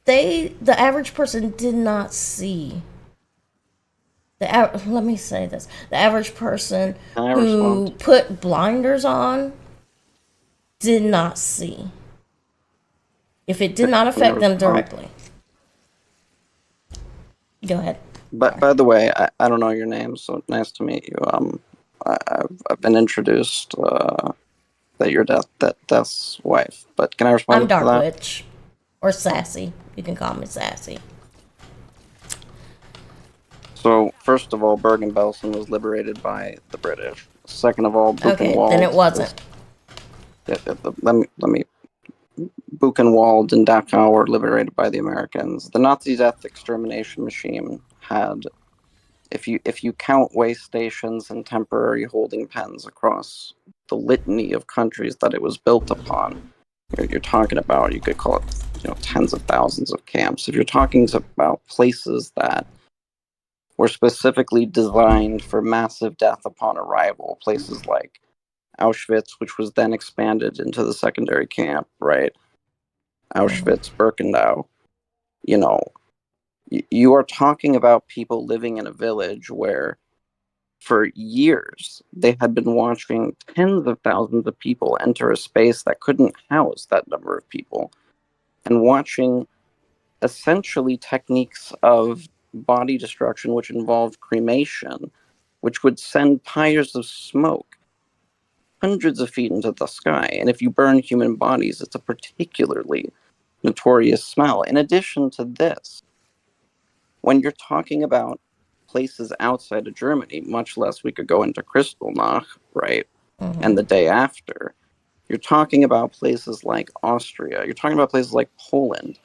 the average person did not see. Let me say this: the average person who put blinders on did not see. If it did not affect them directly. Go ahead. But by the way, I don't know your name, so nice to meet you. I've been introduced that you're Death's wife. But can I respond I'm to Dark that? Witch, or Sassy. You can call me Sassy. So first of all, Bergen-Belsen was liberated by the British. Second of all, Okay, then it wasn't. Let me Buchenwald and Dachau were liberated by the Americans. The Nazi death extermination machine had, if you count way stations and temporary holding pens across the litany of countries that it was built upon, you're talking about, you could call it, tens of thousands of camps. If you're talking about places that were specifically designed for massive death upon arrival, places like Auschwitz, which was then expanded into the secondary camp, right? Auschwitz, Birkenau, you know, you are talking about people living in a village where for years they had been watching tens of thousands of people enter a space that couldn't house that number of people, and watching essentially techniques of body destruction which involved cremation, which would send pyres of smoke hundreds of feet into the sky. And if you burn human bodies, it's a particularly notorious smell. In addition to this, when you're talking about places outside of Germany, much less we could go into Kristallnacht, right? And the day after, you're talking about places like Austria, you're talking about places like Poland,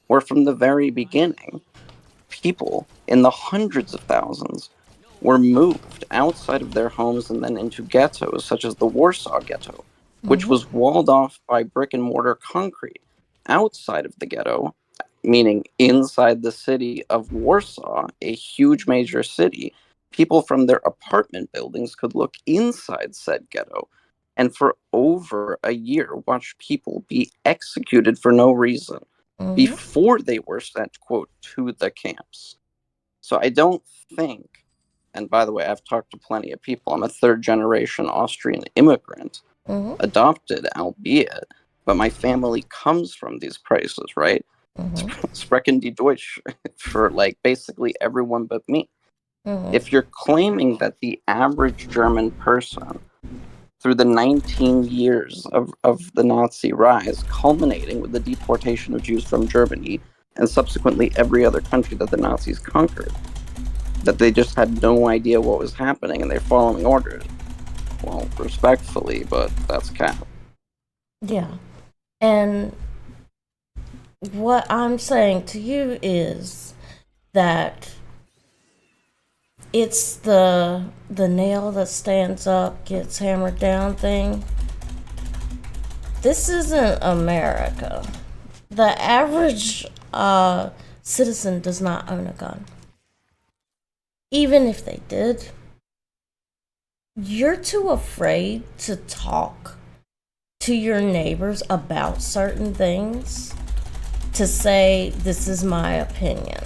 where from the very beginning, people in the hundreds of thousands were moved outside of their homes and then into ghettos, such as the Warsaw Ghetto, which was walled off by brick and mortar concrete. Outside of the ghetto, meaning inside the city of Warsaw, a huge major city, people from their apartment buildings could look inside said ghetto and for over a year watch people be executed for no reason before they were sent, quote, to the camps. So I don't think, and by the way, I've talked to plenty of people. I'm a third generation Austrian immigrant, adopted, albeit, but my family comes from these places, right? Sprechen die Deutsch for like basically everyone but me. If you're claiming that the average German person through the 19 years of the Nazi rise, culminating with the deportation of Jews from Germany and subsequently every other country that the Nazis conquered, that they just had no idea what was happening and they're following orders. Well, respectfully, but that's cap. Yeah. And what I'm saying to you is that it's the nail that stands up gets hammered down thing. This isn't America. The average citizen does not own a gun. Even if they did, you're too afraid to talk to your neighbors about certain things to say, this is my opinion.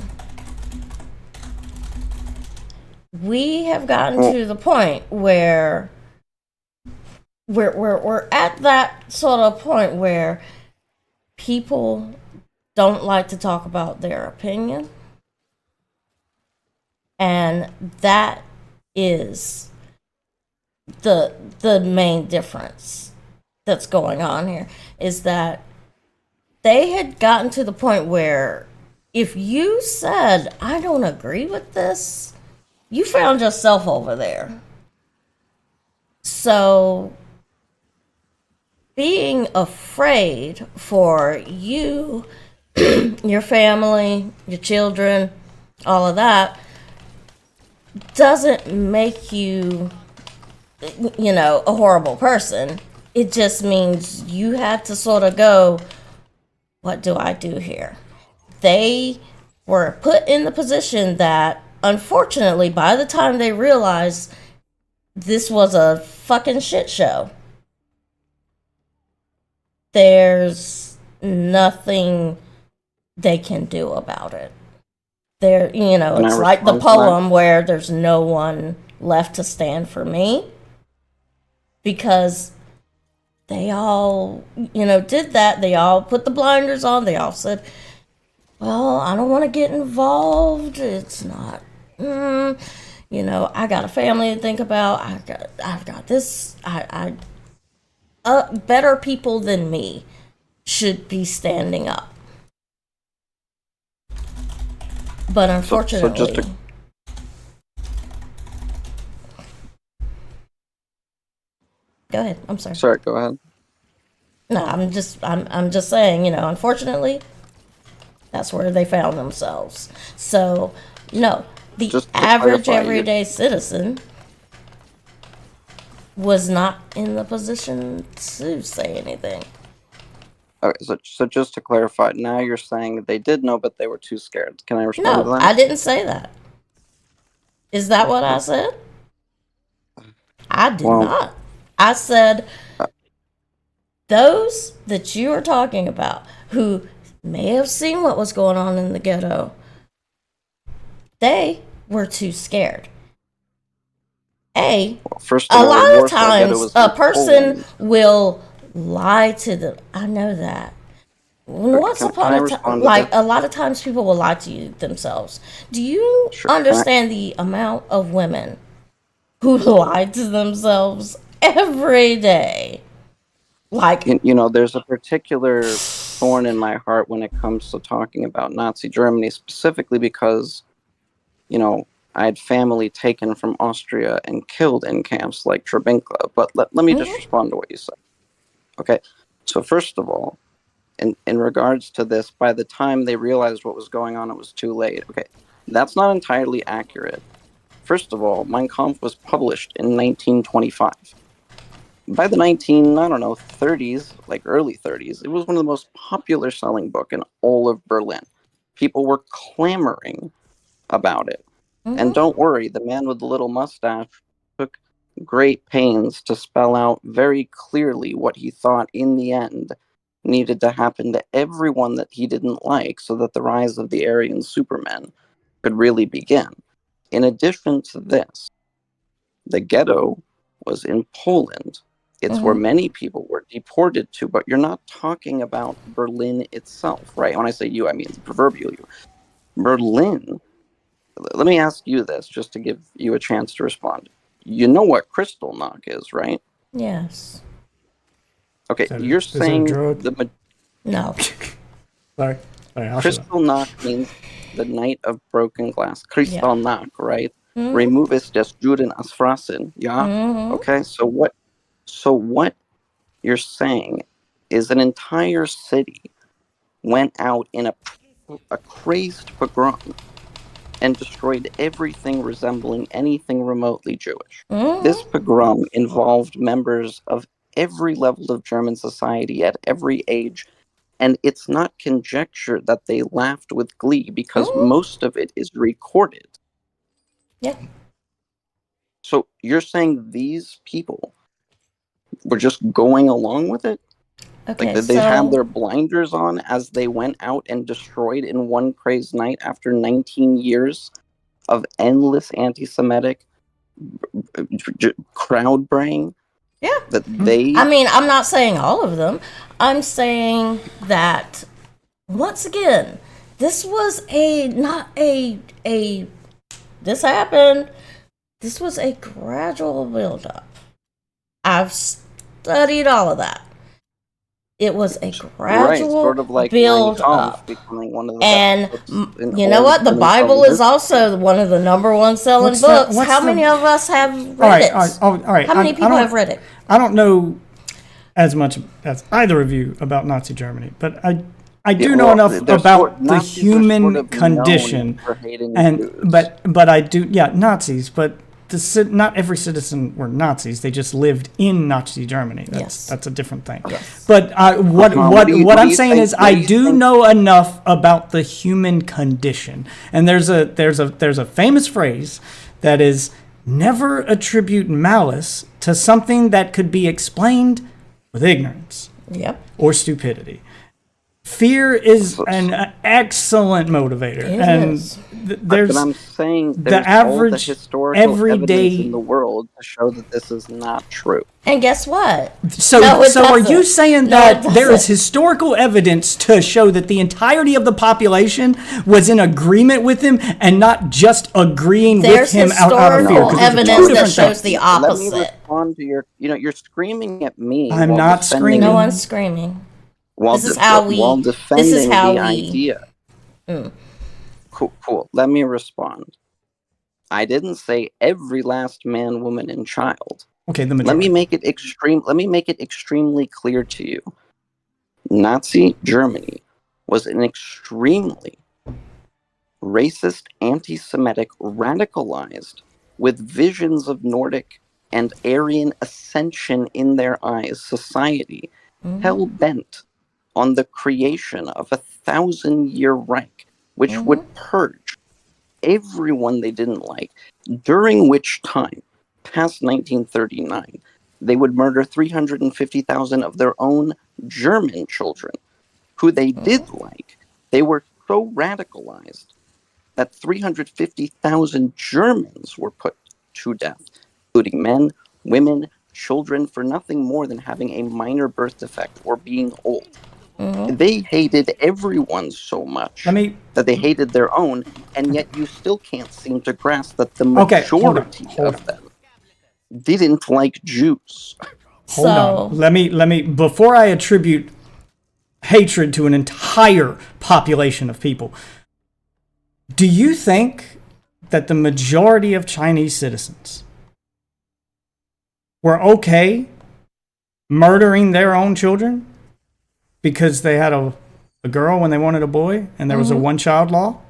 We have gotten to the point where we're at that sort of point where people don't like to talk about their opinion. And that is the main difference that's going on here, is that they had gotten to the point where if you said, I don't agree with this, you found yourself over there. So being afraid for you, your family, your children, all of that, doesn't make you, a horrible person. It just means you had to sort of go, what do I do here? They were put in the position that, unfortunately, by the time they realized this was a fucking shit show, there's nothing they can do about it. There, it's like the poem where there's no one left to stand for me, because they all, did that. They all put the blinders on. They all said, well, I don't want to get involved. It's not, I got a family to think about. I've got this. Better people than me should be standing up. But unfortunately, go ahead. I'm sorry. Sorry, go ahead. No, I'm just saying, unfortunately, that's where they found themselves. So, no, the Just to average clarify, everyday citizen was not in the position to say anything. okay, so just to clarify, now you're saying they did know, but they were too scared. Can I respond to No, that? I didn't say that. Is that what I said? I did Well, not. I said those that you are talking about who may have seen what was going on in the ghetto, they were too scared. first of A all, lot of Warsaw Ghetto times was a in person Poland. will lie to them. I know that. Okay, Once can upon I a time, respond to like this? a lot of times people will lie to you themselves. Do you Sure. understand the amount of women who lie to themselves every day? Like, There's a particular thorn in my heart when it comes to talking about Nazi Germany, specifically because, you know, I had family taken from Austria and killed in camps like Treblinka. But let me just mhm, respond to what you said. Okay. So, first of all, in regards to this, by the time they realized what was going on, it was too late. Okay. That's not entirely accurate. First of all, Mein Kampf was published in 1925. By the I don't know, 30s, like early 30s, it was one of the most popular selling book in all of Berlin. People were clamoring about it. And mhm, don't worry, the man with the little mustache took great pains to spell out very clearly what he thought in the end needed to happen to everyone that he didn't like so that the rise of the Aryan supermen could really begin. In addition to this, the ghetto was in Poland. It's where mhm, many people were deported to, but you're not talking about Berlin itself, right? When I say you, I mean the proverbial you. Berlin, let me ask you this just to give you a chance to respond. You know what Kristallnacht is, right? yes, Okay, Is that you're is that a saying drug? no, Sorry. Sorry, I'll shut up. Kristallnacht means the night of broken glass. yeah, Kristallnacht, right? mhm, Removis des Juden as Frassen. Yeah. mhm, Okay. So what you're saying is an entire city went out in a crazed pogrom and destroyed everything resembling anything remotely Jewish. This mhm, pogrom involved members of every level of German society at every age, and it's not conjecture that they laughed with glee because mhm, most of it is recorded. yeah. So you're saying these people were just going along with it? Like Okay, they had so their blinders on as they went out and destroyed in one crazed night after 19 years of endless anti-Semitic crowd braying yeah. that I they mean, I'm not saying all of them. I'm saying that once again, this was a not a this happened. This was a gradual build up. I've studied all of that. It was a right, gradual sort of like Mein build Kampf up. becoming one of the best And books in you know all of what? The German Bible film is history. also one of the number one selling What's the books. what's How the many of us have all read right, all right, it? all right. How many people have read it? I don't know as much as either of you about Nazi Germany, but I Yeah, do know well, enough about the Nazis are sort human of known condition, for hating and Jews. but I do, yeah, Nazis, but not every citizen were Nazis. They just lived in Nazi Germany. Yes. That's a different thing. Yes. But what What do I'm you saying think? is What I do you do think? know enough about the human condition, and there's a famous phrase that is never attribute malice to something that could be explained with ignorance Yep. or stupidity. Fear is So, an excellent motivator, It and is. but there's I'm saying the there's all the average historical evidence in everyday. the world to show that this is not true. And guess what? So, No, it so are you doesn't. saying No, it that there is doesn't. historical evidence to show that the entirety of the population was in agreement with him and not just agreeing There's with him out of fear? historical No, Because those are no. two evidence that different shows things. the Let me opposite. respond to your. You're screaming at me I'm while not defending No screaming. one's screaming. while This is de- how while we. This is defending how the we. idea. Cool, cool. Let me respond. I didn't say every last man, woman, and child. Okay, the Let me majority. make it extreme. Let me make it extremely clear to you. Nazi Germany was an extremely racist, anti-Semitic, radicalized, with visions of Nordic and Aryan ascension in their eyes, society hell-bent on the creation of a 1,000-year Reich, which would purge everyone they didn't like, during which time, past 1939, they would murder 350,000 of their own German children, who they did like. They were so radicalized that 350,000 Germans were put to death, including men, women, children, for nothing more than having a minor birth defect or being old. They hated everyone so much that they hated their own, and yet you still can't seem to grasp that the majority of them didn't like Jews. Hold on. Let me before I attribute hatred to an entire population of people. Do you think that the majority of Chinese citizens were okay murdering their own children because they had a girl when they wanted a boy and there was a one-child law?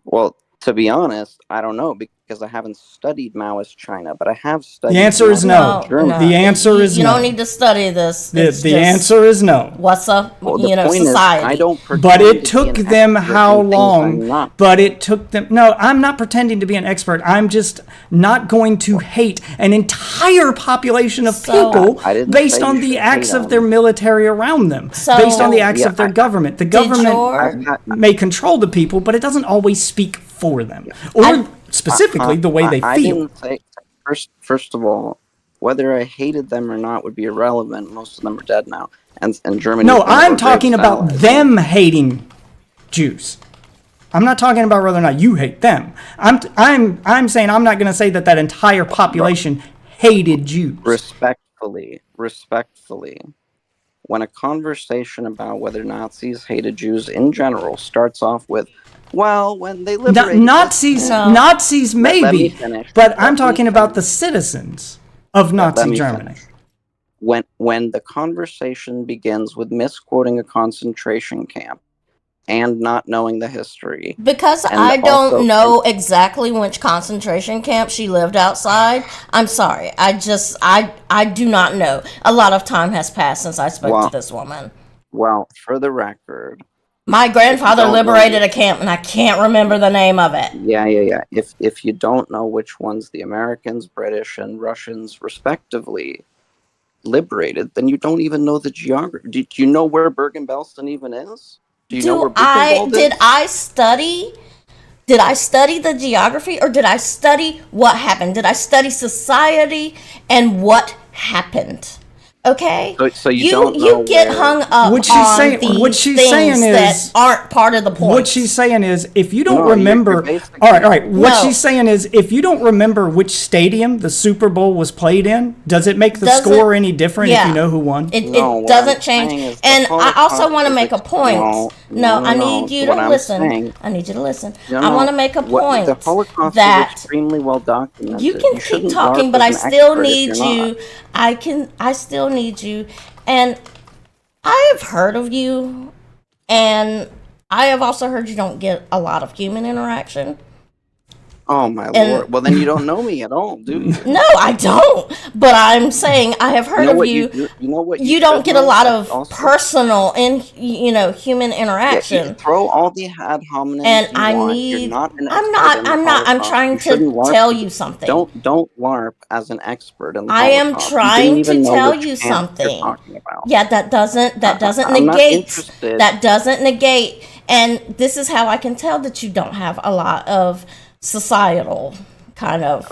Well, to be honest, I don't know because I haven't studied Maoist China, but I have studied. The answer is no. The answer is no. You don't need to study this. The answer is no. What's up? Well, society. I don't. But it took them how long? But it took them. No, I'm not pretending to be an expert. I'm just not going to hate an entire population of people based on the acts of their military around them, based on the acts of their government. The government may control the people, but it doesn't always speak for them, or specifically the way they feel. I didn't say, first of all, whether I hated them or not would be irrelevant. Most of them are dead now, and Germany. No, I'm talking about them hating Jews. I'm not talking about whether or not you hate them. I'm saying I'm not going to say that entire population hated Jews. Respectfully, when a conversation about whether Nazis hated Jews in general starts off with, well, when they liberated Nazis maybe, but I'm talking about the citizens of Nazi Germany. When the conversation begins with misquoting a concentration camp and not knowing the history, because I don't know exactly which concentration camp she lived outside. I'm sorry, I do not know. A lot of time has passed since I spoke to this woman. Well, for the record, my grandfather liberated a camp, and I can't remember the name of it. Yeah. If you don't know which ones the Americans, British, and Russians, respectively, liberated, then you don't even know the geography. Do you know where Bergen-Belsen even is? Do you know where Buchenwald is? Did I study the geography, or did I study what happened? Did I study society and what happened? Okay, so you don't know you get hung up on these things that aren't part of the point. What she's saying is, if you don't remember, all right. What she's saying is, if you don't remember which stadium the Super Bowl was played in, does it make the score any different if you know who won? It doesn't change. And I also want to make a point. I need you to listen. I need you to listen. I want to make a point the Holocaust is extremely well documented. You can keep talking, but I still need you. I still need you, and I have heard of you, and I have also heard you don't get a lot of human interaction. Oh my lord! Well, then you don't know me at all, do you? No, I don't. But I'm saying I have heard of you. You know what? You don't get a lot of personal and human interaction. You throw all the ad hominem. And I'm trying to tell you something. Don't LARP as an expert in the I am trying to tell you something. Yeah, that doesn't negate. And this is how I can tell that you don't have a lot of societal kind of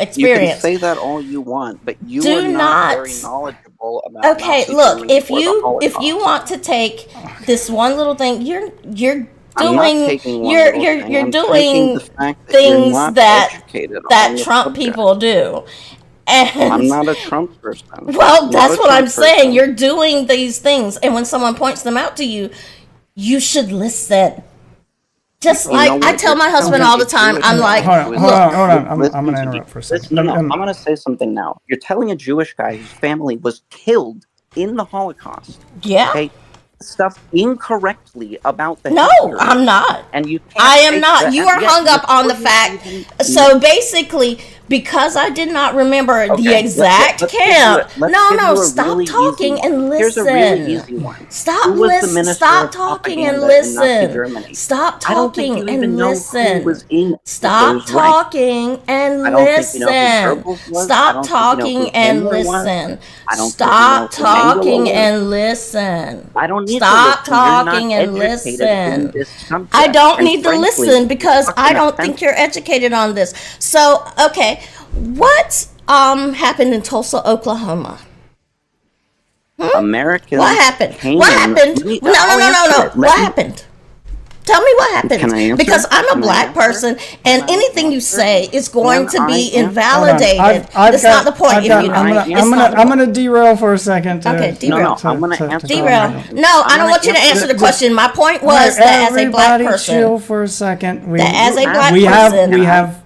experience. You can say that all you want, but you are not very knowledgeable about. Okay, look, if you want to take this one little thing, you're doing things that Trump people do. And I'm not a Trump person. Well, that's what I'm saying. You're doing these things, and when someone points them out to you, you should listen. Just like I tell my husband all the time, I'm like, hold on. I'm going to interrupt for a second. I'm going to say something now. You're telling a Jewish guy whose family was killed in the Holocaust. Yeah. Okay, stuff incorrectly about the No, history, I'm not. and you can't I am take not. the- You are yeah, hung up on the before fact. you So basically, because I did not remember the Okay, exact let's give you camp. let's No, give no, you a stop really easy talking one. and Here's listen. a really easy one. Stop Who was the listen. minister Stop of talking and propaganda in Nazi listen. Germany? Stop I don't think talking you even and know who listen. was in Stop Hitler's ranks. talking and I don't think you know who listen. Goebbels was. I Stop don't think you know talking who and Himmler was. listen. I don't Stop think you know who Mengele talking was. and listen. I don't need Stop to listen. You're not talking and educated in listen. this subject. I don't And need to frankly, listen because it's I fucking don't think offensive. you're educated on this. So, okay, what happened in Tulsa, Oklahoma? Americans What happened? came What in- happened? Let me- No, no, I'll no, no, answer no. it. Let What me- happened? Tell me what happened. Can I answer? Because I'm a Can I black answer? person, and Can I anything you answer? say is going Can to be I answer? invalidated. I've That's got- not the point. I've If got- you know, I'm gonna, it's I'm not gonna, the I'm point. gonna derail for a second. Okay, derail. I'm gonna answer. Derail. No, I I'm don't want you to gonna answer the answer- question. My point All right, was that as a black everybody person, chill for a second. That as a black we person,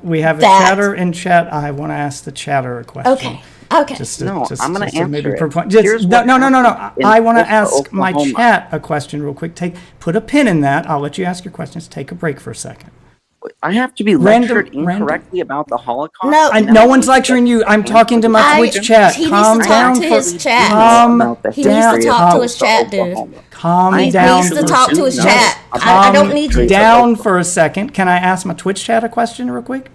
we have a that- chatter in chat. I want to ask the chatter a question. okay, okay. No, I'm gonna to maybe answer it. point. Here's No, what no, no, no, no. happened in I want to Tulsa, ask my Oklahoma. chat a question real quick. Put a pin in that. I'll let you ask your questions. Take a break for a second. I have to be Random- lectured incorrectly about the Holocaust. No. and No then one's I lecturing you. I'm talking to my I- Twitch chat. he needs Calm to talk down to for his chat. calm He needs to talk to his chat, dude. calm He down. needs to for- talk to his No, chat. I calm don't need you. down for a second. Can I ask my Twitch chat a question real quick?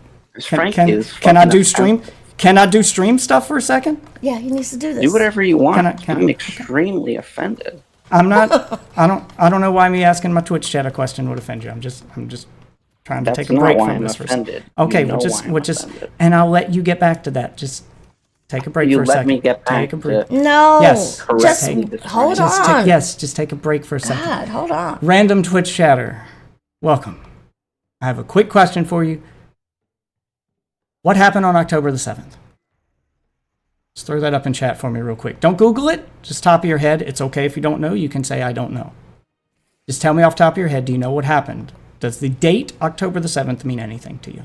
Can I do stream? Can I do stream stuff for a second? Yeah, he needs to do this. Do whatever you want. Can I- I'm extremely offended. I'm not. I don't know why me asking my Twitch chat a question would offend you. I'm just trying to That's take a not break why from I'm this for a offended. second. Okay, You know why I'm we'll just, offended. and I'll let you get back to that. Just take a break You for a let second. me get back Take a break. to- No. Yes. Just Correctly hold Just on. just take a break for a second. God, hold on. Random Twitch chatter, welcome. I have a quick question for you. What happened on October the 7th? Just throw that up in chat for me real quick. Don't Google it. Just top of your head. It's okay if you don't know. You can say I don't know. Just tell me off the top of your head. Do you know what happened? Does the date October the 7th mean anything to you?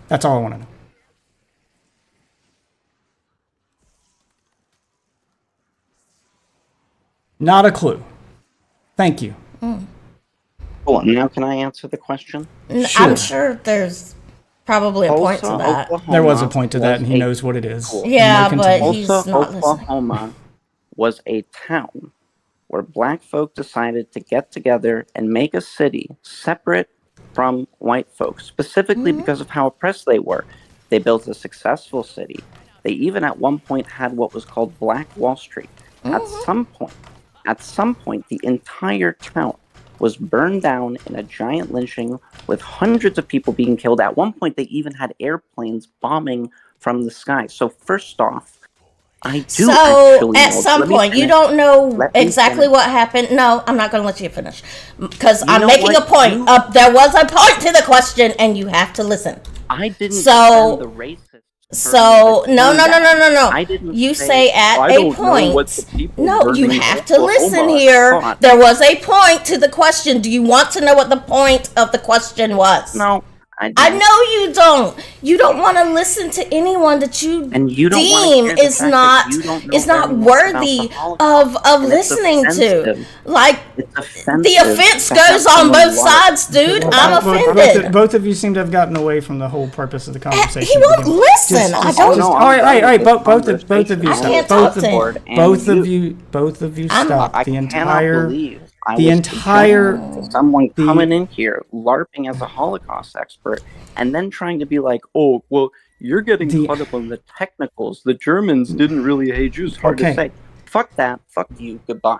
That's all I want to know. Not a clue. Thank you. Cool. Now can I answer the question? I'm sure there's probably a point to Tulsa, that. Oklahoma There was a point to that, was and he a- knows what it is. Cool. And Yeah, they but continue. he's Tulsa, not listening. Oklahoma was a town where black folk decided to get together and make a city separate from white folks, specifically because of how oppressed they were. They built a successful city. They even at one point had what was called Black Wall Street. At some point, the entire town was burned down in a giant lynching with hundreds of people being killed. At one point, they even had airplanes bombing from the sky. So first off, I do So actually at know. some Let me point, you finish. don't know Let me exactly finish. what happened. No, I'm not going to let you finish because I'm know making a what? point. You- There was a point to the question, and you have to listen. I didn't So- defend the racist. So no. I didn't You say, say at "I a don't know what point. the people No, you burning have to Oklahoma listen here. thought." There was a point to the question. Do you want to know what the point of the question was? No, I I don't. know you don't. You don't want to listen to anyone that you And you don't wanna deem hear the is fact not that you don't know is not very much about worthy the Holocaust. of And it's listening to. offensive. Like It's offensive the offense to have goes on someone both lie. sides, dude. I'm offended. Both of you seem to have gotten away from the whole purpose of the conversation. He to won't begin with. listen. I don't. no, all I'm right. done with this Both of you I stop. can't Both talk of to him. Lord, and both of you I'm- stop. I The cannot entire believe I the was entire- subjected to someone coming in here LARPing as a Holocaust expert and then trying to be like, oh, well, you're getting The- caught up on the technicals. The Germans didn't really hate Jews. Hard Okay. to say. Fuck that. Fuck you. Goodbye.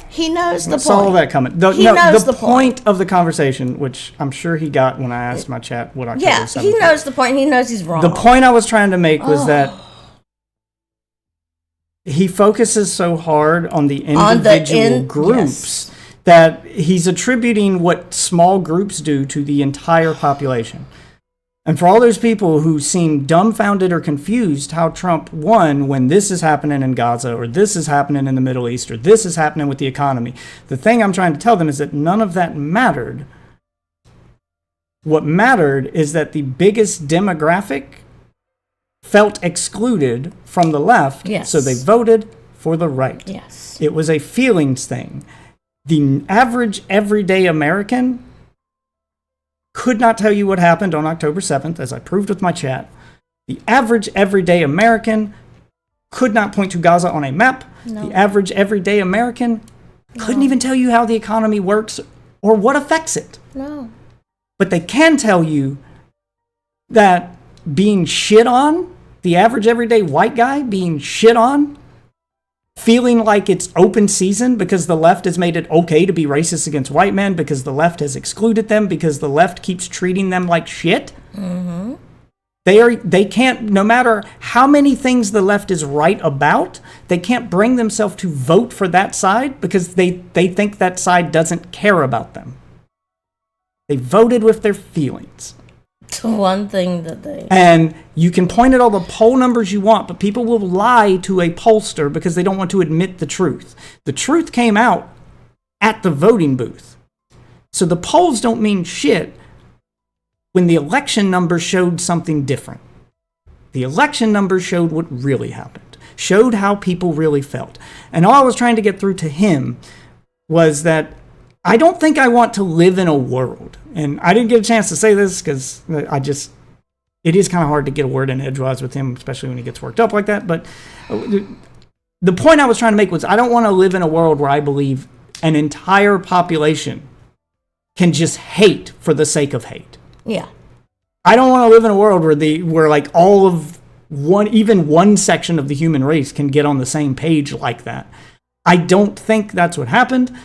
He knows the saw point. that coming. He knows the the point of the conversation, which I'm sure he got when I asked my chat what October Yeah, 7th he was. knows the point. He knows he's wrong. The point I was trying to make was that he focuses so hard on the individual groups that he's attributing what small groups do to the entire population. And for all those people who seem dumbfounded or confused how Trump won when this is happening in Gaza or this is happening in the Middle East or this is happening with the economy, the thing I'm trying to tell them is that none of that mattered What mattered is that the biggest demographic felt excluded from the left, Yes. so they voted for the right. Yes. It was a feelings thing. The average everyday American could not tell you what happened on October 7th, as I proved with my chat. The average everyday American could not point to Gaza on a map. No. The average everyday American couldn't even tell you how the economy works or what affects it. No. But they can tell you that being shit on, the average everyday white guy being shit on, feeling like it's open season because the left has made it okay to be racist against white men, because the left has excluded them, because the left keeps treating them like shit. Mm-hmm. They can't, no matter how many things the left is right about, they can't bring themselves to vote for that side because they think that side doesn't care about them. They voted with their feelings. It's one thing that they... And you can point at all the poll numbers you want, but people will lie to a pollster because they don't want to admit the truth. The truth came out at the voting booth. So the polls don't mean shit when the election numbers showed something different. The election numbers showed what really happened, showed how people really felt. And all I was trying to get through to him was that I don't think I want to live in a world, and I didn't get a chance to say this because it is kind of hard to get a word in edgewise with him, especially when he gets worked up like that. But the point I was trying to make was I don't want to live in a world where I believe an entire population can just hate for the sake of hate. Yeah. I don't want to live in a world where like all of even one section of the human race can get on the same page like that. I don't think that's what happened.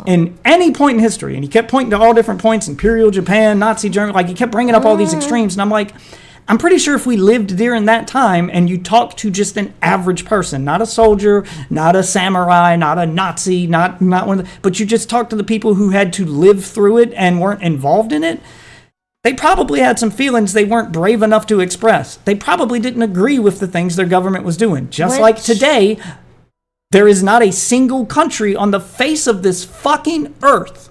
In any point in history, and he kept pointing to all different points, Imperial Japan, Nazi Germany, like he kept bringing up all these extremes, and I'm like, I'm pretty sure if we lived during that time and you talked to just an average person, not a soldier, not a samurai, not a Nazi, not one of the, but you just talked to the people who had to live through it and weren't involved in it, they probably had some feelings they weren't brave enough to express. They probably didn't agree with the things their government was doing. Just like today, there is not a single country on the face of this fucking earth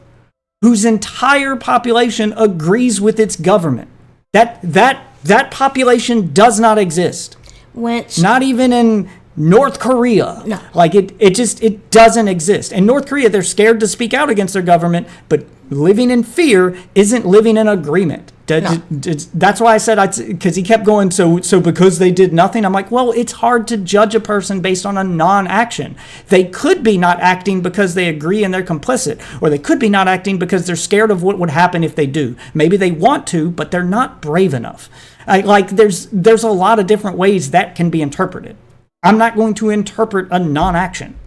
whose entire population agrees with its government. That population does not exist. Not even in North Korea. No. Like it doesn't exist. In North Korea, they're scared to speak out against their government, but living in fear isn't living in agreement. No. That's why I said, because he kept going, so because they did nothing, I'm like, well, it's hard to judge a person based on a non-action. They could be not acting because they agree and they're complicit, or they could be not acting because they're scared of what would happen if they do. Maybe they want to, but they're not brave enough. There's a lot of different ways that can be interpreted. I'm not going to interpret a non-action.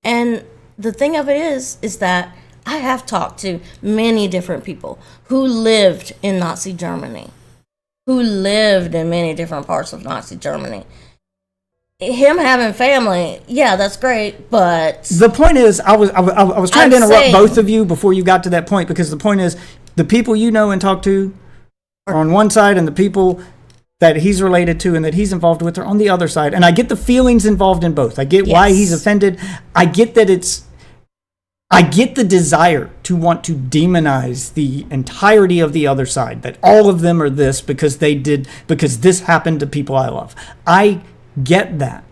And the thing of it is that I have talked to many different people who lived in Nazi Germany, who lived in many different parts of Nazi Germany. Him having family, yeah, that's great, but the point is, I was trying to interrupt both of you before you got to that point, because the point is, the people you know and talk to are on one side, and the people that he's related to and that he's involved with are on the other side. And I get the feelings involved in both. I get why he's offended. I get that I get the desire to want to demonize the entirety of the other side, that all of them are this because this happened to people I love. I get that.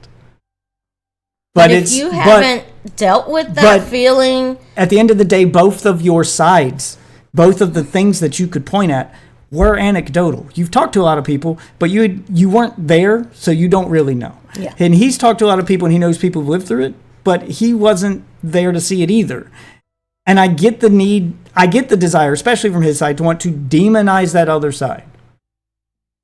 But if you haven't dealt with that feeling, at the end of the day, both of your sides, both of the things that you could point at, were anecdotal. You've talked to a lot of people, but you weren't there, so you don't really know. Yeah. And he's talked to a lot of people, and he knows people who've lived through it, but he wasn't there to see it either. And I get the desire, especially from his side, to want to demonize that other side.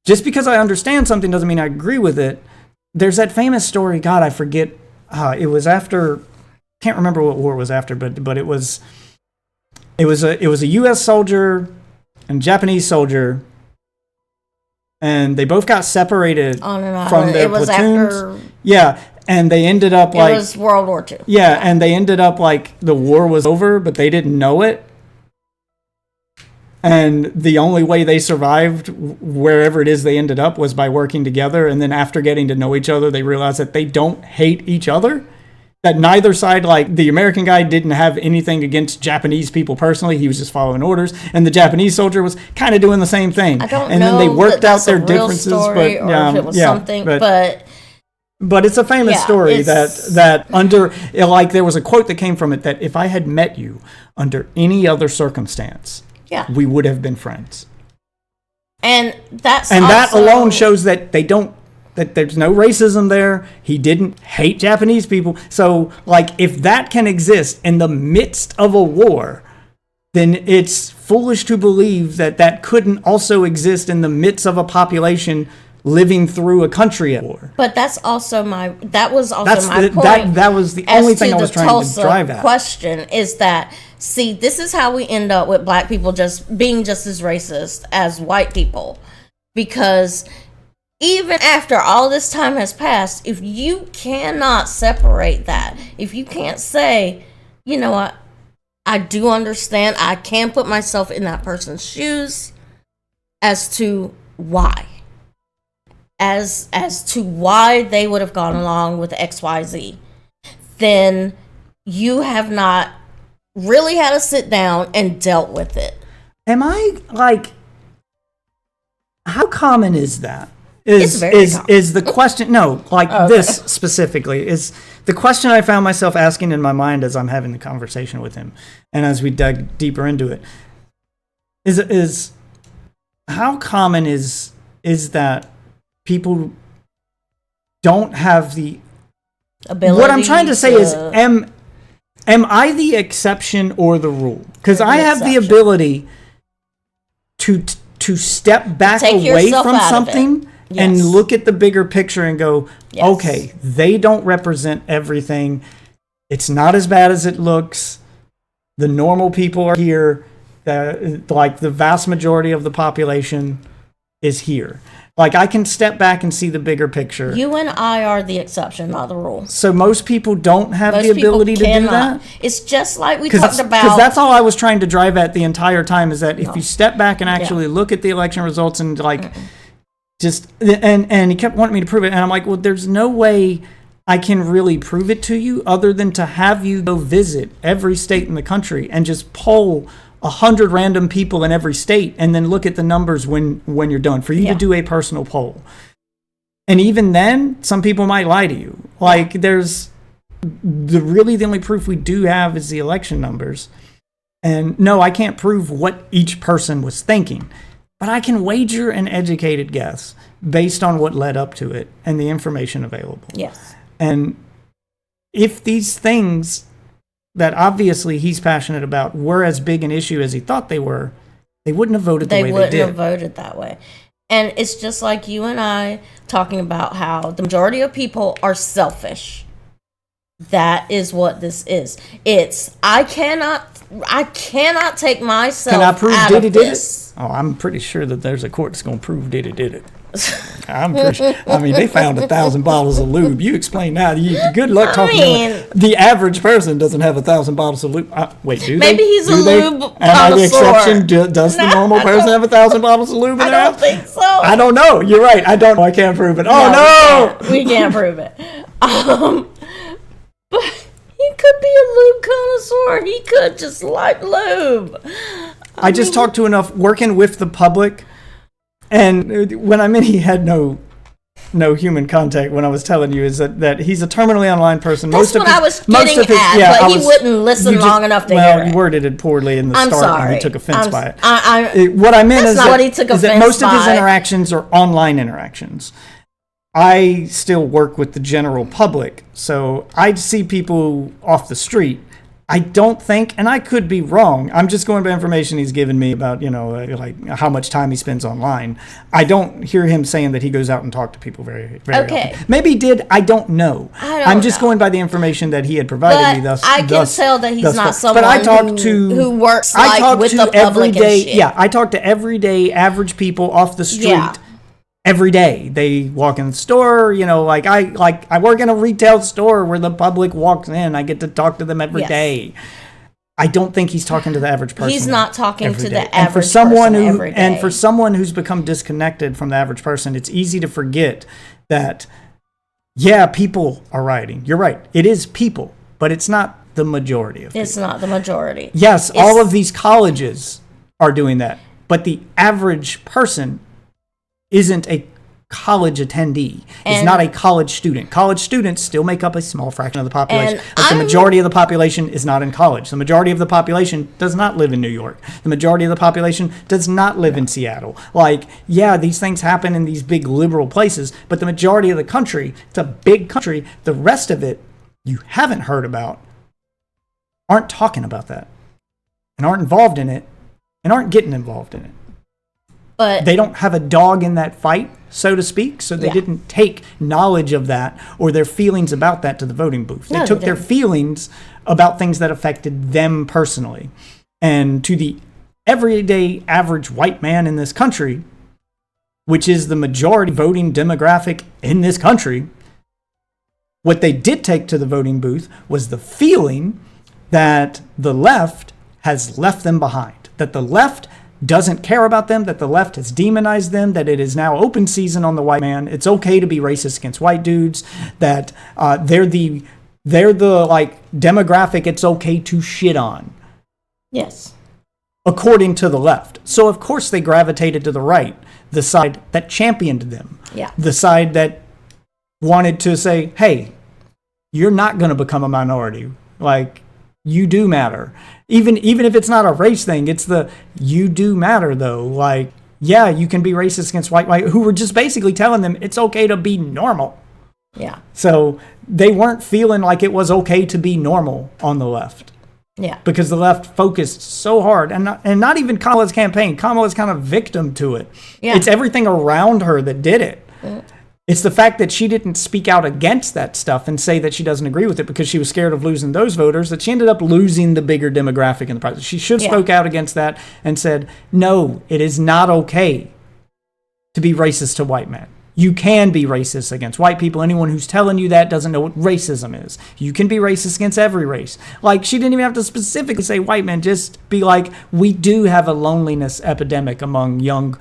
Just because I understand something doesn't mean I agree with it. There's that famous story, God, I forget, it was after, can't remember what war it was after, but it was a U.S. soldier and Japanese soldier, and they both got separated on an island. From their it was platoons. After Yeah, and they ended up like... It was World War II. Yeah, and they ended up like the war was over, but they didn't know it. And the only way they survived wherever it is they ended up was by working together. And then after getting to know each other, they realized that they don't hate each other. that neither side, like the American guy didn't have anything against Japanese people personally. He was just following orders. And the Japanese soldier was kind of doing the same thing. I don't and know then they worked that out that's their a real differences. Story, but or if it was something, but it's a famous story that under, like, there was a quote that came from it that if I had met you under any other circumstance, we would have been friends. And that alone shows that that there's no racism there. He didn't hate Japanese people. So, like, if that can exist in the midst of a war, then it's foolish to believe that that couldn't also exist in the midst of a population living through a country at war. But that was also my point. That was the only thing I was trying to drive at. Question is that, see, this is how we end up with black people just being just as racist as white people. Because even after all this time has passed, if you cannot separate that, if you can't say, you know what, I do understand, I can put myself in that person's shoes as to why. As to why they would have gone along with XYZ, then you have not really had to sit down and dealt with it. Am I, like, how common is that? It's very common. Is the question, no, like this specifically, is the question I found myself asking in my mind as I'm having the conversation with him, and as we dug deeper into it, is how common is that people don't have the ability. What I'm trying to say is, am I the exception or the rule? Because I have the ability to step back away from something and look at the bigger picture and go, okay, they don't represent everything. It's not as bad as it looks. The normal people are here. Like the vast majority of the population is here. Like, I can step back and see the bigger picture. You and I are the exception, not the rule. So most people don't have the ability to do that? It's just like we talked about. Because that's all I was trying to drive at the entire time, is that if you step back and actually look at the election results and, like, just... And he kept wanting me to prove it. And I'm like, well, there's no way I can really prove it to you other than to have you go visit every state in the country and just poll 100 random people in every state and then look at the numbers when you're done, for you to do a personal poll. And even then, some people might lie to you. Like, there's the only proof we do have is the election numbers. And no, I can't prove what each person was thinking, but I can wager an educated guess based on what led up to it and the information available. Yes. And if these things that obviously he's passionate about were as big an issue as he thought they were, they wouldn't have voted the way they did. They wouldn't have voted that way. And it's just like you and I talking about how the majority of people are selfish. That is what this is. It's, I cannot take myself out of this. Oh, I'm pretty sure that there's a court that's going to prove Diddy did it. I'm pretty sure. I mean, they found 1,000 bottles of lube. You explain that. Good luck talking to them. The average person doesn't have 1,000 bottles of lube. Wait, do maybe they? He's do a they? lube Am I the exception? connoisseur. Does the normal person have 1,000 bottles of lube in their house? I don't think so. I don't know. You're right. I don't know. I can't prove it. Oh, no! We can't prove it. But he could be a lube connoisseur. He could just like lube. I just talked to enough working with the public. And when I mean he had no human contact, when I was telling you, is that he's a terminally online person. That's what I was getting at, but he wouldn't listen long enough to hear it. Well, you worded it poorly in the start, sorry. and he took offense by it. What I meant is that most of his interactions are online interactions. I still work with the general public, so I see people off the street. I don't think, and I could be wrong, I'm just going by information he's given me about, like how much time he spends online. I don't hear him saying that he goes out and talks to people very, very often. Maybe he did, I don't know. I'm just going by the information that he had provided me I can tell that he's not someone who works with the public and shit. Yeah, I talk to everyday average people off the street. Yeah. Every day they walk in the store, I work in a retail store where the public walks in. I get to talk to them every day. I don't think he's talking to the average person. He's not talking to the average person every day. And for someone who's become disconnected from the average person, it's easy to forget that yeah, people are rioting. You're right. It is people, but it's not the majority of people. It's not the majority. Yes, all of these colleges are doing that, but the average person isn't a college attendee. It's not a college student. College students still make up a small fraction of the population. But the majority of the population is not in college. The majority of the population does not live in New York. The majority of the population does not live in Seattle. Like, yeah, these things happen in these big liberal places, but the majority of the country, it's a big country. The rest of it you haven't heard about, aren't talking about that, and aren't involved in it, and aren't getting involved in it. But they don't have a dog in that fight, so to speak, so they didn't take knowledge of that or their feelings about that to the voting booth. They took their feelings about things that affected them personally. And to the everyday average white man in this country, which is the majority voting demographic in this country, what they did take to the voting booth was the feeling that the left has left them behind, that the left doesn't care about them, that the left has demonized them, that it is now open season on the white man. It's okay to be racist against white dudes, that they're the like demographic it's okay to shit on. Yes. According to the left. So of course they gravitated to the right, the side that championed them. Yeah. The side that wanted to say, hey, you're not going to become a minority. Like, you do matter. Even if it's not a race thing, it's the you do matter though. Like, yeah, you can be racist against white who were just basically telling them it's okay to be normal. Yeah. So they weren't feeling like it was okay to be normal on the left. Yeah. Because the left focused so hard, and not even Kamala's campaign. Kamala's kind of victim to it. Yeah. It's everything around her that did it. It's the fact that she didn't speak out against that stuff and say that she doesn't agree with it because she was scared of losing those voters, that she ended up losing the bigger demographic in the process. She should have spoke out against that and said, no, it is not okay to be racist to white men. You can be racist against white people. Anyone who's telling you that doesn't know what racism is. You can be racist against every race. Like, she didn't even have to specifically say white men, just be like, we do have a loneliness epidemic among young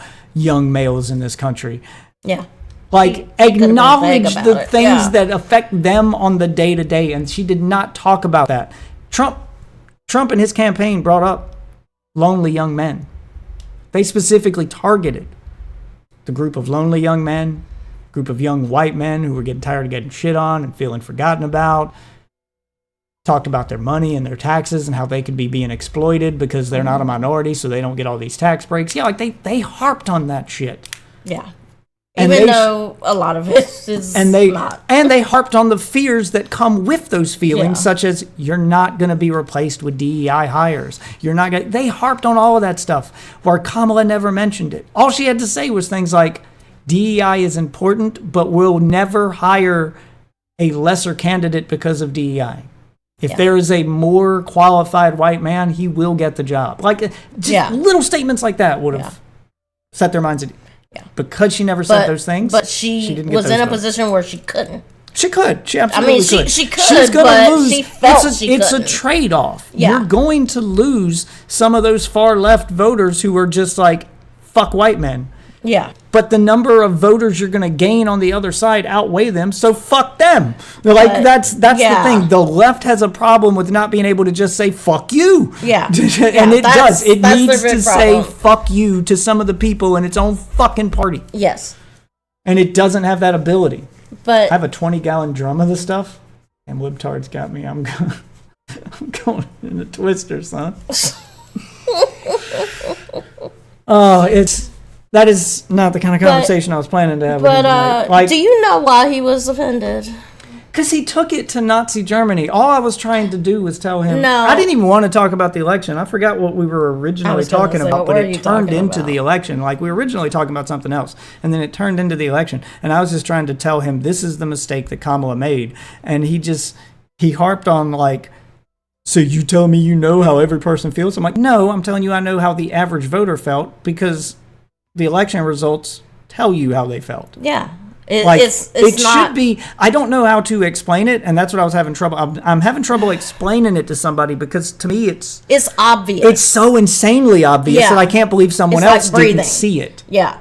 males in this country. Yeah. Like, acknowledge the things that affect them on the day-to-day, and she did not talk about that. Trump in his campaign brought up lonely young men. They specifically targeted the group of lonely young men, group of young white men who were getting tired of getting shit on and feeling forgotten about. Talked about their money and their taxes and how they could be being exploited because they're not a minority, so they don't get all these tax breaks. Yeah, like they harped on that shit. Yeah. And even though a lot of it is not. And they harped on the fears that come with those feelings, such as you're not going to be replaced with DEI hires. You're not going. They harped on all of that stuff, where Kamala never mentioned it. All she had to say was things like, DEI is important, but we'll never hire a lesser candidate because of DEI. If there is a more qualified white man, he will get the job. Like, just little statements like that would have set their minds at ease. Yeah. Because she never said those things. But she was in a position where she couldn't. She could. She absolutely could. She could, She's gonna lose. She felt it's a trade-off. Yeah. You're going to lose some of those far-left voters who are just like, fuck white men. Yeah. But the number of voters you're going to gain on the other side outweigh them, so fuck them. Like, that's the thing. The left has a problem with not being able to just say fuck you. Yeah. And it does. It needs to say fuck you to some of the people in its own fucking party. Yes. And it doesn't have that ability. But I have a 20-gallon drum of this stuff, and libtards got me. I'm going in the twister, son. That is not the kind of conversation I was planning to have. But do you know why he was offended? Because he took it to Nazi Germany. All I was trying to do was tell him. No. I didn't even want to talk about the election. I forgot what we were originally talking about, but it turned into the election. Like, we were originally talking about something else, and then it turned into the election. And I was just trying to tell him this is the mistake that Kamala made. And he harped on, like, so you tell me you know how every person feels? I'm like, no, I'm telling you I know how the average voter felt, because the election results tell you how they felt. Yeah. It should be. I don't know how to explain it, and that's what I was having trouble. I'm having trouble explaining it to somebody, because to me it's obvious. It's so insanely obvious that I can't believe someone else didn't see it. Yeah.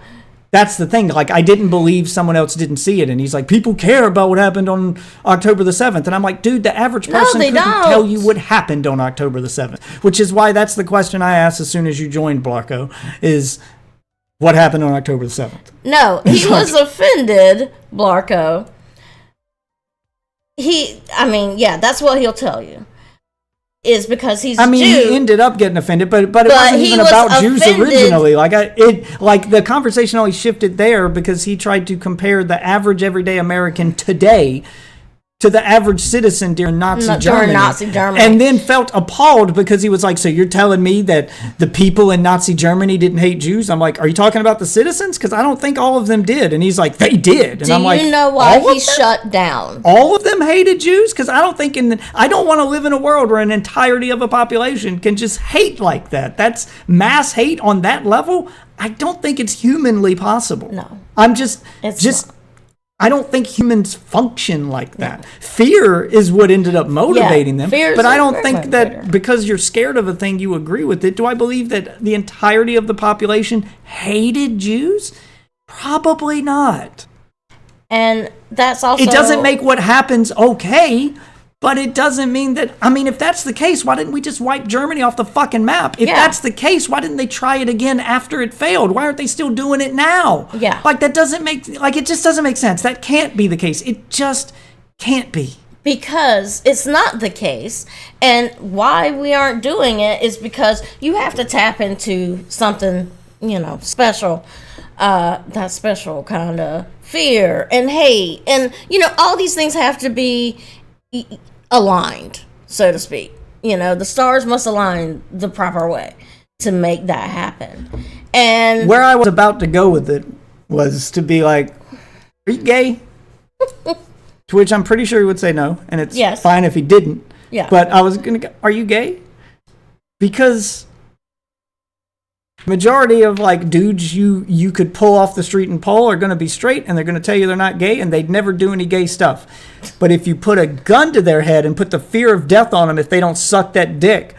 That's the thing. Like, I didn't believe someone else didn't see it. And he's like, people care about what happened on October the 7th. And I'm like, dude, the average person couldn't tell you what happened on October the 7th. Which is why that's the question I asked as soon as you joined, Blarko, is what happened on October the 7th? No, he was offended, Blarko. That's what he'll tell you. Is because he's Jew. He ended up getting offended, but it wasn't even about Jews originally. Like the conversation always shifted there because he tried to compare the average everyday American today to the average citizen during Nazi Germany. And then felt appalled because he was like, so you're telling me that the people in Nazi Germany didn't hate Jews? I'm like, are you talking about the citizens? Because I don't think all of them did. And he's like, they did. And I'm like, do you know why he shut down? All of them hated Jews? Because I don't want to live in a world where an entirety of a population can just hate like that. That's mass hate on that level. I don't think it's humanly possible. No. I don't think humans function like that. Fear is what ended up motivating them. But I don't think that because you're scared of a thing, you agree with it. Do I believe that the entirety of the population hated Jews? Probably not. And that's also... It doesn't make what happens okay, but it doesn't mean that... if that's the case, why didn't we just wipe Germany off the fucking map? If that's the case, why didn't they try it again after it failed? Why aren't they still doing it now? Yeah. That doesn't make... it just doesn't make sense. That can't be the case. It just can't be. Because it's not the case. And why we aren't doing it is because you have to tap into something, special. That special kind of fear and hate. And, all these things have to be aligned, so to speak. The stars must align the proper way to make that happen. And where I was about to go with it was to be like, are you gay? To which I'm pretty sure he would say no, and it's fine if he didn't. Yeah. But I was going to go, are you gay? Because majority of dudes you could pull off the street and pull are going to be straight, and they're going to tell you they're not gay, and they'd never do any gay stuff. But if you put a gun to their head and put the fear of death on them if they don't suck that dick,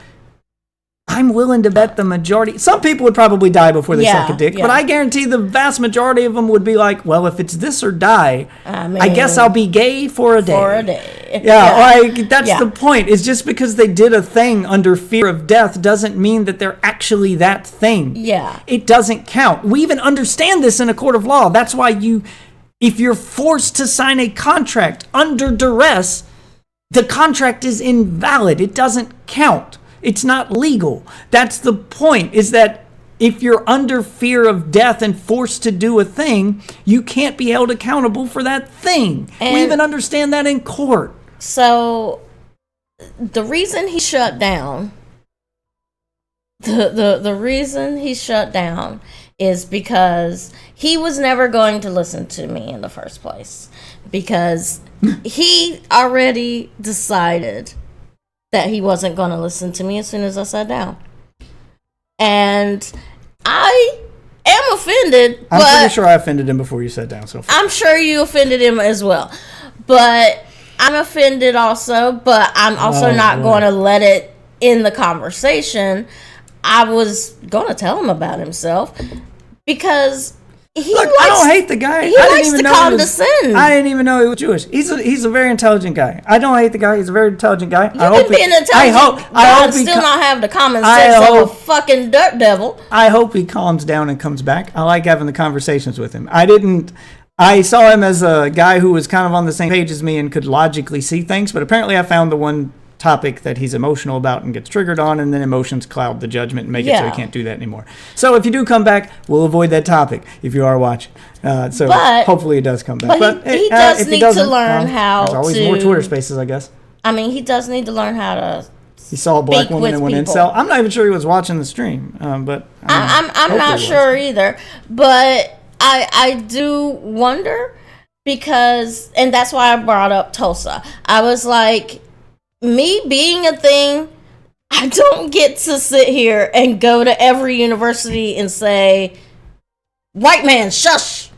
I'm willing to bet the majority... Some people would probably die before they suck a dick, but I guarantee the vast majority of them would be like, well, if it's this or die, I guess I'll be gay for a day. For a day. That's the point. It's just because they did a thing under fear of death doesn't mean that they're actually that thing. Yeah. It doesn't count. We even understand this in a court of law. That's why if you're forced to sign a contract under duress, the contract is invalid. It doesn't count. It's not legal. That's the point, is that if you're under fear of death and forced to do a thing, you can't be held accountable for that thing. And we even understand that in court. So the reason he shut down, the reason he shut down is because he was never going to listen to me in the first place. Because he already decided that he wasn't going to listen to me as soon as I sat down. And I am offended. I'm pretty sure I offended him before you sat down. So I'm sure you offended him as well. But I'm offended also, but I'm also not going to let it in the conversation. I was going to tell him about himself because... I don't hate the guy. He likes to condescend. I didn't even know he was Jewish. He's a very intelligent guy. I don't hate the guy. He's a very intelligent guy. You can be an intelligent guy and still not have the common sense of a fucking dirt devil. I hope he calms down and comes back. I like having the conversations with him. I saw him as a guy who was kind of on the same page as me and could logically see things, but apparently I found the one topic that he's emotional about and gets triggered on, and then emotions cloud the judgment and make it so he can't do that anymore. So if you do come back, we'll avoid that topic if you are watching. Hopefully it does come back. But he does need to learn how there's always more Twitter spaces, I guess. He does need to learn how to... He saw a black woman and went incel. I'm not even sure he was watching the stream, but... I'm not sure either. But I do wonder because... And that's why I brought up Tulsa. I was like... Me being a thing, I don't get to sit here and go to every university and say, white man, shush.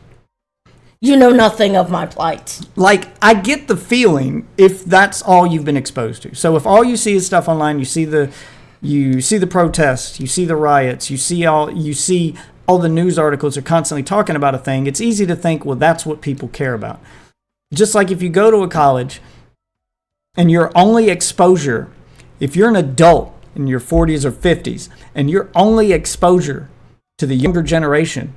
You know nothing of my plight. I get the feeling if that's all you've been exposed to. So if all you see is stuff online, you see the protests, you see the riots, you see all the news articles are constantly talking about a thing, it's easy to think, well, that's what people care about. Just like if you go to a college and your only exposure, if you're an adult in your 40s or 50s, and your only exposure to the younger generation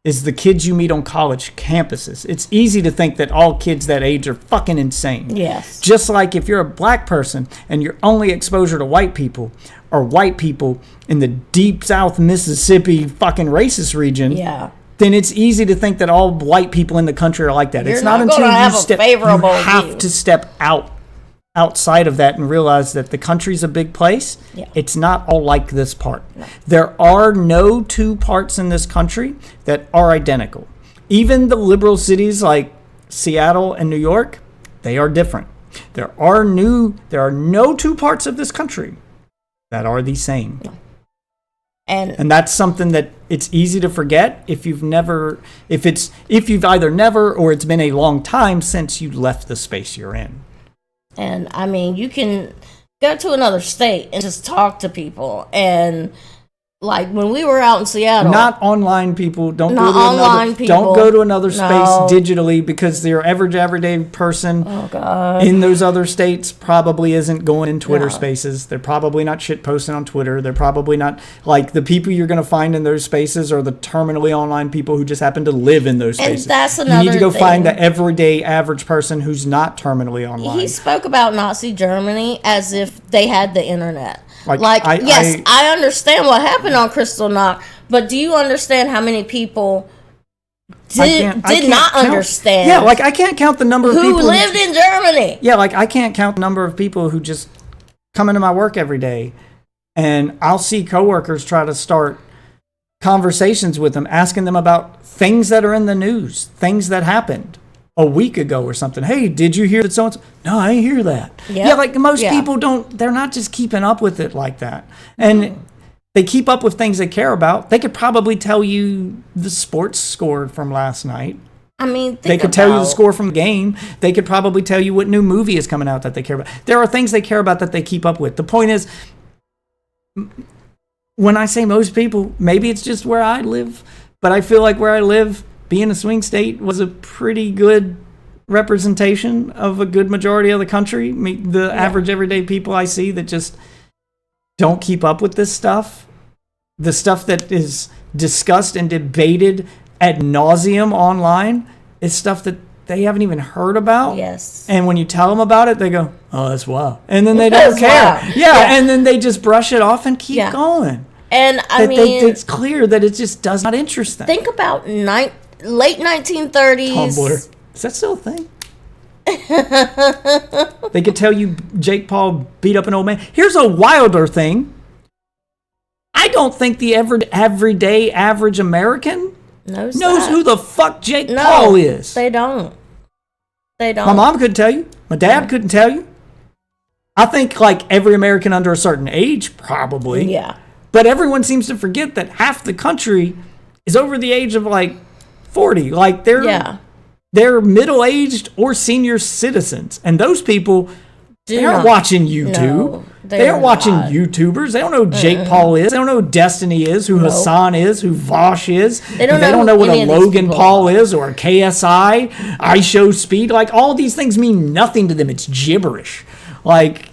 is the kids you meet on college campuses, it's easy to think that all kids that age are fucking insane. Yes. Just like if you're a black person and your only exposure to white people are white people in the deep South Mississippi fucking racist region, then it's easy to think that all white people in the country are like that. You're it's not until you have to step outside of that and realize that the country's a big place. It's not all like this part. No. There are no two parts in this country that are identical. Even the liberal cities like Seattle and New York, they are different. There are no two parts of this country that are the same. No. And that's something that it's easy to forget if you've either never or it's been a long time since you left the space you're in. And I mean, you can go to another state and just talk to people. And like when we were out in Seattle, not online people. Don't go to another space digitally, because their average everyday person in those other states probably isn't going in Twitter spaces. They're probably not shit posting on Twitter. They're probably not, like, the people you're going to find in those spaces are the terminally online people who just happen to live in those spaces. And that's another You need to go thing. find the everyday average person who's not terminally online. He spoke about Nazi Germany as if they had the internet. I understand what happened on Kristallnacht, but do you understand how many people did not understand? Yeah, like, I can't count the number of people who lived in Germany. Yeah, like, I can't count the number of people who just come into my work every day, and I'll see coworkers try to start conversations with them, asking them about things that are in the news, things that happened a week ago or something. Hey, did you hear that so-and-so? No, I didn't hear that. Yep. Yeah, like, most people they're not just keeping up with it like that. And they keep up with things they care about. They could probably tell you the sports score from last night. I mean, they could tell you the score from the game. They could probably tell you what new movie is coming out that they care about. There are things they care about that they keep up with. The point is, when I say most people, maybe it's just where I live, but I feel like where I live, being a swing state, was a pretty good representation of a good majority of the country. The average everyday people I see that just don't keep up with this stuff, the stuff that is discussed and debated ad nauseum online, is stuff that they haven't even heard about. Yes. And when you tell them about it, they go, "Oh, that's wild," and then they don't care. Yeah, and then they just brush it off and keep going. And it's clear that it just does not interest them. Think about late 1930s. Tumblr. Is that still a thing? They could tell you Jake Paul beat up an old man. Here's a wilder thing. I don't think the everyday average American knows who the fuck Jake Paul is. They don't. My mom couldn't tell you. My dad couldn't tell you. I think, like, every American under a certain age, probably. Yeah. But everyone seems to forget that half the country is over the age of, like, 40. Like, they're middle-aged or senior citizens. And those people, they aren't watching YouTube. No, they aren't watching YouTubers. They don't know who Jake Paul is. They don't know who Destiny is, who Hassan is, who Vosh is. They don't know what a Logan Paul is, or a KSI, iShowSpeed. Like, all these things mean nothing to them. It's gibberish. Like,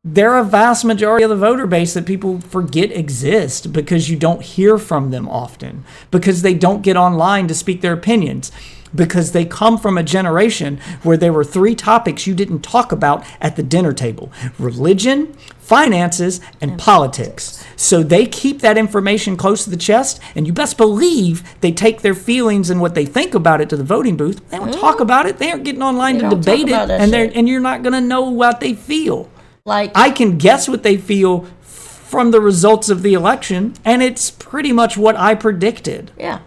they're a vast majority of the voter base that people forget exist because you don't hear from them often, because they don't get online to speak their opinions, because they come from a generation where there were 3 topics you didn't talk about at the dinner table: religion, finances, and politics. So they keep that information close to the chest, and you best believe they take their feelings and what they think about it to the voting booth. They don't talk about it. They aren't getting online to debate it, and you're not going to know what they feel. Like, I can guess what they feel from the results of the election, and it's pretty much what I predicted. Yeah.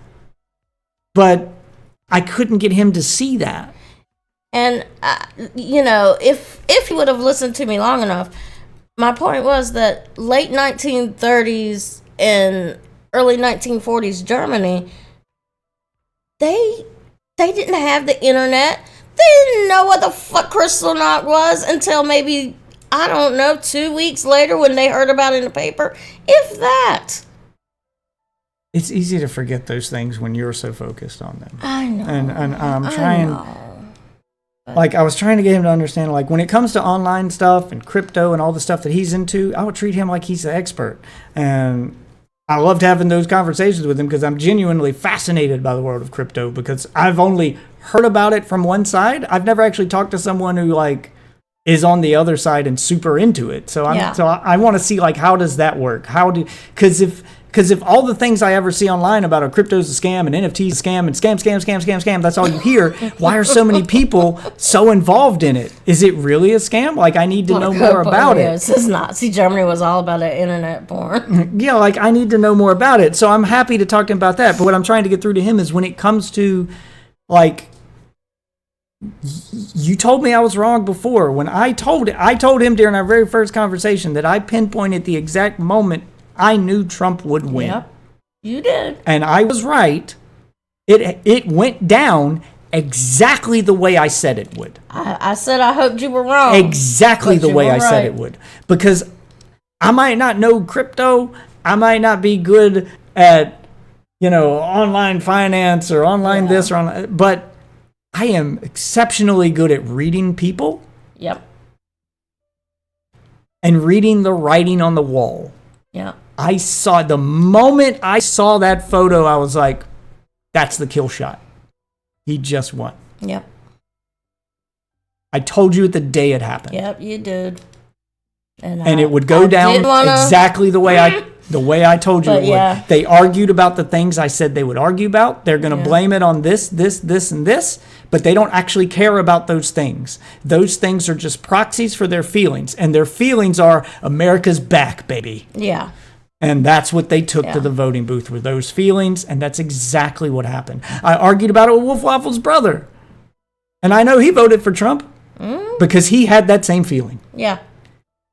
But I couldn't get him to see that. And, if he would have listened to me long enough, my point was that late 1930s and early 1940s Germany, they didn't have the internet. They didn't know what the fuck Kristallnacht was until maybe, I don't know, 2 weeks later when they heard about it in the paper. If that. it's easy to forget those things when you're so focused on them. I know. And I'm trying, like, I was trying to get him to understand, like, when it comes to online stuff and crypto and all the stuff that he's into, I would treat him like he's the expert. And I loved having those conversations with him because I'm genuinely fascinated by the world of crypto because I've only heard about it from one side. I've never actually talked to someone who, like, is on the other side and super into it. So I want to see, like, how does that work? Because if all the things I ever see online about a crypto's a scam and NFT's a scam and scam, that's all you hear, why are so many people so involved in it? Is it really a scam? Like, I need to know more about it. It's Nazi Germany was all about that internet porn. Yeah, like, I need to know more about it. So I'm happy to talk to him about that. But what I'm trying to get through to him is when it comes to, like, you told me I was wrong before. When I told him during our very first conversation that I pinpointed the exact moment I knew Trump would win. Yep, you did. And I was right. It went down exactly the way I said it would. I said I hoped you were wrong. Exactly the way I said it would. Because I might not know crypto. I might not be good at, online finance or online this or online, but I am exceptionally good at reading people. Yep. And reading the writing on the wall. Yeah. The moment I saw that photo, I was like, that's the kill shot. He just won. Yep. I told you it the day it happened. Yep, you did. And it would go down exactly the way I told you it would. They argued about the things I said they would argue about. They're going to blame it on this, and this, but they don't actually care about those things. Those things are just proxies for their feelings, and their feelings are America's back, baby. Yeah. And that's what they took to the voting booth, were those feelings, and that's exactly what happened. I argued about it with Wolf Waffle's brother, and I know he voted for Trump because he had that same feeling. Yeah.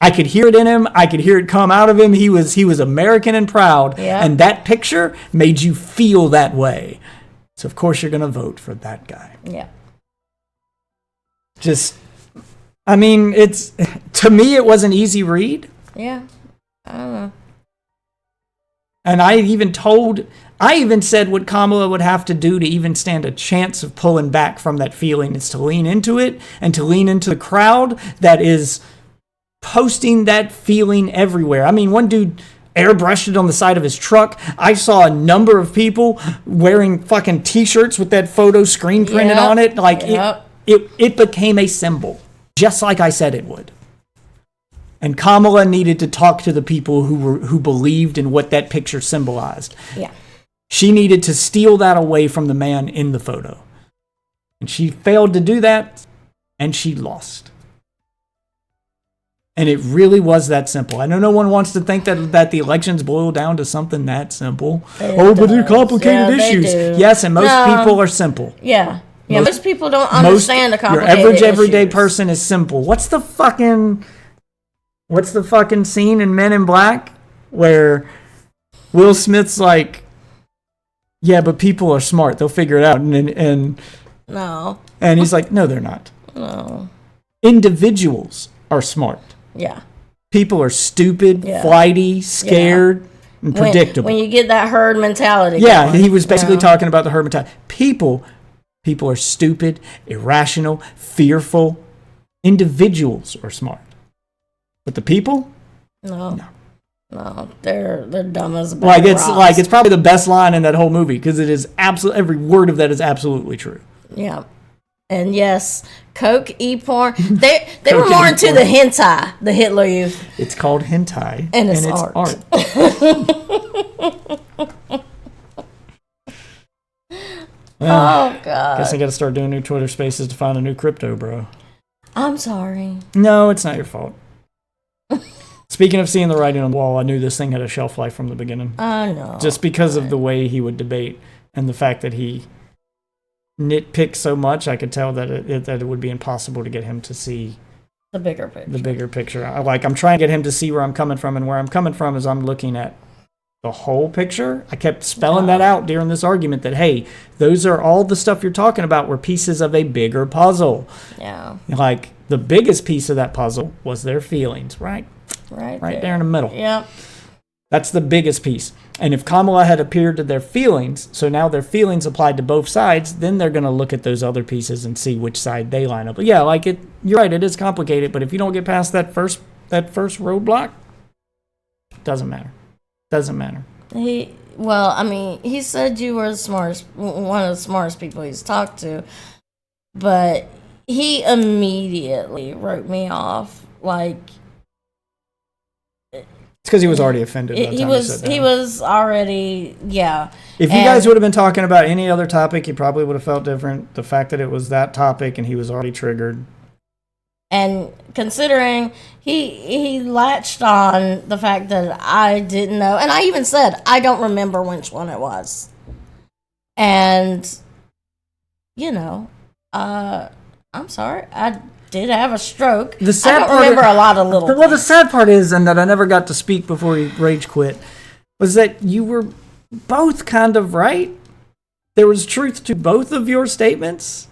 I could hear it in him. I could hear it come out of him. He was American and proud. Yeah. And that picture made you feel that way. So, of course, you're going to vote for that guy. Yeah. To me, it was an easy read. Yeah. I don't know. And I even said what Kamala would have to do to even stand a chance of pulling back from that feeling is to lean into it and to lean into the crowd that is posting that feeling everywhere. I mean, one dude airbrushed it on the side of his truck. I saw a number of people wearing fucking t-shirts with that photo screen printed on it. Like it became a symbol, just like I said it would. And Kamala needed to talk to the people who believed in what that picture symbolized. Yeah. She needed to steal that away from the man in the photo. And she failed to do that, and she lost. And it really was that simple. I know no one wants to think that the elections boil down to something that simple. But they're complicated issues. Yes, and most people are simple. Yeah. Yeah, most people don't understand the complicated Your average everyday issues. person is simple. What's the fucking scene in Men in Black where Will Smith's like, yeah, but people are smart. They'll figure it out. And no. And he's like, no, they're not. No. Individuals are smart. Yeah. People are stupid, flighty, scared, and predictable. When you get that herd mentality. Yeah, he was basically talking about the herd mentality. People are stupid, irrational, fearful. Individuals are smart. But the people? No, they're dumb as a bag of rocks. It's probably the best line in that whole movie because it is every word of that is absolutely true. Yeah. And yes, Coke, e-porn. They were more into the hentai, the Hitler Youth. It's called hentai. And it's art. Oh, God. Guess I got to start doing new Twitter spaces to find a new crypto, bro. I'm sorry. No, it's not your fault. Speaking of seeing the writing on the wall, I knew this thing had a shelf life from the beginning. I know. Just because of the way he would debate and the fact that he nitpicked so much, I could tell that it would be impossible to get him to see the bigger picture. I'm trying to get him to see where I'm coming from, and where I'm coming from is I'm looking at the whole picture. I kept spelling that out during this argument that, hey, those are all the stuff you're talking about were pieces of a bigger puzzle. Yeah. Like, the biggest piece of that puzzle was their feelings, right? Right there in the middle. Yep. That's the biggest piece. And if Kamala had appeared to their feelings, so now their feelings applied to both sides, then they're going to look at those other pieces and see which side they line up. But yeah, like you're right, it is complicated, but if you don't get past that first roadblock, doesn't matter. Doesn't matter. Well, I mean, he said you were one of the smartest people he's talked to, but he immediately wrote me off. Like, it's because he was already offended. By the time he was already, yeah. If you guys would have been talking about any other topic, he probably would have felt different. The fact that it was that topic and he was already triggered. And considering he latched on the fact that I didn't know, and I even said I don't remember which one it was. And I'm sorry, I did have a stroke. The sad I don't remember a lot of little. Well, things. the sad part is, and that I never got to speak before he rage quit, was that you were both kind of right. There was truth to both of your statements.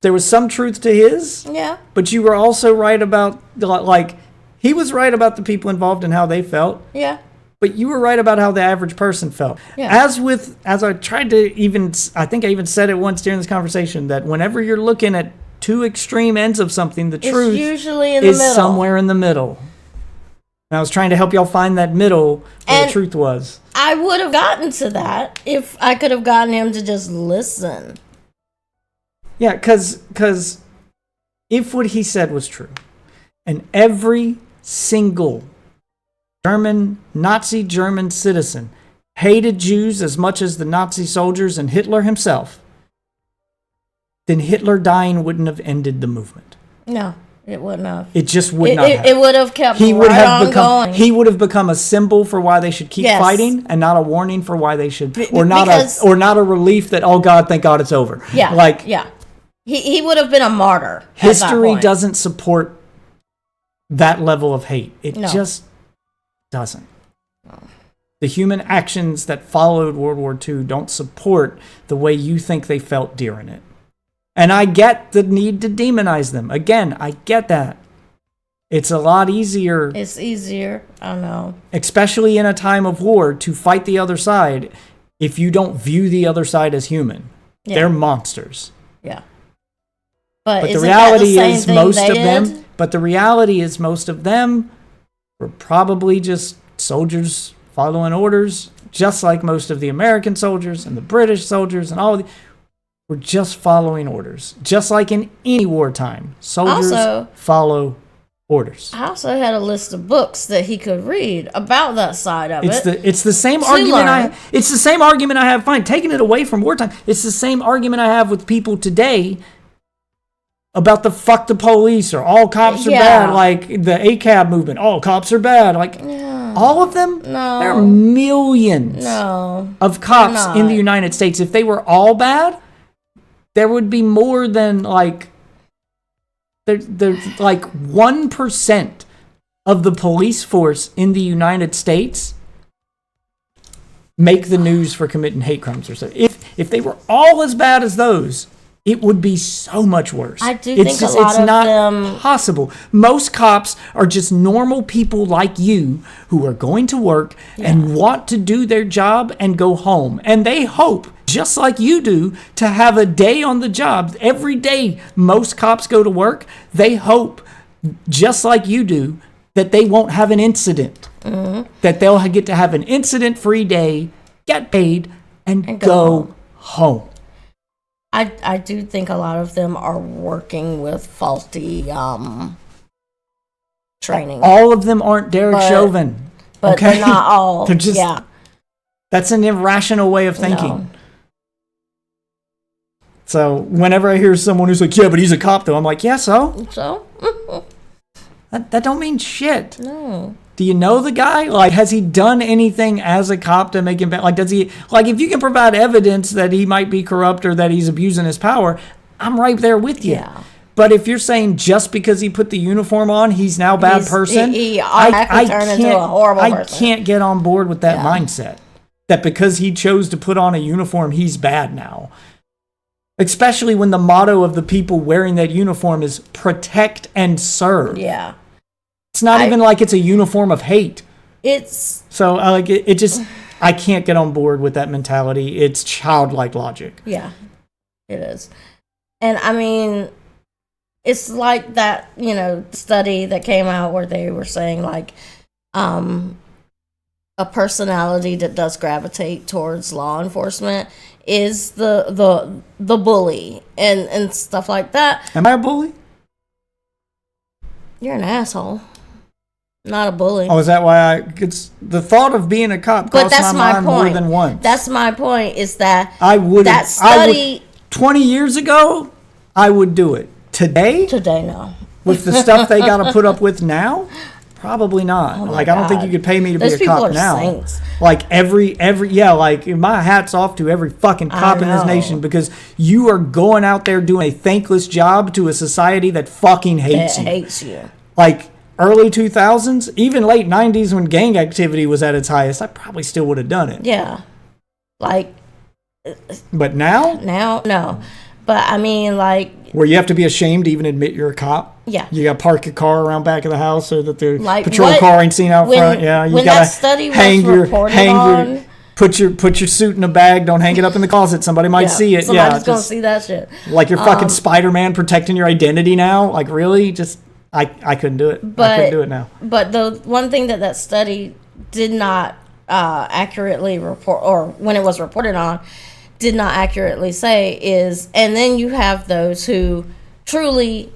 There was some truth to his. Yeah. But you were also right about, like, he was right about the people involved and how they felt. Yeah. But you were right about how the average person felt. Yeah. As I tried to I think I even said it once during this conversation, that whenever you're looking at two extreme ends of something, the truth usually in is the middle. somewhere in the middle. And I was trying to help y'all find that middle where the truth was. I would have gotten to that if I could have gotten him to just listen. Yeah, because if what he said was true, and every single Nazi German citizen hated Jews as much as the Nazi soldiers and Hitler himself, then Hitler dying wouldn't have ended the movement. No, it wouldn't have. It just would not have. It would have kept going. He would have become a symbol for why they should keep fighting, and not a warning for why they should, or not a relief that, oh God, thank God it's over. Yeah, He would have been a martyr. History doesn't support that level of hate. It just doesn't. No. The human actions that followed World War II don't support the way you think they felt during it. And I get the need to demonize them. Again, I get that. It's a lot easier. It's easier, I know. Especially in a time of war, to fight the other side if you don't view the other side as human. Yeah. They're monsters. Yeah. But the reality is most of them were probably just soldiers following orders, just like most of the American soldiers and the British soldiers and all of were just following orders. Just like in any wartime, soldiers follow orders. I also had a list of books that he could read about that side of it. It's the same argument it's the same argument I have. Fine, taking it away from wartime. It's the same argument I have with people today about the fuck the police or all cops are bad, like the ACAB movement. All cops are bad. Like, all of them? No. There are millions of cops in the United States. If they were all bad, there would be more than there's like 1% of the police force in the United States make the news for committing hate crimes or so. If they were all as bad as those, it would be so much worse. I do think a lot of them... It's not possible. Most cops are just normal people like you who are going to work and want to do their job and go home. And they hope, just like you do, to have a day on the job. Every day most cops go to work, they hope, just like you do, that they won't have an incident. Mm-hmm. That they'll get to have an incident-free day, get paid, and go home. I do think a lot of them are working with faulty training. All of them aren't Derek Chauvin. But they're not all. They're just, that's an irrational way of thinking. No. So whenever I hear someone who's like, yeah, but he's a cop though, I'm like, yeah, so? So? that don't mean shit. No. Do you know the guy? Like, has he done anything as a cop to make him bad? Like, does he, like, if you can provide evidence that he might be corrupt or that he's abusing his power, I'm right there with you. Yeah. But if you're saying just because he put the uniform on, he's now a bad person, he automatically turned into a horrible person. I can't get on board with that mindset. That because he chose to put on a uniform, he's bad now. Especially when the motto of the people wearing that uniform is protect and serve. Yeah. It's not even like it's a uniform of hate. It's So like it just, I can't get on board with that mentality. It's childlike logic. yeah, it is. And I mean, it's like that, study that came out where they were saying like a personality that does gravitate towards law enforcement is the bully and stuff like that. Am I a bully? You're an asshole, not a bully. Oh, is that why it's the thought of being a cop But crossed that's my my mind point. more than once. That's my point. Is that I would that study 20 years ago, I would do it. Today, no. with the stuff they got to put up with now, probably not. Oh my Like I don't think God. you could pay me to Those be a people cop are now. saints. Like every like my hat's off to every fucking cop in this know. nation, because you are going out there doing a thankless job to a society that fucking hates It you. hates you. Like early 2000s, even late 90s when gang activity was at its highest, I probably still would have done it. Yeah. Like But now, no. But I mean, like, where you have to be ashamed to even admit you're a cop. yeah. You got to park your car around back of the house so that the Like, patrol what- car ain't seen out when- front. Yeah, you when got that to study was hang your reported on- put your suit in a bag. Don't hang it up in the closet. Somebody might see it. Somebody's Yeah, gonna just see that shit. like you're fucking Spider-Man protecting your identity now. Like really, just I couldn't do it. I couldn't do it now. But the one thing that study did not accurately report, or when it was reported on, did not accurately say is, and then you have those who truly,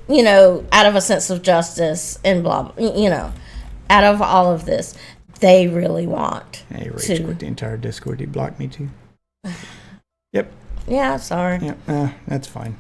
out of a sense of justice and blah, out of all of this, they really want Hey, Rage to. quit the entire Discord. He blocked me too. Yep. Yeah, sorry. Yep. That's fine.